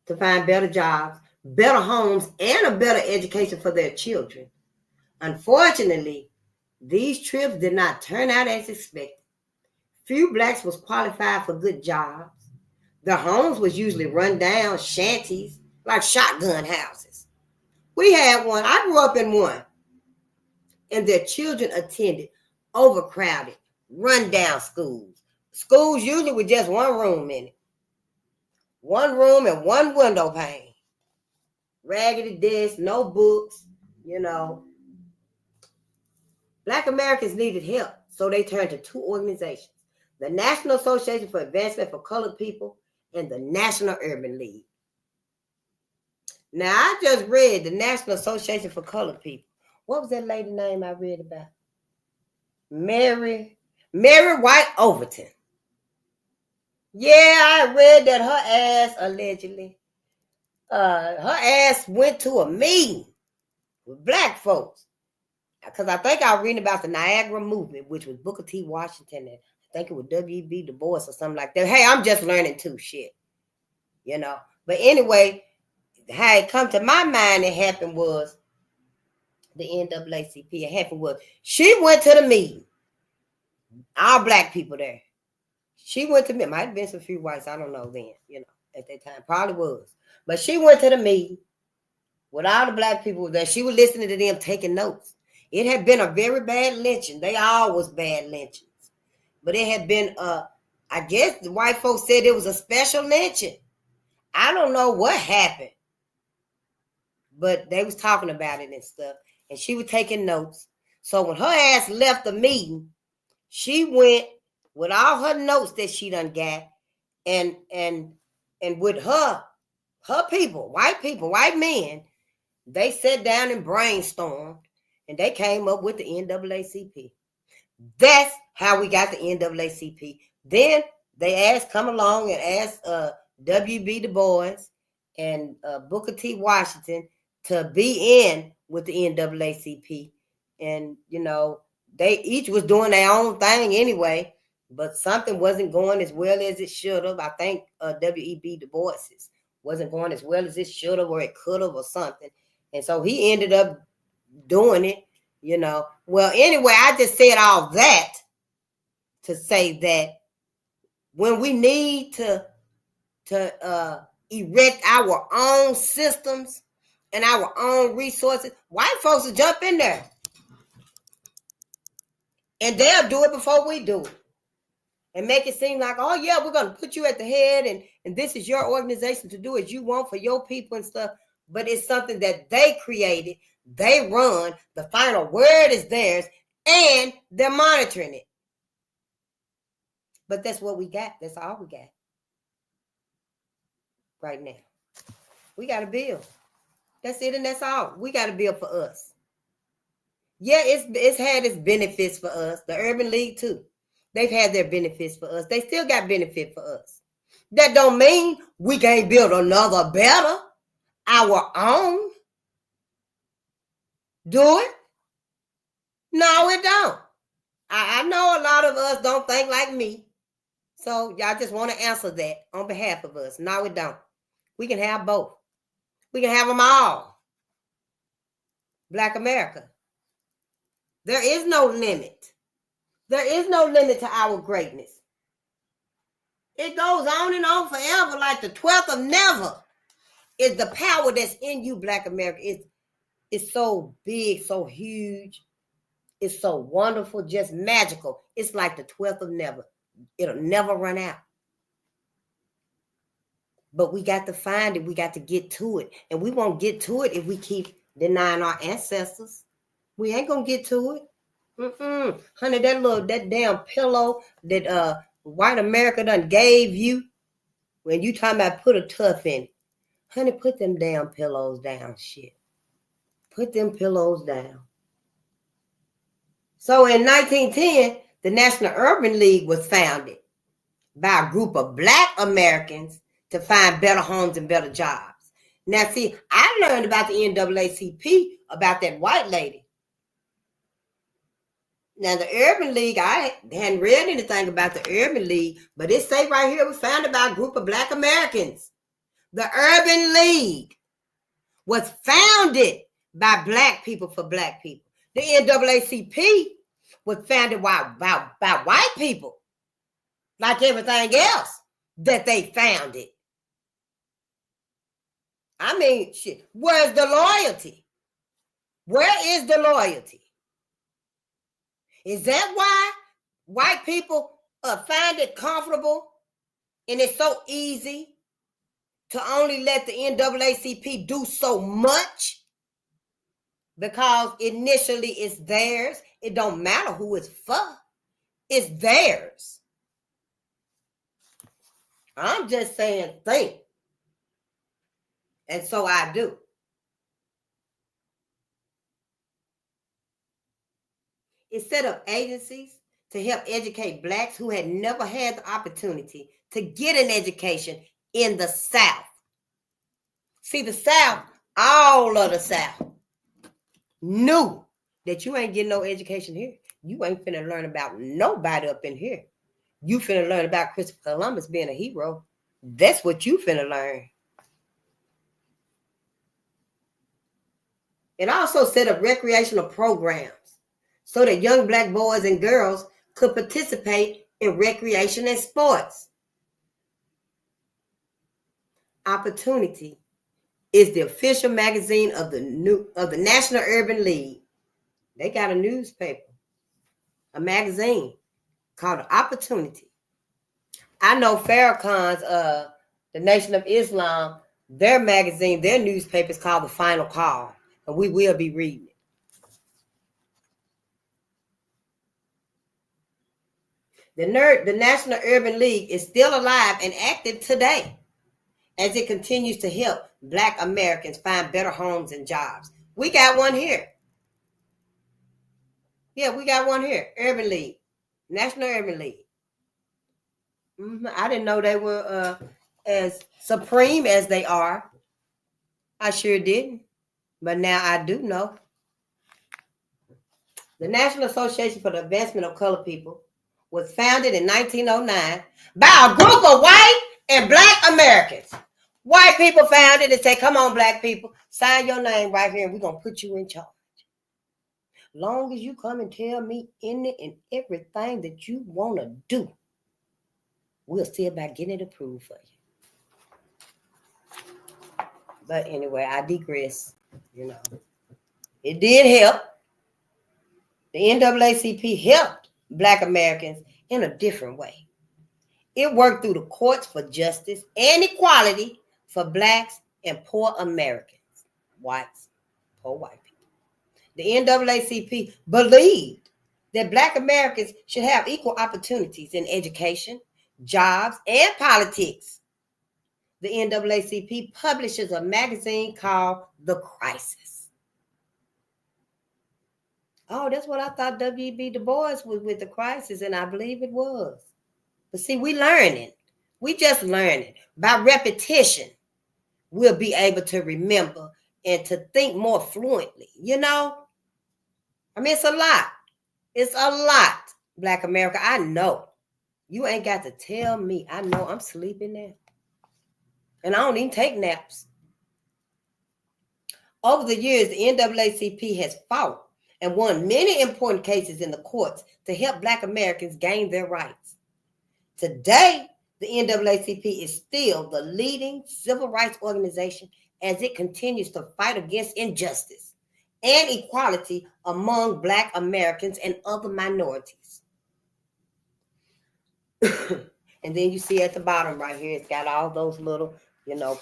To find better jobs, better homes, and a better education for their children. Unfortunately, these trips did not turn out as expected. Few Blacks was qualified for good jobs. Their homes was usually run down shanties, like shotgun houses. We had one. I grew up in one. And their children attended overcrowded, run-down schools. Schools usually with just one room in it. One room and one window pane. Raggedy desks, no books, Black Americans needed help, so they turned to two organizations. The National Association for Advancement for Colored People and the National Urban League. Now, I just read the National Association for Colored People. What was that lady name I read about? Mary White Overton. Yeah, I read that her ass allegedly, her ass went to a meeting with black folks. Because I think I was reading about the Niagara movement, which was Booker T. Washington, and I think it was W.E.B. Du Bois or something like that. Hey, I'm just learning too, shit. You know. But anyway, how it come to my mind, it happened was the NAACP. It happened was she went to the meeting. All black people there. She went to me. Might have been some few whites. I don't know then, at that time. Probably was. But she went to the meeting with all the black people there. She was listening to them taking notes. It had been a very bad lynching. They all was bad lynchings. But it had been, I guess the white folks said it was a special lynching. I don't know what happened. But they was talking about it and stuff. And she was taking notes. So when her ass left the meeting, she went with all her notes that she done got, and with her people, white men, they sat down and brainstormed, and they came up with the NAACP. That's how we got the NAACP. Then they come along and asked W.B. Du Bois and Booker T. Washington to be in with the NAACP, and they each was doing their own thing anyway, but something wasn't going as well as it should have. I think W.E.B. Du Bois's wasn't going as well as it should have or it could have or something. And so he ended up doing it, Well, anyway, I just said all that to say that when we need to erect our own systems and our own resources, white folks will jump in there. And they'll do it before we do it. And make it seem like, oh, yeah, we're going to put you at the head and this is your organization to do as you want for your people and stuff. But it's something that they created, they run, the final word is theirs, and they're monitoring it. But that's what we got. That's all we got right now. We got to build. That's it and that's all. We got to build for us. Yeah, it's had its benefits for us. The Urban League, too. They've had their benefits for us. They still got benefit for us. That don't mean we can't build another better, our own. Do it? No, it don't. I know a lot of us don't think like me. So y'all just want to answer that on behalf of us. No, it don't. We can have both. We can have them all. Black America. There is no limit. There is no limit to our greatness. It goes on and on forever, like the 12th of never. Is the power that's in you, Black America. It's so big, so huge. It's so wonderful, just magical. It's like the 12th of never. It'll never run out. But we got to find it. We got to get to it. And we won't get to it if we keep denying our ancestors. We ain't going to get to it. Honey, that damn pillow that white America done gave you, when you talking about put a tuff in it. Honey, put them damn pillows down, shit. Put them pillows down. So in 1910, the National Urban League was founded by a group of Black Americans to find better homes and better jobs. Now, see, I learned about the NAACP, about that white lady. Now, the Urban League, I hadn't read anything about the Urban League, but it say right here, it was founded by a group of Black Americans. The Urban League was founded by Black people for Black people. The NAACP was founded by white people, like everything else that they founded. I mean, shit, where's the loyalty? Where is the loyalty? Is that why white people find it comfortable and it's so easy to only let the NAACP do so much? Because initially it's theirs. It don't matter who it's for. It's theirs. I'm just saying, think. And so I do. It set up agencies to help educate blacks who had never had the opportunity to get an education in the South. See, the South, all of the South, knew that you ain't getting no education here. You ain't finna learn about nobody up in here. You finna learn about Christopher Columbus being a hero. That's what you finna learn. It also set up recreational programs so that young black boys and girls could participate in recreation and sports. Opportunity is the official magazine of the National Urban League. They got a newspaper, a magazine called Opportunity. I know Farrakhan's the Nation of Islam, their magazine, their newspaper is called The Final Call, and we will be reading it. The National Urban League is still alive and active today as it continues to help Black Americans find better homes and jobs. We got one here. Yeah, we got one here. Urban League. National Urban League. I didn't know they were as supreme as they are. I sure didn't. But now I do know. The National Association for the Advancement of Colored People was founded in 1909 by a group of white and Black Americans. White people found it and said, come on, Black people, sign your name right here and we're going to put you in charge. Long as you come and tell me any and everything that you want to do, we'll see about getting it approved for you. But anyway, I digress. It did help. The NAACP helped Black Americans in a different way. It worked through the courts for justice and equality for Blacks and poor Americans, whites, poor white people. The NAACP believed that Black Americans should have equal opportunities in education, jobs, and politics. The NAACP publishes a magazine called The Crisis. Oh, that's what I thought W.E.B. Du Bois was with The Crisis, and I believe it was. But see, we learning. We just learning. By repetition, we'll be able to remember and to think more fluently, I mean, it's a lot. It's a lot, Black America. I know. You ain't got to tell me. I know I'm sleeping now. And I don't even take naps. Over the years, the NAACP has fought and won many important cases in the courts to help Black Americans gain their rights. Today, the NAACP is still the leading civil rights organization as it continues to fight against injustice and equality among Black Americans and other minorities. And then you see at the bottom right here, it's got all those little,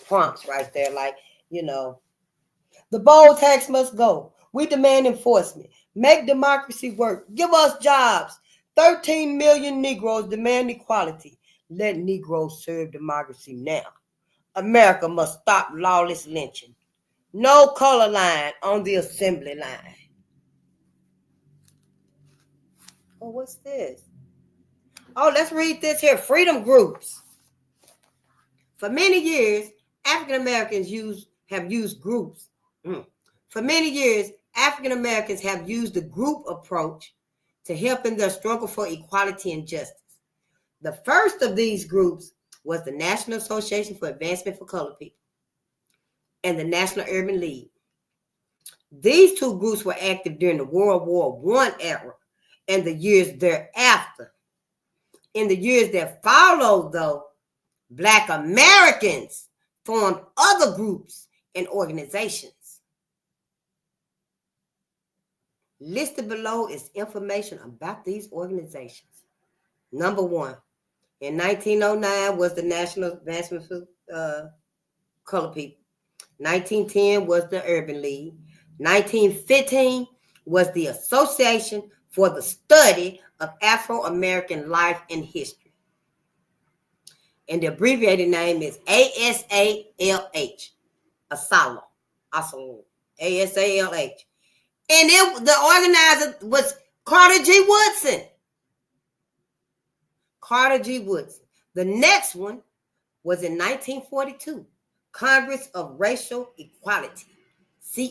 prompts right there, like, the bold tax must go. We demand enforcement. Make democracy work. Give us jobs. 13 million Negroes demand equality. Let Negroes serve democracy now. America must stop lawless lynching. No color line on the assembly line. Oh, what's this? Oh, let's read this here. Freedom groups. For many years, African Americans have used groups. For many years, African Americans have used the group approach to help in their struggle for equality and justice. The first of these groups was the National Association for Advancement for Colored People and the National Urban League. These two groups were active during the World War I era and the years thereafter. In the years that followed, though, Black Americans formed other groups and organizations. Listed below is information about these organizations. Number 1, in 1909 was the National Advancement for Colored People. 1910 was the Urban League. 1915 was the Association for the Study of Afro-American Life and History. And the abbreviated name is ASALH. Asalh, Asalh. And the organizer was Carter G. Woodson. Carter G. Woodson. The next one was in 1942, Congress of Racial Equality,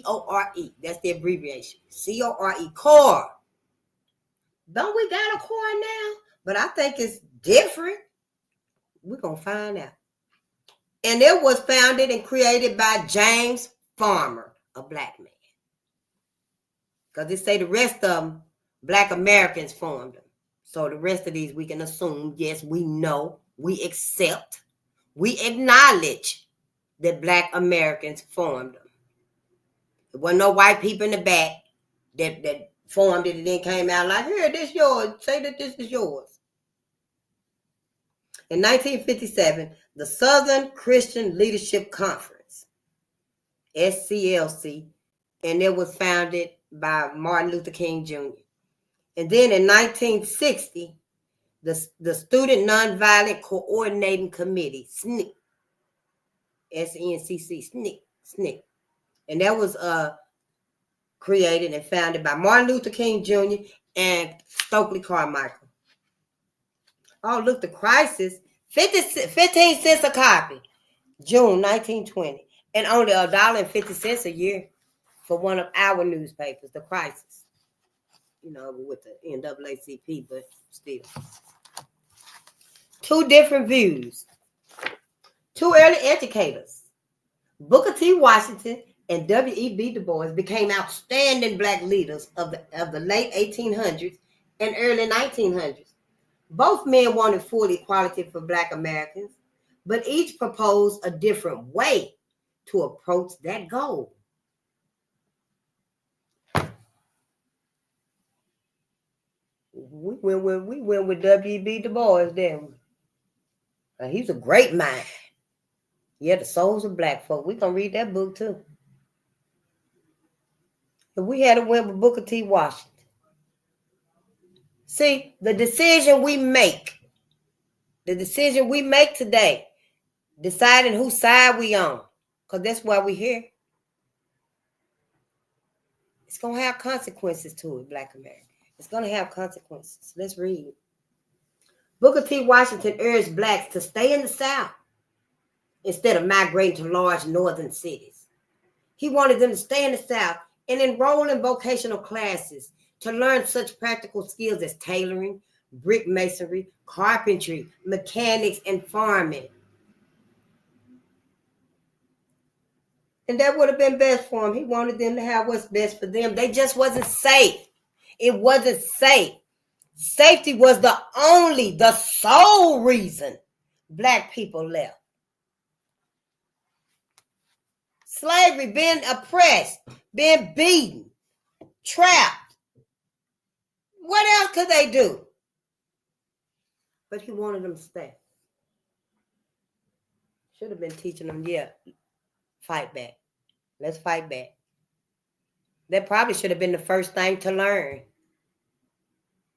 CORE. That's the abbreviation, CORE, CORE. Don't we got a CORE now? But I think it's different. We're going to find out. And it was founded and created by James Farmer, a black man. Because they say the rest of them, black Americans formed them. So the rest of these we can assume, yes, we know, we accept, we acknowledge that black Americans formed them. There wasn't no white people in the back that formed it and then came out like, here, this is yours. Say that this is yours. In 1957, the Southern Christian Leadership Conference, SCLC, and it was founded by Martin Luther King Jr. And then in 1960, the Student Nonviolent Coordinating Committee, SNCC, SNCC, SNCC. And that was created and founded by Martin Luther King Jr. and Stokely Carmichael. Oh, look, the crisis, 15 cents a copy, June 1920, and only $1.50 a year for one of our newspapers, the crisis. You know, with the NAACP, but still. Two different views. Two early educators, Booker T. Washington and W.E.B. Du Bois, became outstanding black leaders of the late 1800s and early 1900s. Both men wanted full equality for black Americans, but each proposed a different way to approach that goal. We went with W.E.B. Du Bois, didn't we? He's a great mind. Yeah, the souls of black folk. We're going to read that book too. If we had went with Booker T. Washington. See, the decision we make today, deciding whose side we on, because that's why we're here. It's going to have consequences to it, black America. It's going to have consequences. Let's read. Booker T. Washington urged blacks to stay in the South instead of migrating to large northern cities. He wanted them to stay in the South and enroll in vocational classes to learn such practical skills as tailoring, brick masonry, carpentry, mechanics, and farming. And that would have been best for him. He wanted them to have what's best for them. They just wasn't safe. It wasn't safe. Safety was the sole reason black people left. Slavery, being oppressed, being beaten, trapped. What else could they do? But he wanted them to stay. Should have been teaching them, yeah, fight back. Let's fight back. That probably should have been the first thing to learn.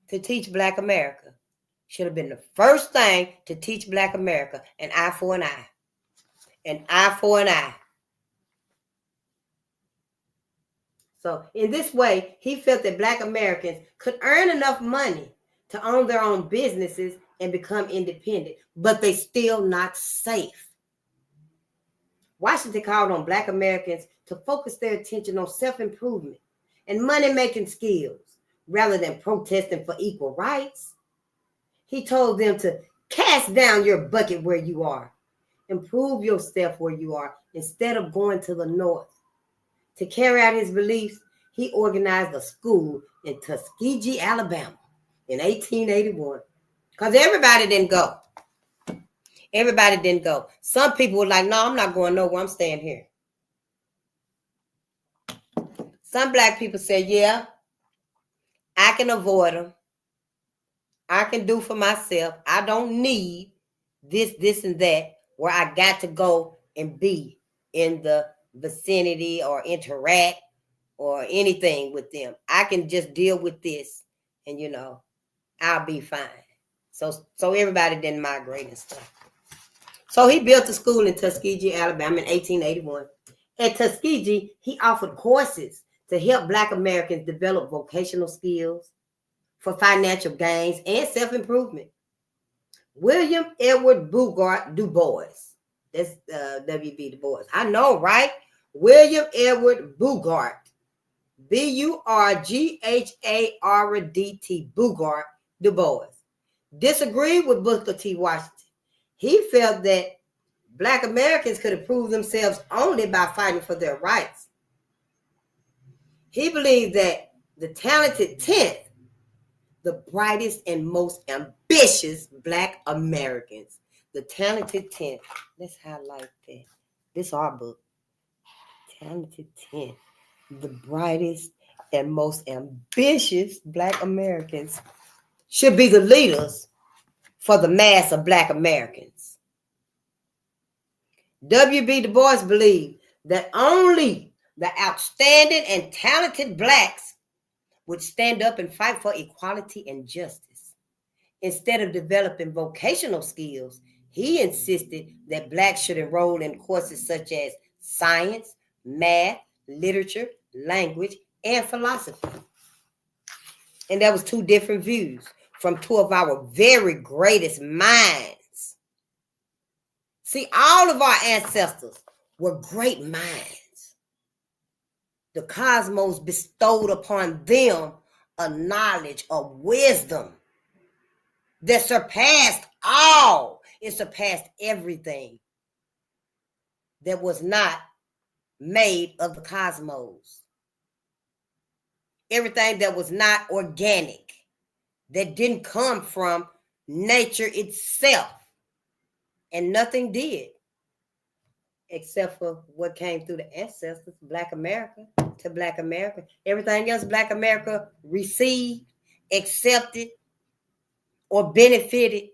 To teach black America. Should have been the first thing to teach black America. An eye for an eye. An eye for an eye. So in this way, he felt that black Americans could earn enough money to own their own businesses and become independent, but they still not safe. Washington called on black Americans to focus their attention on self-improvement and money-making skills rather than protesting for equal rights. He told them to cast down your bucket where you are, improve yourself where you are, instead of going to the north. To carry out his beliefs, he organized a school in Tuskegee, Alabama in 1881. Because everybody didn't go. Everybody didn't go. Some people were like, no, I'm not going nowhere. I'm staying here. Some black people said, yeah, I can avoid them. I can do for myself. I don't need this, and that, where I got to go and be in the vicinity or interact or anything with them. I can just deal with this and, I'll be fine. So everybody didn't migrate and stuff. So he built a school in Tuskegee, Alabama in 1881. At Tuskegee, he offered courses to help Black Americans develop vocational skills for financial gains and self-improvement. William Edward Bogart Du Bois. That's W.B. Du Bois. I know, right? William Edward Bogart. B-U-R-G-H-A-R-D-T. Bogart Du Bois. Disagreed with Booker T. Washington. He felt that Black Americans could improve themselves only by fighting for their rights. He believed that the talented 10th, the brightest and most ambitious Black Americans, the talented 10th. Let's highlight that. This is our book. Talented 10th, the brightest and most ambitious Black Americans should be the leaders for the mass of Black Americans. W.B. Du Bois believed that only the outstanding and talented Blacks would stand up and fight for equality and justice. Instead of developing vocational skills, he insisted that Blacks should enroll in courses such as science, math, literature, language, and philosophy. And that was two different views from two of our very greatest minds. See, all of our ancestors were great minds. The cosmos bestowed upon them a knowledge, a wisdom that surpassed all. It surpassed everything that was not made of the cosmos. Everything that was not organic, that didn't come from nature itself. And nothing did, except for what came through the ancestors, Black America to Black America. Everything else Black America received, accepted, or benefited.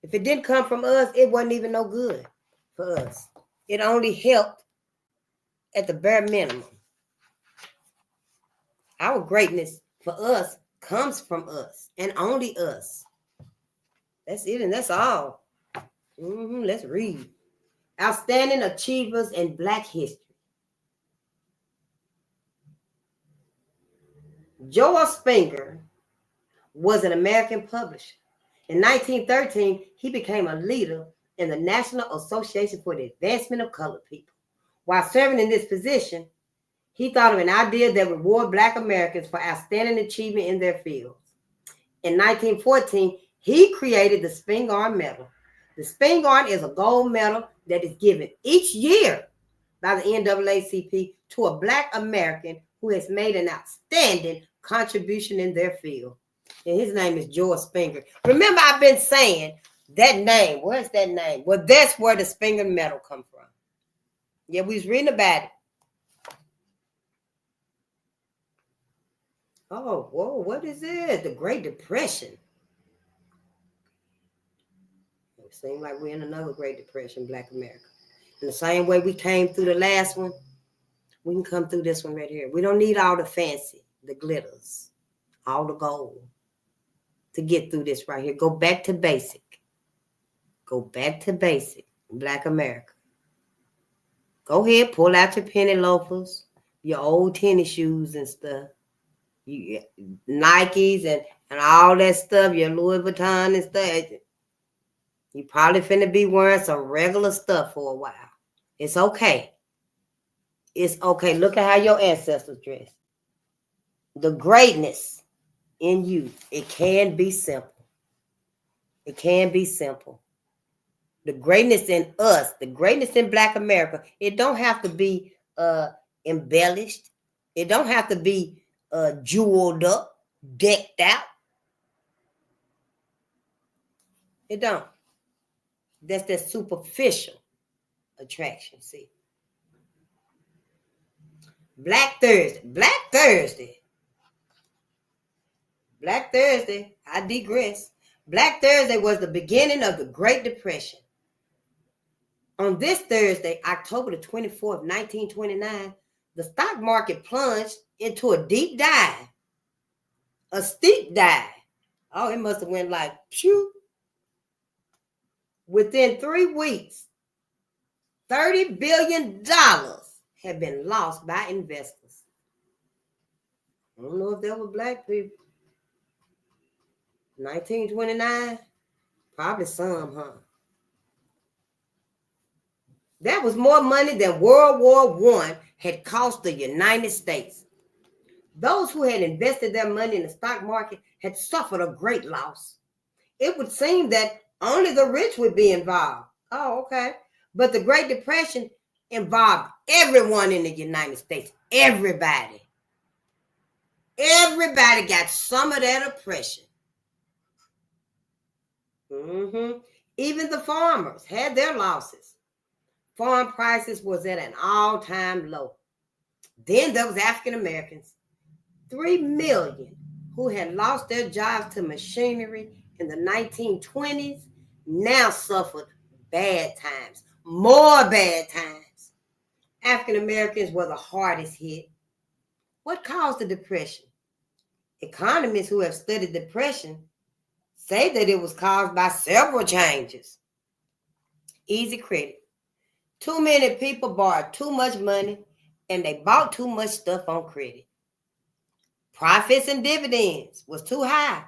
If it didn't come from us, it wasn't even no good for us. It only helped at the bare minimum. Our greatness for us comes from us and only us. That's it, and that's all. Let's read. Outstanding achievers in Black history. Joel Spenger was an American publisher. In 1913, he became a leader in the National Association for the Advancement of Colored People. While serving in this position, he thought of an idea that would reward Black Americans for outstanding achievement in their fields. In 1914, he created the Spingarn Medal. The Spingarn is a gold medal that is given each year by the NAACP to a Black American who has made an outstanding contribution in their field. And his name is George Spenger. Remember, I've been saying that name. Where's that name? Well, that's where the Spenger Medal come from. Yeah, we was reading about it. Oh, whoa, what is it? The Great Depression. It seems like we're in another Great Depression, Black America. In the same way we came through the last one, we can come through this one right here. We don't need all the fancy, the glitters, all the gold to get through this right here. Go back to basic. Go back to basic, Black America. Go ahead, pull out your penny loafers, your old tennis shoes and stuff. You Nikes and all that stuff, your Louis Vuitton and stuff. You probably finna be wearing some regular stuff for a while. It's okay. It's okay. Look at how your ancestors dressed. The greatness in you, it can be simple. It can be simple. The greatness in us, the greatness in Black America, it don't have to be embellished. It don't have to be jeweled up, decked out. It don't. That's that superficial attraction, see. Black Thursday. Black Thursday. Black Thursday, I digress. Black Thursday was the beginning of the Great Depression. On this Thursday, October the 24th, 1929, the stock market plunged into a deep dive. A steep dive. Oh, it must have went like, phew. Within 3 weeks, $30 billion had been lost by investors. I don't know if that was black people. 1929, probably some, huh? That was more money than World War I had cost the United States. Those who had invested their money in the stock market had suffered a great loss. It would seem that only the rich would be involved. Oh, okay. But the Great Depression involved everyone in the United States. Everybody. Everybody got some of that oppression. Even the farmers had their losses. Farm prices was at an all-time low. Then there was African Americans, 3 million, who had lost their jobs to machinery in the 1920s, now suffered bad times, more bad times. African Americans were the hardest hit. What caused the Depression? Economists who have studied depression say that it was caused by several changes. Easy credit. Too many people borrowed too much money and they bought too much stuff on credit. Profits and dividends was too high.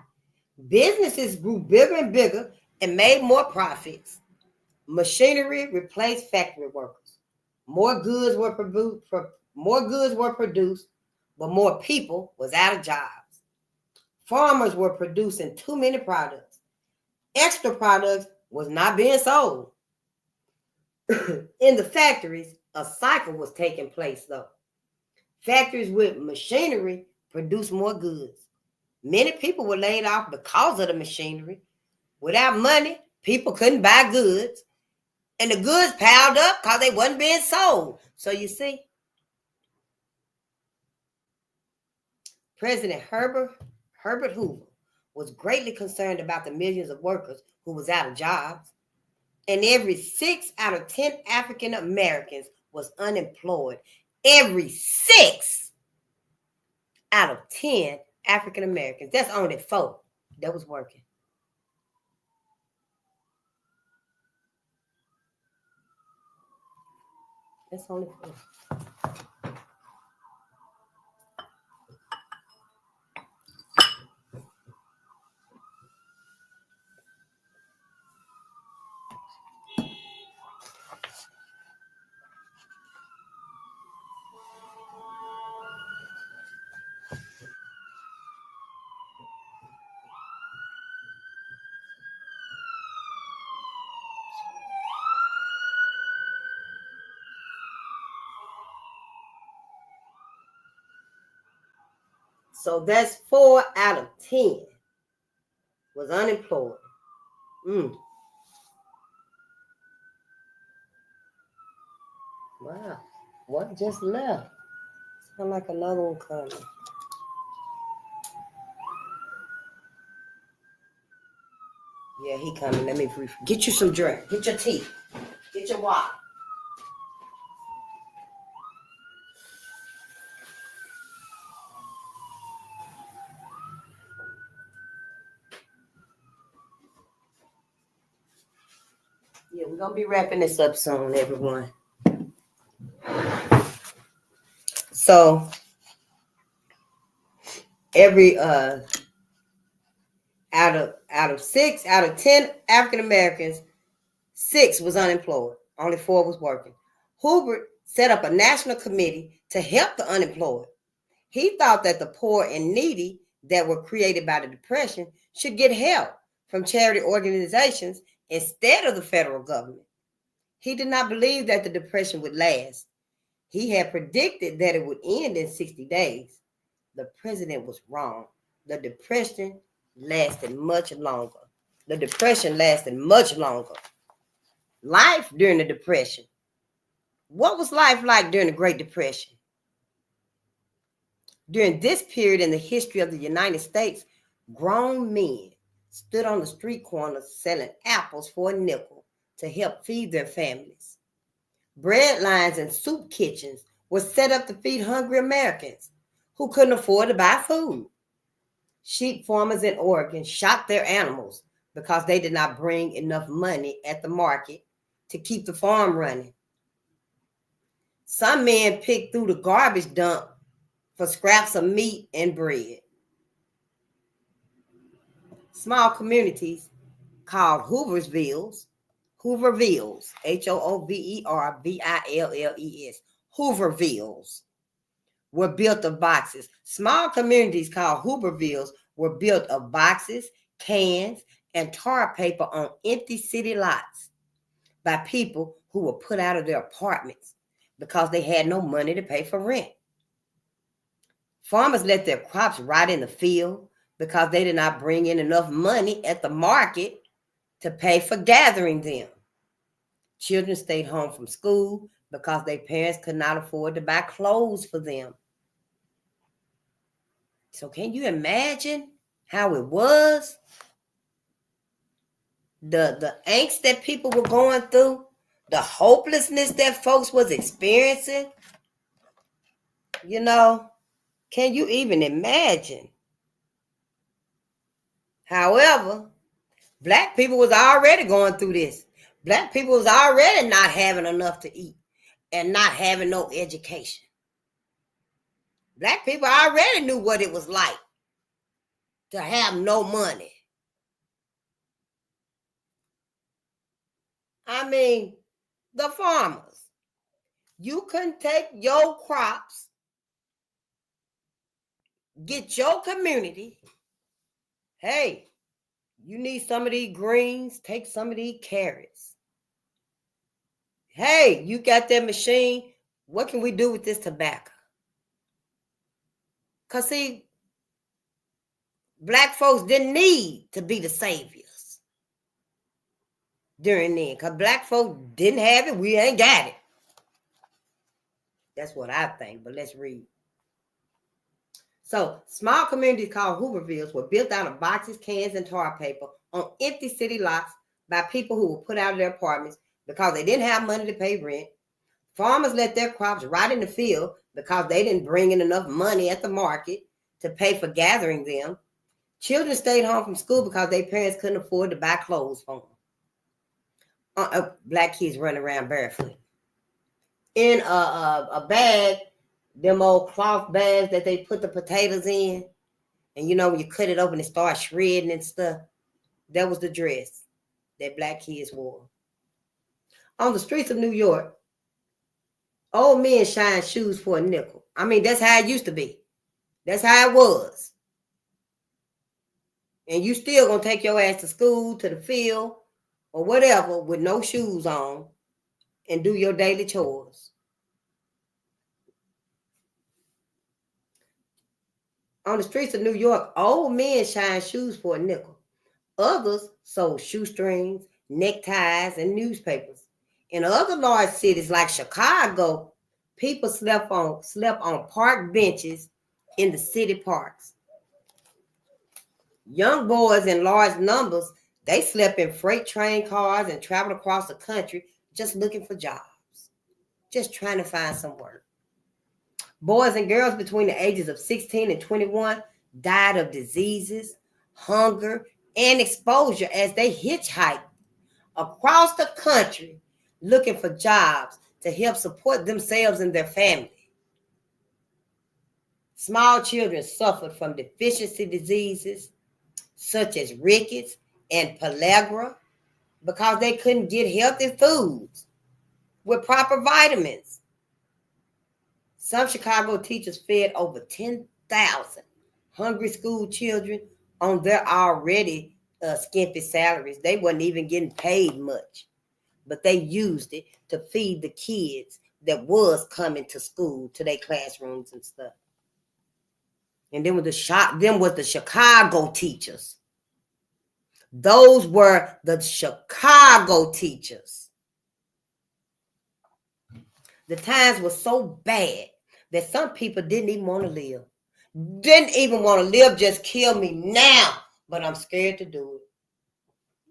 Businesses grew bigger and bigger and made more profits. Machinery replaced factory workers. More goods were produced, but more people was out of jobs. Farmers were producing too many products. Extra products was not being sold. In the factories, a cycle was taking place, though. Factories with machinery produced more goods. Many people were laid off because of the machinery. Without money, people couldn't buy goods. And the goods piled up because they wasn't being sold. So you see, President Herbert Hoover was greatly concerned about the millions of workers who was out of jobs. And every 6 out of 10 African Americans was unemployed. Every 6 out of 10 African Americans. That's only 4 that was working. That's only 4. So that's 4 out of 10 was unemployed. Wow. What just left? Sound like another one coming. Yeah, he coming. Let me get you some drink. Get your tea. Get your water. Yeah, we're going to be wrapping this up soon, everyone. So, every out of 6 out of 10 African Americans, 6 was unemployed. Only 4 was working. Hoover set up a national committee to help the unemployed. He thought that the poor and needy that were created by the Depression should get help from charity organizations instead of the federal government. He did not believe that the Depression would last. He had predicted that it would end in 60 days. The president was wrong. The Depression lasted much longer. Life during the Depression. What was life like during the Great Depression? During this period in the history of the United States, grown men stood on the street corners selling apples for a nickel to help feed their families. Bread lines and soup kitchens were set up to feed hungry Americans who couldn't afford to buy food. Sheep farmers in Oregon shot their animals because they did not bring enough money at the market to keep the farm running. Some men pick through the garbage dump for scraps of meat and bread. Small communities called Hoovervilles, Hoovervilles, Hoovervilles were built of boxes. Small communities called Hoovervilles were built of boxes, cans, and tar paper on empty city lots by people who were put out of their apartments because they had no money to pay for rent. Farmers let their crops rot in the field because they did not bring in enough money at the market to pay for gathering them. Children stayed home from school because their parents could not afford to buy clothes for them. So can you imagine how it was? The angst that people were going through, the hopelessness that folks was experiencing. You know, can you even imagine? However, Black people was already going through this. Black people was already not having enough to eat and not having no education. Black people already knew what it was like to have no money. I mean, the farmers, you couldn't take your crops, get your community. Hey, you need some of these greens, take some of these carrots. Hey, you got that machine. What can we do with this tobacco? Because see, Black folks didn't need to be the saviors during then. Because Black folks didn't have it, we ain't got it. That's what I think, but let's read. So, small communities called Hoovervilles were built out of boxes, cans, and tar paper on empty city lots by people who were put out of their apartments because they didn't have money to pay rent. Farmers let their crops rot in the field because they didn't bring in enough money at the market to pay for gathering them. Children stayed home from school because their parents couldn't afford to buy clothes for them. Black kids running around barefoot. In a bag, them old cloth bags that they put the potatoes in. And you know, when you cut it open, it starts shredding and stuff. That was the dress that Black kids wore. On the streets of New York, old men shine shoes for a nickel. I mean, that's how it used to be. That's how it was. And you still gonna take your ass to school, to the field, or whatever with no shoes on and do your daily chores. On the streets of New York, old men shine shoes for a nickel. Others sold shoestrings, neckties, and newspapers. In other large cities like Chicago, people slept on park benches in the city parks. Young boys in large numbers, they slept in freight train cars and traveled across the country just looking for jobs, just trying to find some work. Boys and girls between the ages of 16 and 21 died of diseases, hunger, and exposure as they hitchhiked across the country looking for jobs to help support themselves and their family. Small children suffered from deficiency diseases such as rickets and pellagra because they couldn't get healthy foods with proper vitamins. Some Chicago teachers fed over 10,000 hungry school children on their already skimpy salaries. They wasn't even getting paid much, but they used it to feed the kids that was coming to school, to their classrooms and stuff. And then with the Chicago teachers. Those were the Chicago teachers. The times were so bad that some people didn't even want to live. Didn't even want to live, just kill me now, but I'm scared to do it.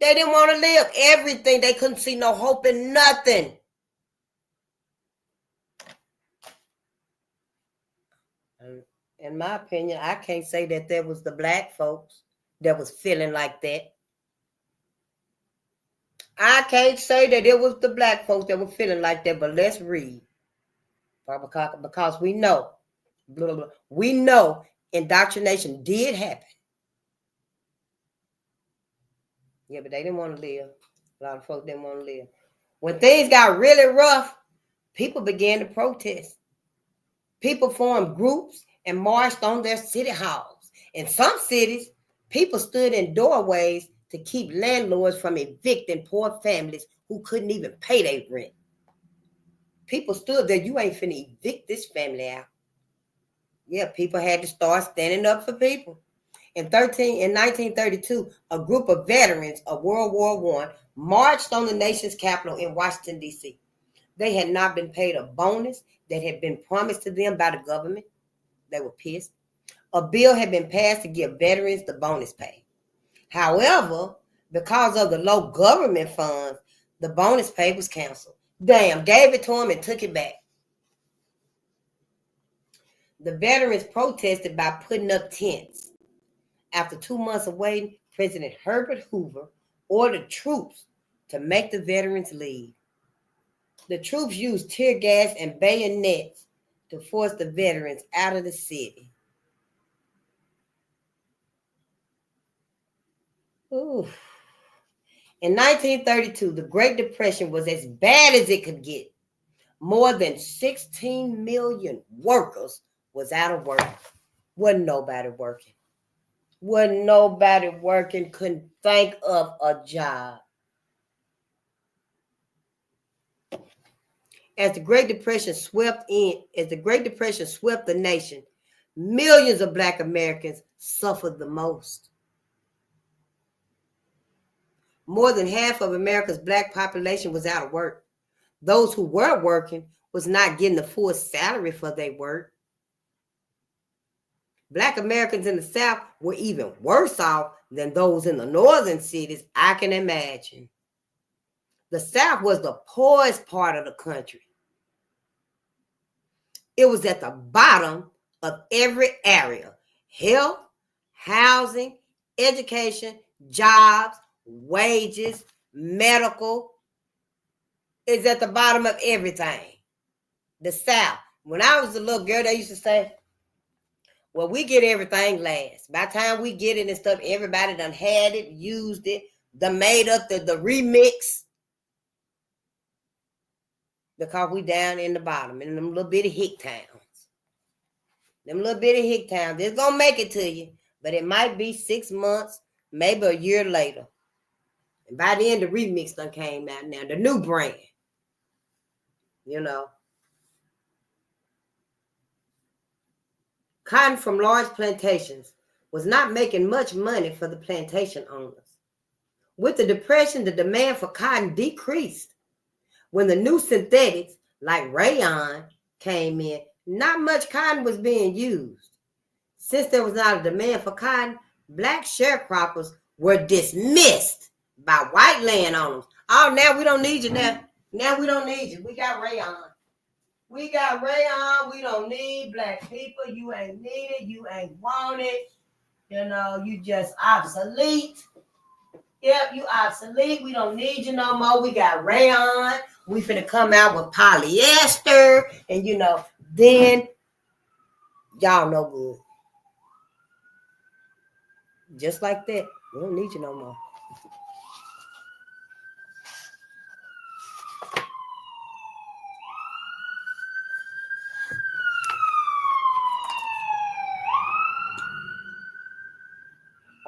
They didn't want to live. Everything, they couldn't see no hope in nothing. In my opinion, I can't say that there was the Black folks that was feeling like that. I can't say that it was the Black folks that were feeling like that, but let's read. Because we know, blah, blah, blah, we know indoctrination did happen. Yeah, but they didn't want to live. A lot of folks didn't want to live. When things got really rough, people began to protest. People formed groups and marched on their city halls. In some cities, people stood in doorways to keep landlords from evicting poor families who couldn't even pay their rent. People stood there, you ain't finna evict this family out. Yeah, people had to start standing up for people. In 1932, a group of veterans of World War I marched on the nation's capital in Washington, D.C. They had not been paid a bonus that had been promised to them by the government. They were pissed. A bill had been passed to give veterans the bonus pay. However, because of the low government funds, the bonus pay was canceled. Damn, gave it to them and took it back. The veterans protested by putting up tents. After 2 months of waiting, President Herbert Hoover ordered troops to make the veterans leave. The troops used tear gas and bayonets to force the veterans out of the city. Ooh. In 1932, the Great Depression was as bad as it could get. More than 16 million workers was out of work. Wasn't nobody working. Couldn't think of a job. As the Great Depression swept the nation, millions of Black Americans suffered the most. More than half of America's Black population was out of work. Those who were working was not getting the full salary for their work. Black Americans in the South were even worse off than those in the northern cities, I can imagine. The South was the poorest part of the country. It was at the bottom of every area. Health, housing, education, jobs, wages, medical. Is at the bottom of everything. The South. When I was a little girl, they used to say, well, we get everything last. By the time we get it and stuff, everybody done had it, used it, done made up the remix. Because we down in the bottom, in them little bitty hick towns. They're going to make it to you, but it might be 6 months, maybe a year later. And by the end, the remix done came out now, the new brand. You know. Cotton from large plantations was not making much money for the plantation owners. With the Depression, the demand for cotton decreased. When the new synthetics, like rayon, came in, not much cotton was being used. Since there was not a demand for cotton, Black sharecroppers were dismissed by white landowners. Oh, now we don't need you now. Now we don't need you. We got rayon. We don't need Black people. You ain't needed. You ain't wanted. You know, you just obsolete. Yep, you obsolete. We don't need you no more. We got rayon. We finna come out with polyester. And, you know, then y'all no good. Just like that. We don't need you no more.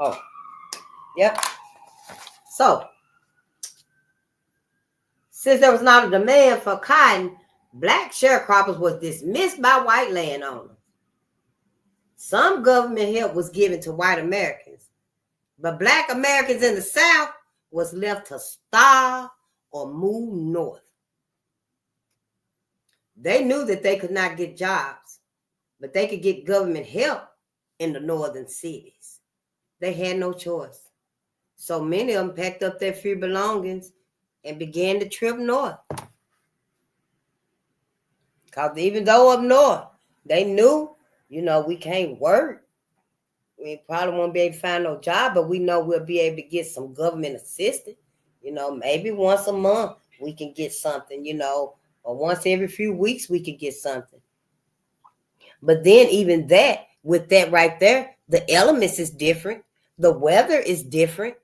Oh, yep. So, since there was not a demand for cotton, Black sharecroppers was dismissed by white landowners. Some government help was given to white Americans, but Black Americans in the South was left to starve or move north. They knew that they could not get jobs, but they could get government help in the northern cities. They had no choice. So many of them packed up their few belongings and began to trip north. Because even though up north, they knew, you know, we can't work. We probably won't be able to find no job, but we know we'll be able to get some government assistance. You know, maybe once a month we can get something, you know, or once every few weeks we could get something. But then even that, with that right there, the elements is different. The weather is different.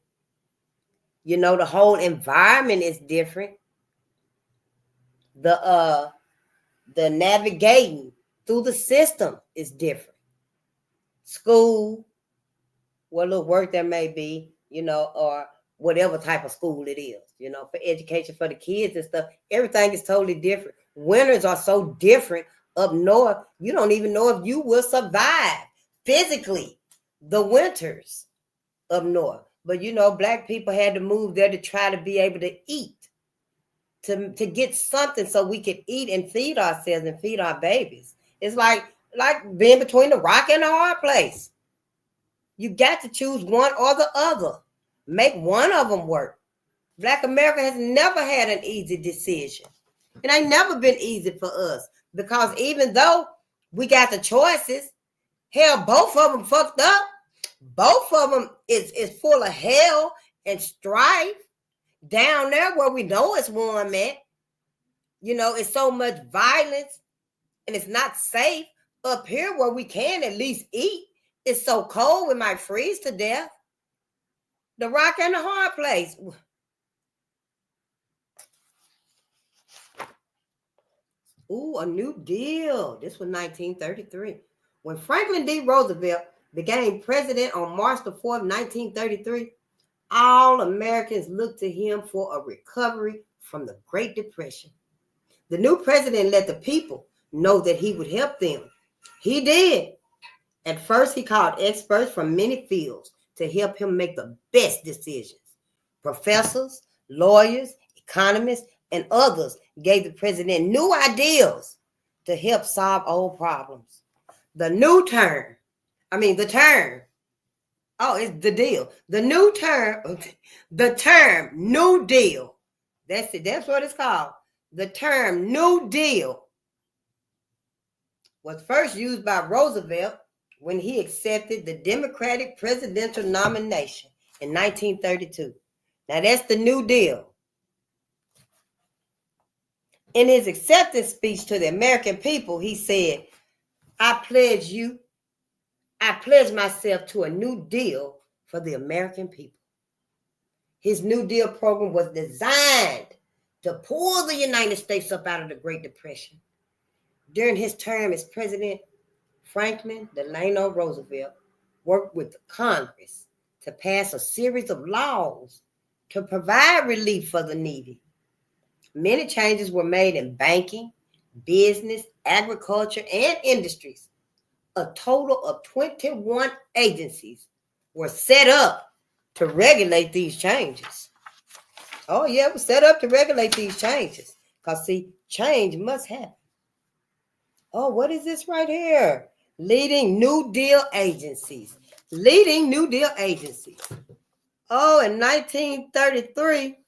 You know, the whole environment is different. The navigating through the system is different. School, what little work there may be, you know, or whatever type of school it is, you know, for education for the kids and stuff, everything is totally different. Winters are so different up north, you don't even know if you will survive physically the winters up north. But, you know, Black people had to move there to try to be able to eat, to get something so we could eat and feed ourselves and feed our babies. It's like being between the rock and the hard place. You got to choose one or the other. Make one of them work. Black America has never had an easy decision. It ain't never been easy for us, because even though we got the choices, hell, both of them fucked up. Both of them is full of hell and strife. Down there where we know it's warm at, you know, it's so much violence and it's not safe. Up here where we can at least eat, it's so cold we might freeze to death. The rock and the hard place. Ooh, a New Deal. This was 1933. When Franklin D. Roosevelt became president on March the 4th, 1933, all Americans looked to him for a recovery from the Great Depression. The new president let the people know that he would help them. He did. At first, he called experts from many fields to help him make the best decisions. Professors, lawyers, economists, and others gave the president new ideas to help solve old problems. The term, it's the deal. The term New Deal. That's it. That's what it's called. The term New Deal was first used by Roosevelt when he accepted the Democratic presidential nomination in 1932. Now that's the New Deal. In his acceptance speech to the American people, he said, I pledge myself to a new deal for the American people. His New Deal program was designed to pull the United States up out of the Great Depression. During his term as president, Franklin Delano Roosevelt worked with the Congress to pass a series of laws to provide relief for the needy. Many changes were made in banking, business, agriculture, and industries. A total of 21 agencies were set up to regulate these changes. Oh, yeah, it was set up to regulate these changes. Because, see, change must happen. Oh, what is this right here? Leading New Deal agencies. Oh, in 1933,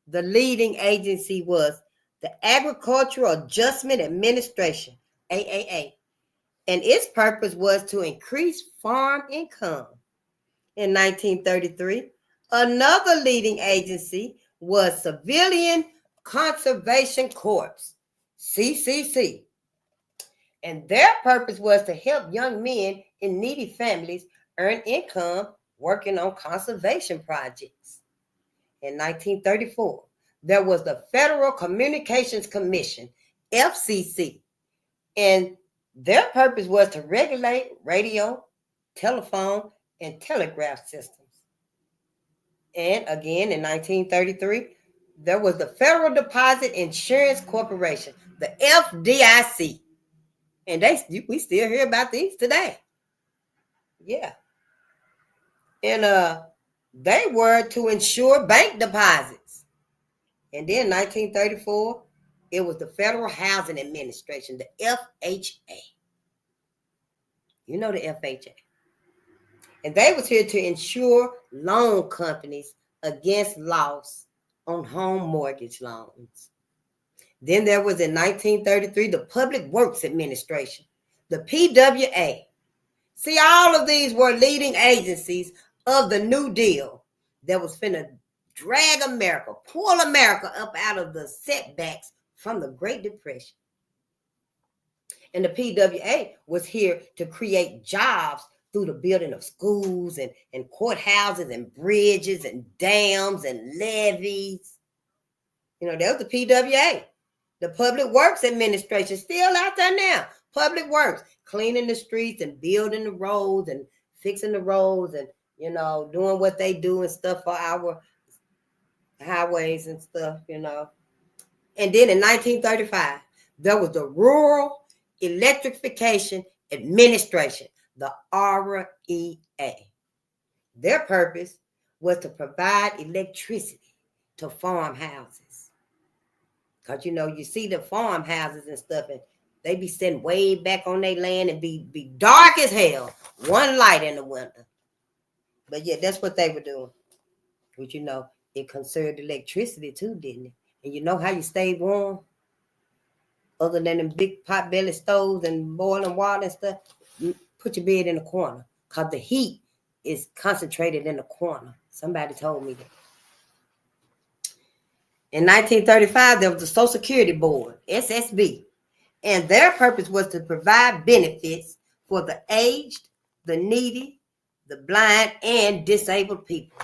the leading agency was the Agricultural Adjustment Administration, AAA. And its purpose was to increase farm income. In 1933, another leading agency was Civilian Conservation Corps, CCC. And their purpose was to help young men in needy families earn income working on conservation projects. In 1934, there was the Federal Communications Commission, FCC, and their purpose was to regulate radio, telephone, and telegraph systems. And again, in 1933, there was the Federal Deposit Insurance Corporation, the FDIC. And we still hear about these today. Yeah. And they were to insure bank deposits. And then in 1934, it was the Federal Housing Administration, the FHA. You know the FHA. And they was here to insure loan companies against loss on home mortgage loans. Then there was in 1933, the Public Works Administration, the PWA. See, all of these were leading agencies of the New Deal that was finna drag America, pull America up out of the setbacks from the Great Depression. And the PWA was here to create jobs through the building of schools and courthouses and bridges and dams and levees. You know, that was the PWA. The Public Works Administration, still out there now. Public Works, cleaning the streets and building the roads and fixing the roads and, you know, doing what they do and stuff for our highways and stuff, you know. And then in 1935, there was the Rural Electrification Administration, the REA. Their purpose was to provide electricity to farmhouses. Because, you know, you see the farmhouses and stuff, and they be sitting way back on their land and be dark as hell. One light in the winter. But yeah, that's what they were doing. But, you know, it conserved electricity too, didn't it? And you know how you stayed warm? Other than them big pot-belly stoves and boiling water and stuff, put your bed in the corner. Because the heat is concentrated in the corner. Somebody told me that. In 1935, there was the Social Security Board, SSB, and their purpose was to provide benefits for the aged, the needy, the blind, and disabled people.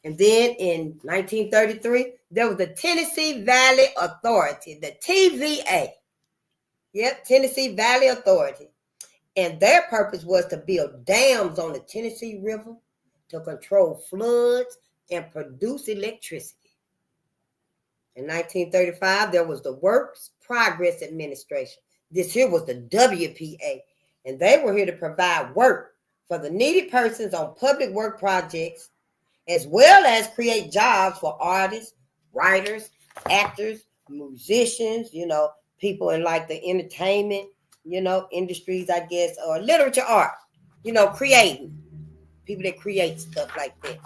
And then in 1933, there was the Tennessee Valley Authority, the TVA. Yep, Tennessee Valley Authority. And their purpose was to build dams on the Tennessee River to control floods and produce electricity. In 1935, there was the Works Progress Administration. This here was the WPA, and they were here to provide work for the needy persons on public work projects, as well as create jobs for artists, writers, actors, musicians, you know, people in like the entertainment, you know, industries, I guess, or literature, art, you know, creating, people that create stuff like that.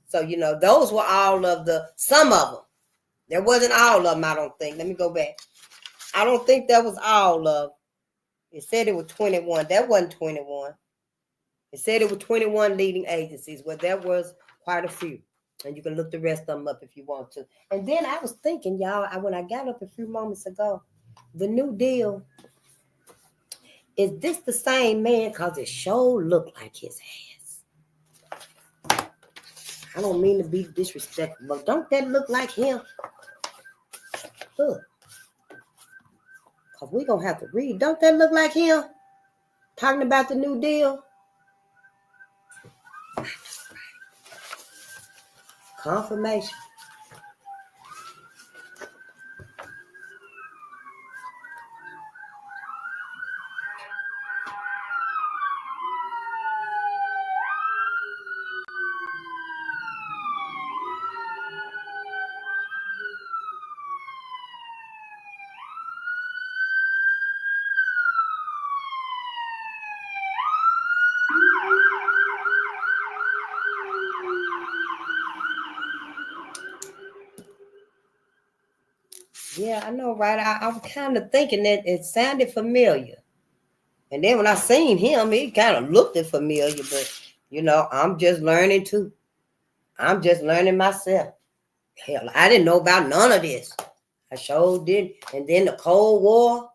So, you know, those were all of some of them. There wasn't all of them, I don't think. Let me go back. I don't think that was all of. It said it was 21. That wasn't 21. It said it was 21 leading agencies. Well, there was quite a few. And you can look the rest of them up if you want to. And then I was thinking, y'all, when I got up a few moments ago, the New Deal, is this the same man? Because it sure looked like his ass. I don't mean to be disrespectful, but don't that look like him? Look. Because we're going to have to read. Don't that look like him? Talking about the New Deal? Confirmation. Yeah, I know, right? I was kind of thinking that it sounded familiar. And then when I seen him, he kind of looked familiar, but, you know, I'm just learning too. I'm just learning myself. Hell, I didn't know about none of this. I sure didn't. And then the Cold War,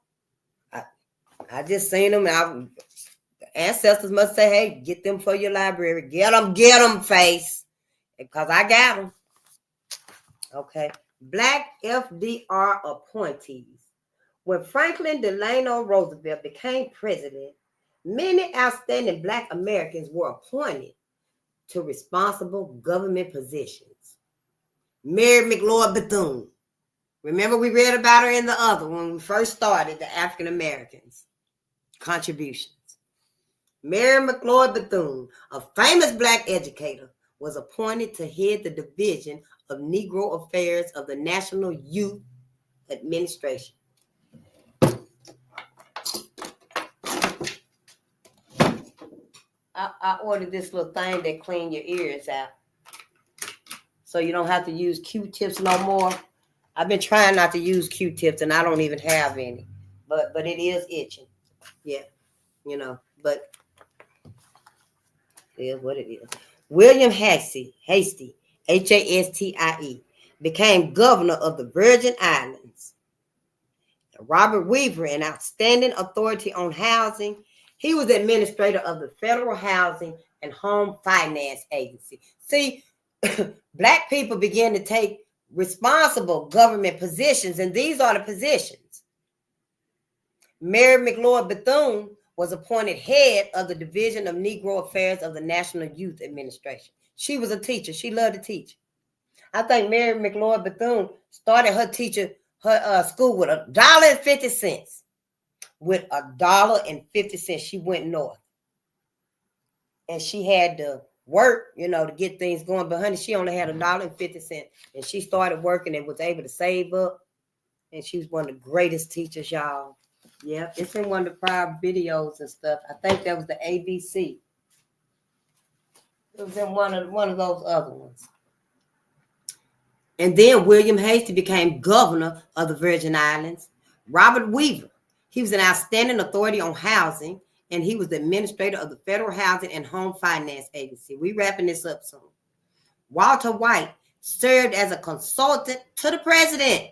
I just seen them. And the ancestors must say, hey, get them for your library. Get them, face. Because I got them. Okay. Black FDR appointees. When Franklin Delano Roosevelt became president, many outstanding Black Americans were appointed to responsible government positions. Mary McLeod Bethune. Remember we read about her in the other when we first started the African Americans contributions. Mary McLeod Bethune, a famous Black educator, was appointed to head the Division of Negro Affairs of the National Youth Administration. I ordered this little thing that clean your ears out, so you don't have to use Q-tips no more. I've been trying not to use Q-tips, and I don't even have any, but it is itching. Yeah, you know, but it is what it is. William Hastie, Hastie, became governor of the Virgin Islands. Robert Weaver, an outstanding authority on housing. He was administrator of the Federal Housing and Home Finance Agency. See, Black people began to take responsible government positions, and these are the positions. Mary McLeod Bethune was appointed head of the Division of Negro Affairs of the National Youth Administration. She was a teacher. She loved to teach. I think Mary McLeod Bethune started her school with $1.50. With $1.50, she went north. And she had to work, to get things going. But honey, she only had $1.50. And she started working and was able to save up. And she was one of the greatest teachers, y'all. Yeah, it's in one of the prior videos and stuff. I think that was the ABC. It was in one of those other ones. And then William Hastie became governor of the Virgin Islands. Robert Weaver, he was an outstanding authority on housing, and he was the administrator of the Federal Housing and Home Finance Agency. We wrapping this up soon. Walter White served as a consultant to the president.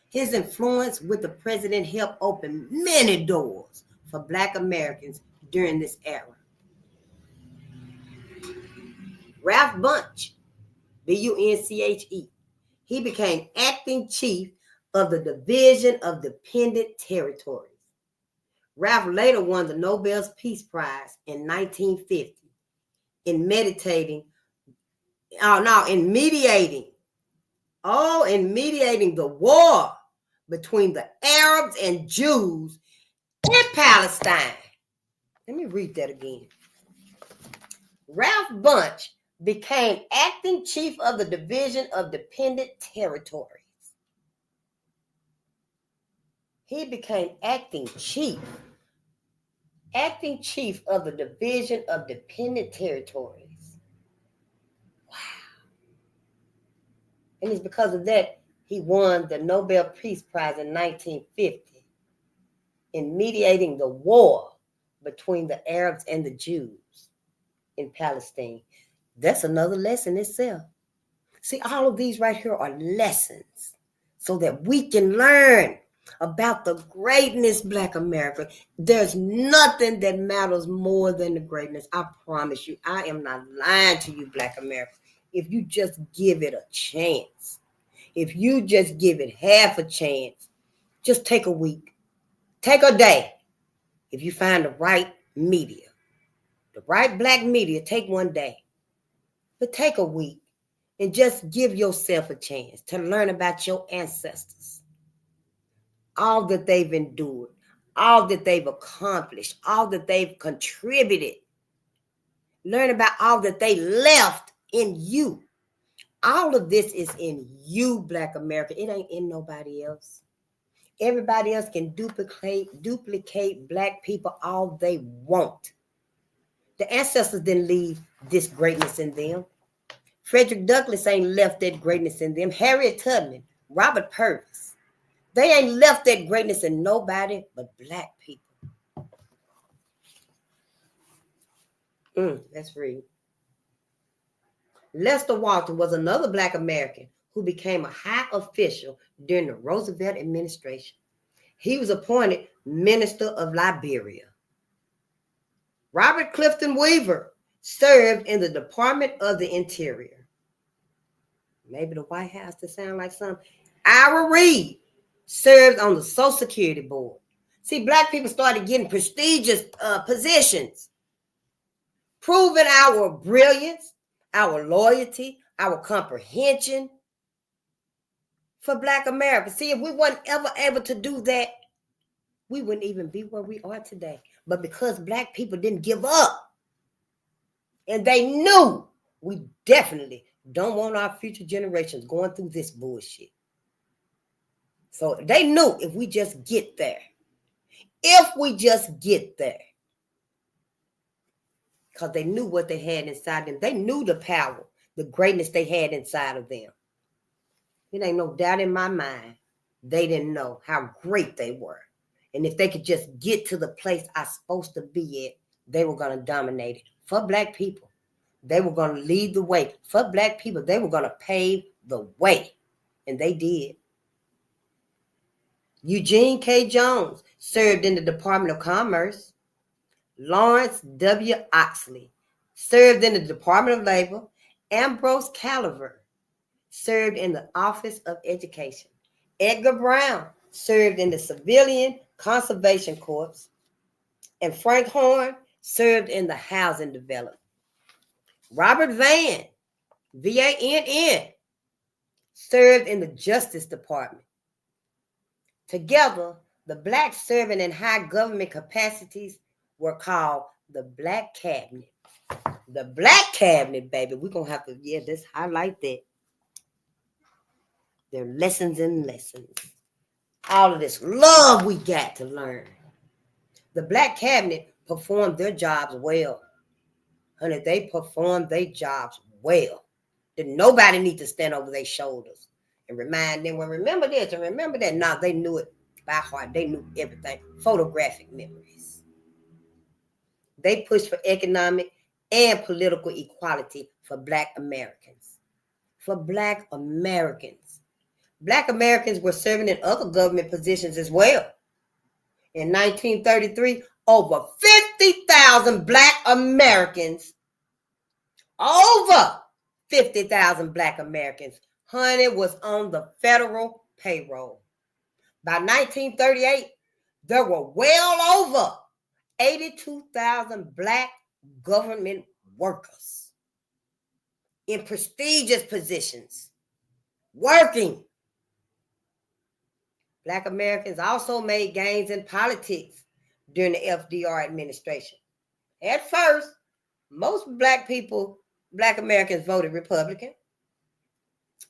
His influence with the president helped open many doors for Black Americans during this era. Ralph Bunche, Bunche, he became acting chief of the Division of Dependent Territories. Ralph later won the Nobel Peace Prize in 1950 in mediating the war between the Arabs and Jews in Palestine. Let me read that again. Ralph Bunche became acting chief of the Division of Dependent Territories. He became acting chief of the Division of Dependent Territories. Wow. And it's because of that he won the Nobel Peace Prize in 1950 in mediating the war between the Arabs and the Jews in Palestine. That's another lesson itself. See, all of these right here are lessons so that we can learn about the greatness, Black America. There's nothing that matters more than the greatness. I promise you, I am not lying to you, Black America. If you just give it a chance, if you just give it half a chance, just take a week, take a day. If you find the right media, the right Black media, take one day, but take a week and just give yourself a chance to learn about your ancestors. All that they've endured, all that they've accomplished, all that they've contributed. Learn about all that they left in you. All of this is in you, Black America. It ain't in nobody else. Everybody else can duplicate Black people all they want. The ancestors didn't leave this greatness in them. Frederick Douglass ain't left that greatness in them. Harriet Tubman, Robert Purvis. They ain't left that greatness in nobody but Black people. Let's read. Lester Walton was another Black American who became a high official during the Roosevelt administration. He was appointed Minister of Liberia. Robert Clifton Weaver served in the Department of the Interior. Maybe the White House to sound like something. Ira Reid served on the Social Security Board. See, Black people started getting prestigious positions, proving our brilliance, our loyalty, our comprehension for Black America. See, if we weren't ever able to do that, we wouldn't even be where we are today. But because Black people didn't give up, and they knew we definitely don't want our future generations going through this bullshit. So they knew if we just get there, because they knew what they had inside them. They knew the power, the greatness they had inside of them. It ain't no doubt in my mind, they didn't know how great they were. And if they could just get to the place I'm supposed to be at, they were going to dominate it. For Black people, they were going to lead the way. For Black people, they were going to pave the way. And they did. Eugene K. Jones served in the Department of Commerce. Lawrence W. Oxley served in the Department of Labor. Ambrose Caliver served in the Office of Education. Edgar Brown served in the Civilian Conservation Corps. And Frank Horn served in the Housing Development. Robert Vann, V-A-N-N, served in the Justice Department. Together, the blacks serving in high government capacities were called the Black Cabinet. The Black Cabinet, baby. We're going to have to, let's highlight that. There are lessons and lessons. All of this love we got to learn. The Black Cabinet performed their jobs well. Honey, they performed their jobs well. Didn't nobody need to stand over their shoulders and remind them, well, remember this and remember that. No, they knew it by heart. They knew everything. Photographic memories. They pushed for economic and political equality for Black Americans. For Black Americans. Black Americans were serving in other government positions as well. In 1933, over 50,000 Black Americans, over 50,000 Black Americans, honey, was on the federal payroll. By 1938, there were well over 82,000 Black government workers in prestigious positions, working. Black Americans also made gains in politics during the FDR administration. At first, most Black Americans voted Republican.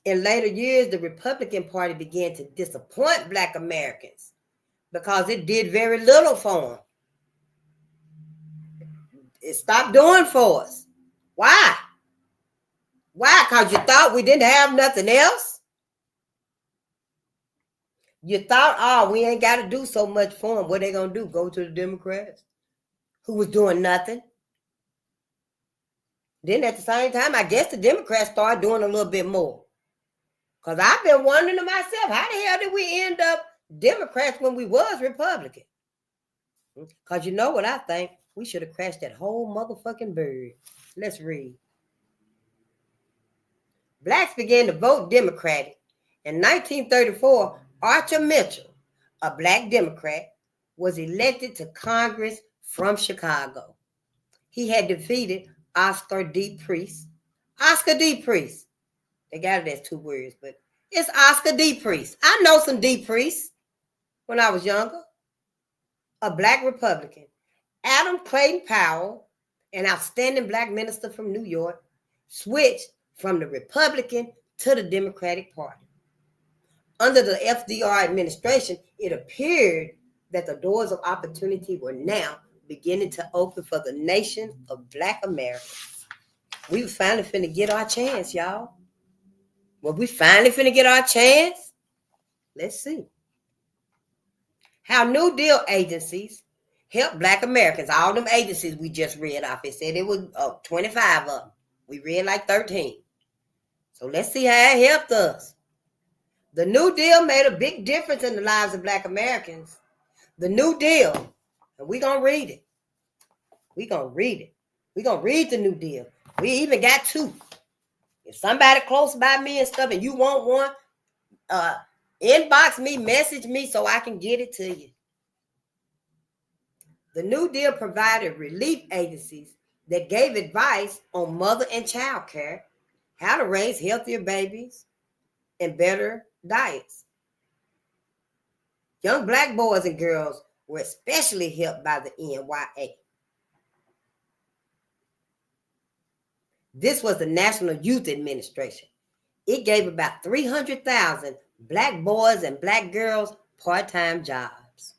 In later years, the Republican Party began to disappoint Black Americans because it did very little for them. It stopped doing for us. Why? Why? Because you thought we didn't have nothing else? You thought, we ain't got to do so much for them. What they going to do? Go to the Democrats, who was doing nothing. Then at the same time, I guess the Democrats started doing a little bit more. Because I've been wondering to myself, how the hell did we end up Democrats when we was Republican? Because you know what I think? We should have crashed that whole motherfucking bird. Let's read. Blacks began to vote Democratic. In 1934, Archer Mitchell, a Black Democrat, was elected to Congress from Chicago. He had defeated Oscar D. Priest. Oscar D. Priest. They got it as two words, but it's Oscar D. Priest. I know some D. Priests when I was younger. A Black Republican. Adam Clayton Powell, an outstanding Black minister from New York, switched from the Republican to the Democratic Party. Under the FDR administration, it appeared that the doors of opportunity were now beginning to open for the nation of Black Americans. We were finally finna get our chance, y'all. Well, we finally finna get our chance? Let's see. How New Deal agencies help Black Americans. All them agencies we just read off. It said it was 25 of them. We read like 13. So let's see how it helped us. The New Deal made a big difference in the lives of Black Americans. The New Deal, and we're going to read it. We're going to read it. We're going to read the New Deal. We even got two. If somebody close by me and stuff and you want one, inbox me, message me so I can get it to you. The New Deal provided relief agencies that gave advice on mother and child care, how to raise healthier babies, and better diets. Young Black boys and girls were especially helped by the NYA. This was the National Youth Administration. It gave about 300,000 Black boys and Black girls part-time jobs.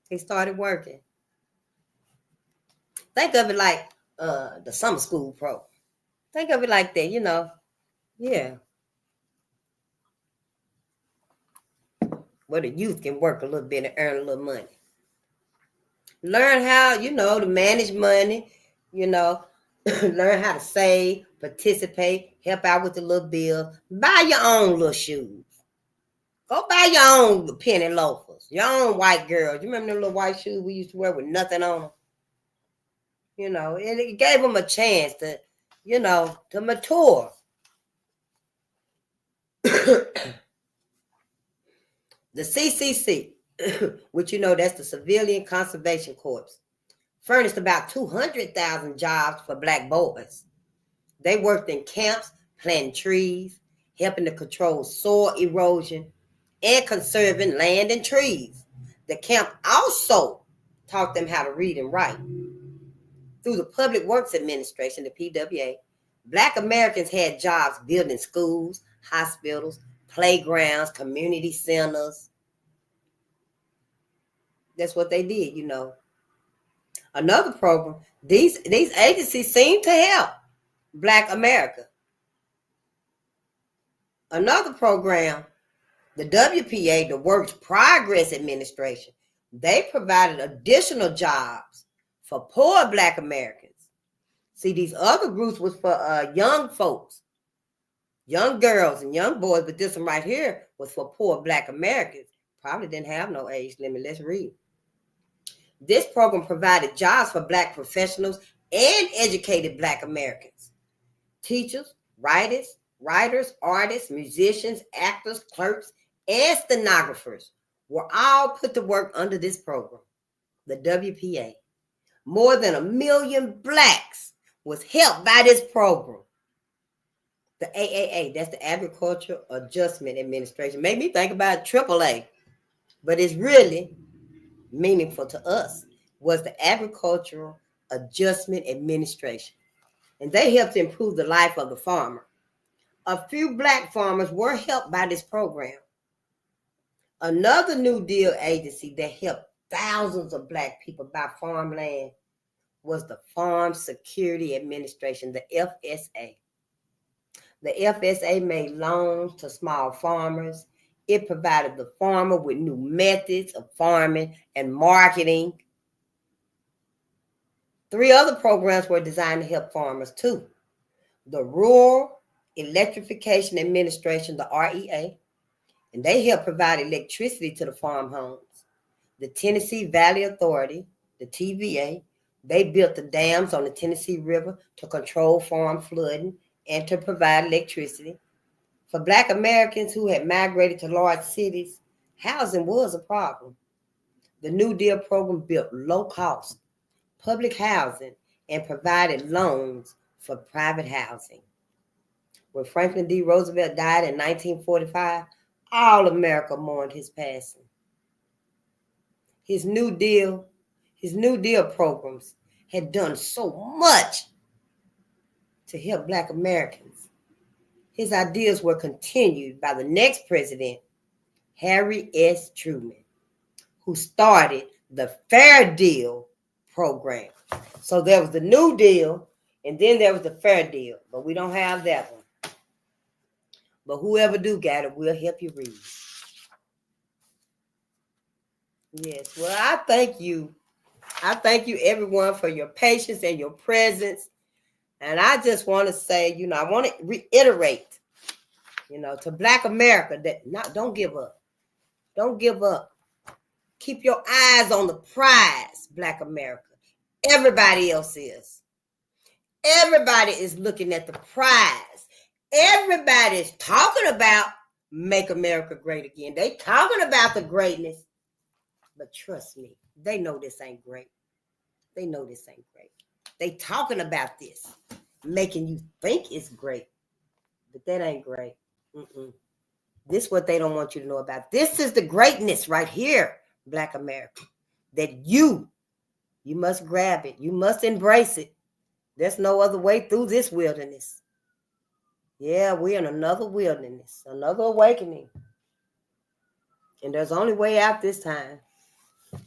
They started working. Think of it like the summer school program. Think of it like that, Yeah. Where the youth can work a little bit and earn a little money. Learn how, to manage money, learn how to save, participate, help out with the little bill, buy your own little shoes. Go buy your own penny loafers, your own white girls. You remember them little white shoes we used to wear with nothing on them? You know, and it gave them a chance to, you know, to mature. The CCC, which you know that's the Civilian Conservation Corps, furnished about 200,000 jobs for black boys. They worked in camps, planting trees, helping to control soil erosion, and conserving land and trees. The camp also taught them how to read and write. Through the Public Works Administration, the PWA, Black Americans had jobs building schools, hospitals, playgrounds, community centers. That's what they did, you know. Another program, these agencies seem to help Black America. Another program, the WPA, the Works Progress Administration, they provided additional jobs for poor Black Americans. See, these other groups was for young folks, young girls and young boys, but this one right here was for poor Black Americans. Probably didn't have no age limit. Let's read. This program provided jobs for Black professionals and educated Black Americans. Teachers, writers, artists, musicians, actors, clerks, and stenographers were all put to work under this program, the WPA. More than 1 million Blacks was helped by this program. The AAA, that's the Agricultural Adjustment Administration. Made me think about AAA, but it's really meaningful to us, was the Agricultural Adjustment Administration. And they helped to improve the life of the farmer. A few Black farmers were helped by this program. Another New Deal agency that helped thousands of Black people buy farmland was the Farm Security Administration, the FSA. The FSA made loans to small farmers. It provided the farmer with new methods of farming and marketing. 3 other programs were designed to help farmers too. The Rural Electrification Administration, the REA, and they help provide electricity to the farm homes. The Tennessee Valley Authority, the TVA, they built the dams on the Tennessee River to control farm flooding and to provide electricity. For Black Americans who had migrated to large cities, housing was a problem. The New Deal program built low-cost public housing and provided loans for private housing. When Franklin D. Roosevelt died in 1945, all America mourned his passing. His New Deal programs had done so much to help Black Americans. His ideas were continued by the next president, Harry S. Truman, who started the Fair Deal program. So there was the New Deal, and then there was the Fair Deal, but we don't have that one. But whoever do got it, we'll help you read. Yes, well, I thank you. I thank you, everyone, for your patience and your presence. And I just want to say, you know, I want to reiterate, you know, to Black America that don't give up. Don't give up. Keep your eyes on the prize, Black America. Everybody else is. Everybody is looking at the prize. Everybody is talking about make America great again. They talking about the greatness. But trust me, they know this ain't great. They know this ain't great. They talking about this, making you think it's great. But that ain't great. This is what they don't want you to know about. This is the greatness right here, Black America. That you must grab it. You must embrace it. There's no other way through this wilderness. Yeah, we're in another wilderness, another awakening. And there's only way out this time.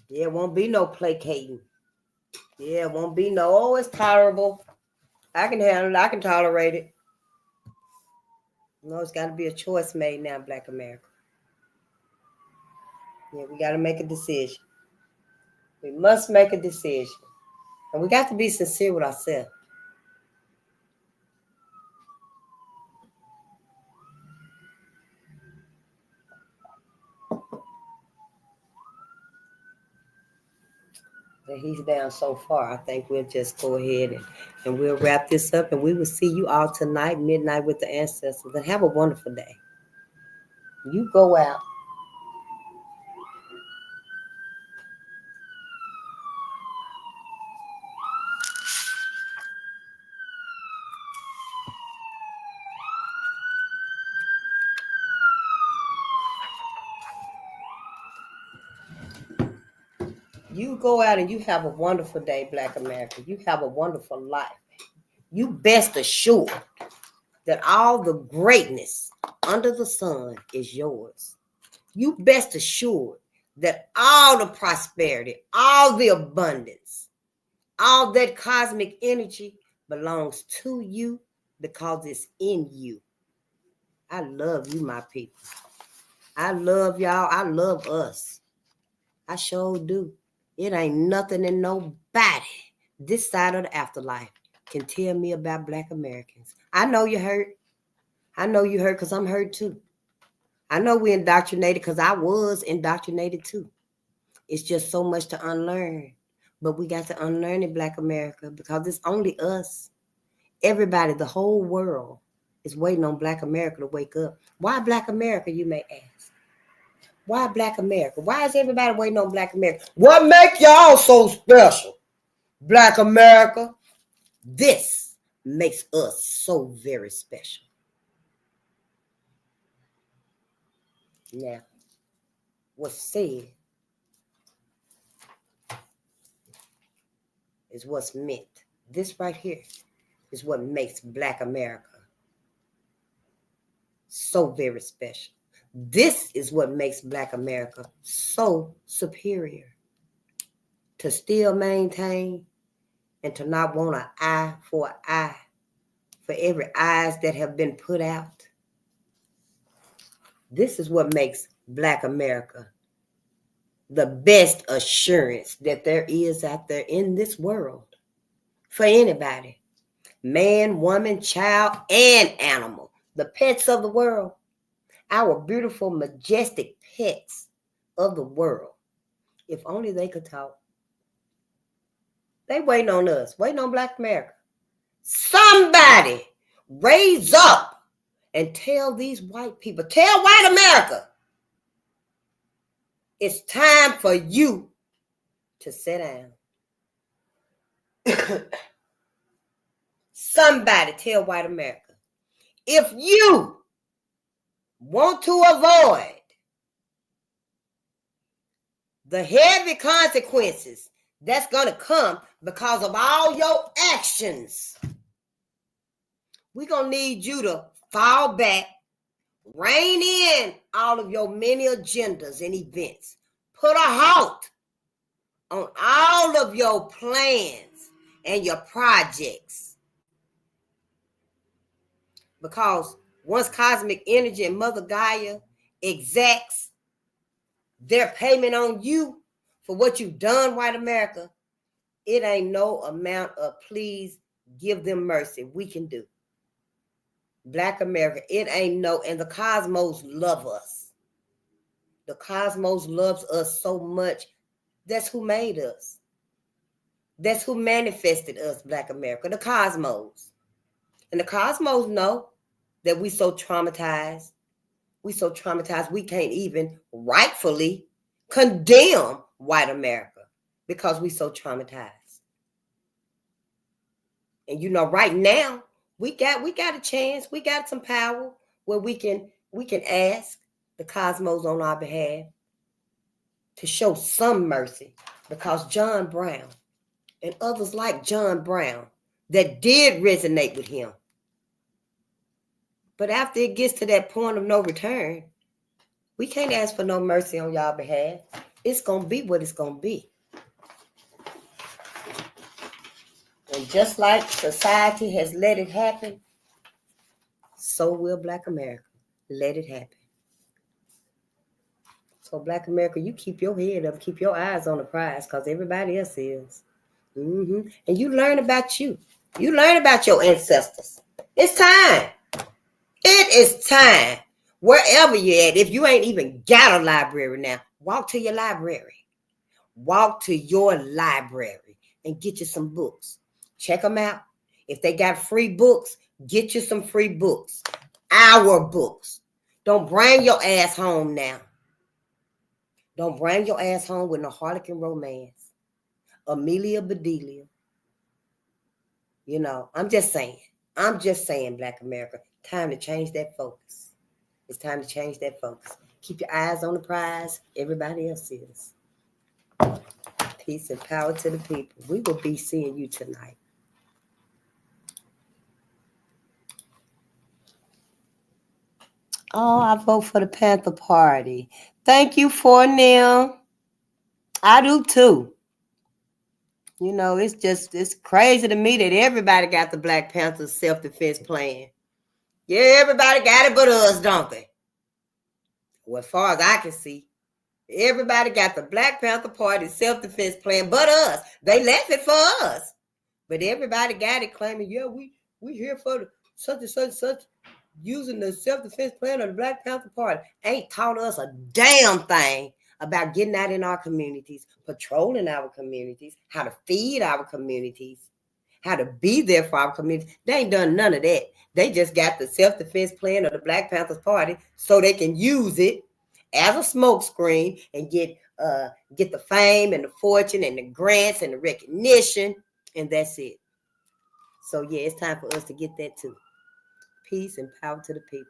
Yeah, it won't be no placating. Yeah, it won't be no, oh, it's tolerable. I can handle it. I can tolerate it. No, it's got to be a choice made now, Black America. Yeah, we got to make a decision. We must make a decision. And we got to be sincere with ourselves. He's down so far. I think we'll just go ahead and we'll wrap this up, and we will see you all tonight, midnight with the ancestors. And have a wonderful day. You go out. You go out and you have a wonderful day, Black America. You have a wonderful life. You best assured that all the greatness under the sun is yours. You best assured that all the prosperity, all the abundance, all that cosmic energy belongs to you because it's in you. I love you, my people. I love y'all. I love us. I sure do. It ain't nothing and nobody this side of the afterlife can tell me about Black Americans. I know you hurt. I know you hurt because I'm hurt too. I know we indoctrinated because I was indoctrinated too. It's just so much to unlearn. But we got to unlearn it, Black America, because it's only us. Everybody, the whole world is waiting on Black America to wake up. Why Black America, you may ask? Why Black America? Why is everybody waiting on Black America? What make y'all so special? Black America, this makes us so very special. Now, what's said is what's meant. This right here is what makes Black America so very special. This is what makes Black America so superior. To still maintain and to not want an eye for an eye for every eyes that have been put out. This is what makes Black America the best assurance that there is out there in this world for anybody. Man, woman, child, and animal. The pets of the world. Our beautiful, majestic pets of the world. If only they could talk. They waiting on us, waiting on Black America. Somebody raise up and tell these white people, tell white America, it's time for you to sit down. Somebody tell white America, if you want to avoid the heavy consequences that's going to come because of all your actions, we're going to need you to fall back, rein in all of your many agendas and events. Put a halt on all of your plans and your projects. Because once cosmic energy and Mother Gaia exacts their payment on you for what you've done, white America, it ain't no amount of please give them mercy we can do. Black America, it ain't no, and the cosmos love us. The cosmos loves us so much. That's who made us. That's who manifested us, Black America, the cosmos. And the cosmos know that we so traumatized. We so traumatized we can't even rightfully condemn white America because we so traumatized. And you know, right now, we got a chance. We got some power where we can ask the cosmos on our behalf to show some mercy, because John Brown and others like John Brown that did resonate with him. But after it gets to that point of no return, we can't ask for no mercy on y'all behalf. It's going to be what it's going to be. And just like society has let it happen, so will Black America let it happen. So Black America, you keep your head up, keep your eyes on the prize, because everybody else is. And you learn about you. You learn about your ancestors. It's time. It is time. Wherever you're at, if you ain't even got a library now, walk to your library. walk to your library and get you some books. Check them out. If they got free books, get you some free books. Our books. Don't bring your ass home now. Don't bring your ass home with no Harlequin romance. Amelia Bedelia. You know, I'm just saying, Black America, time to change that focus. It's time to change that focus. Keep your eyes on the prize. Everybody else is. Peace and power to the people. We will be seeing you tonight. Oh, I vote for the Panther Party. Thank you, for Neil. I do too. You know, it's crazy to me that everybody got the Black Panther self-defense plan. Yeah, everybody got it but us, don't they? Well, as far as I can see, everybody got the Black Panther Party self-defense plan but us. They left it for us. But everybody got it claiming, yeah, we here for the such and such, using the self-defense plan of the Black Panther Party. Ain't taught us a damn thing about getting out in our communities, patrolling our communities, how to feed our communities, how to be there for our communities. They ain't done none of that. They just got the self-defense plan of the Black Panthers Party so they can use it as a smokescreen and get the fame and the fortune and the grants and the recognition, and that's it. So yeah, it's time for us to get that too. Peace and power to the people.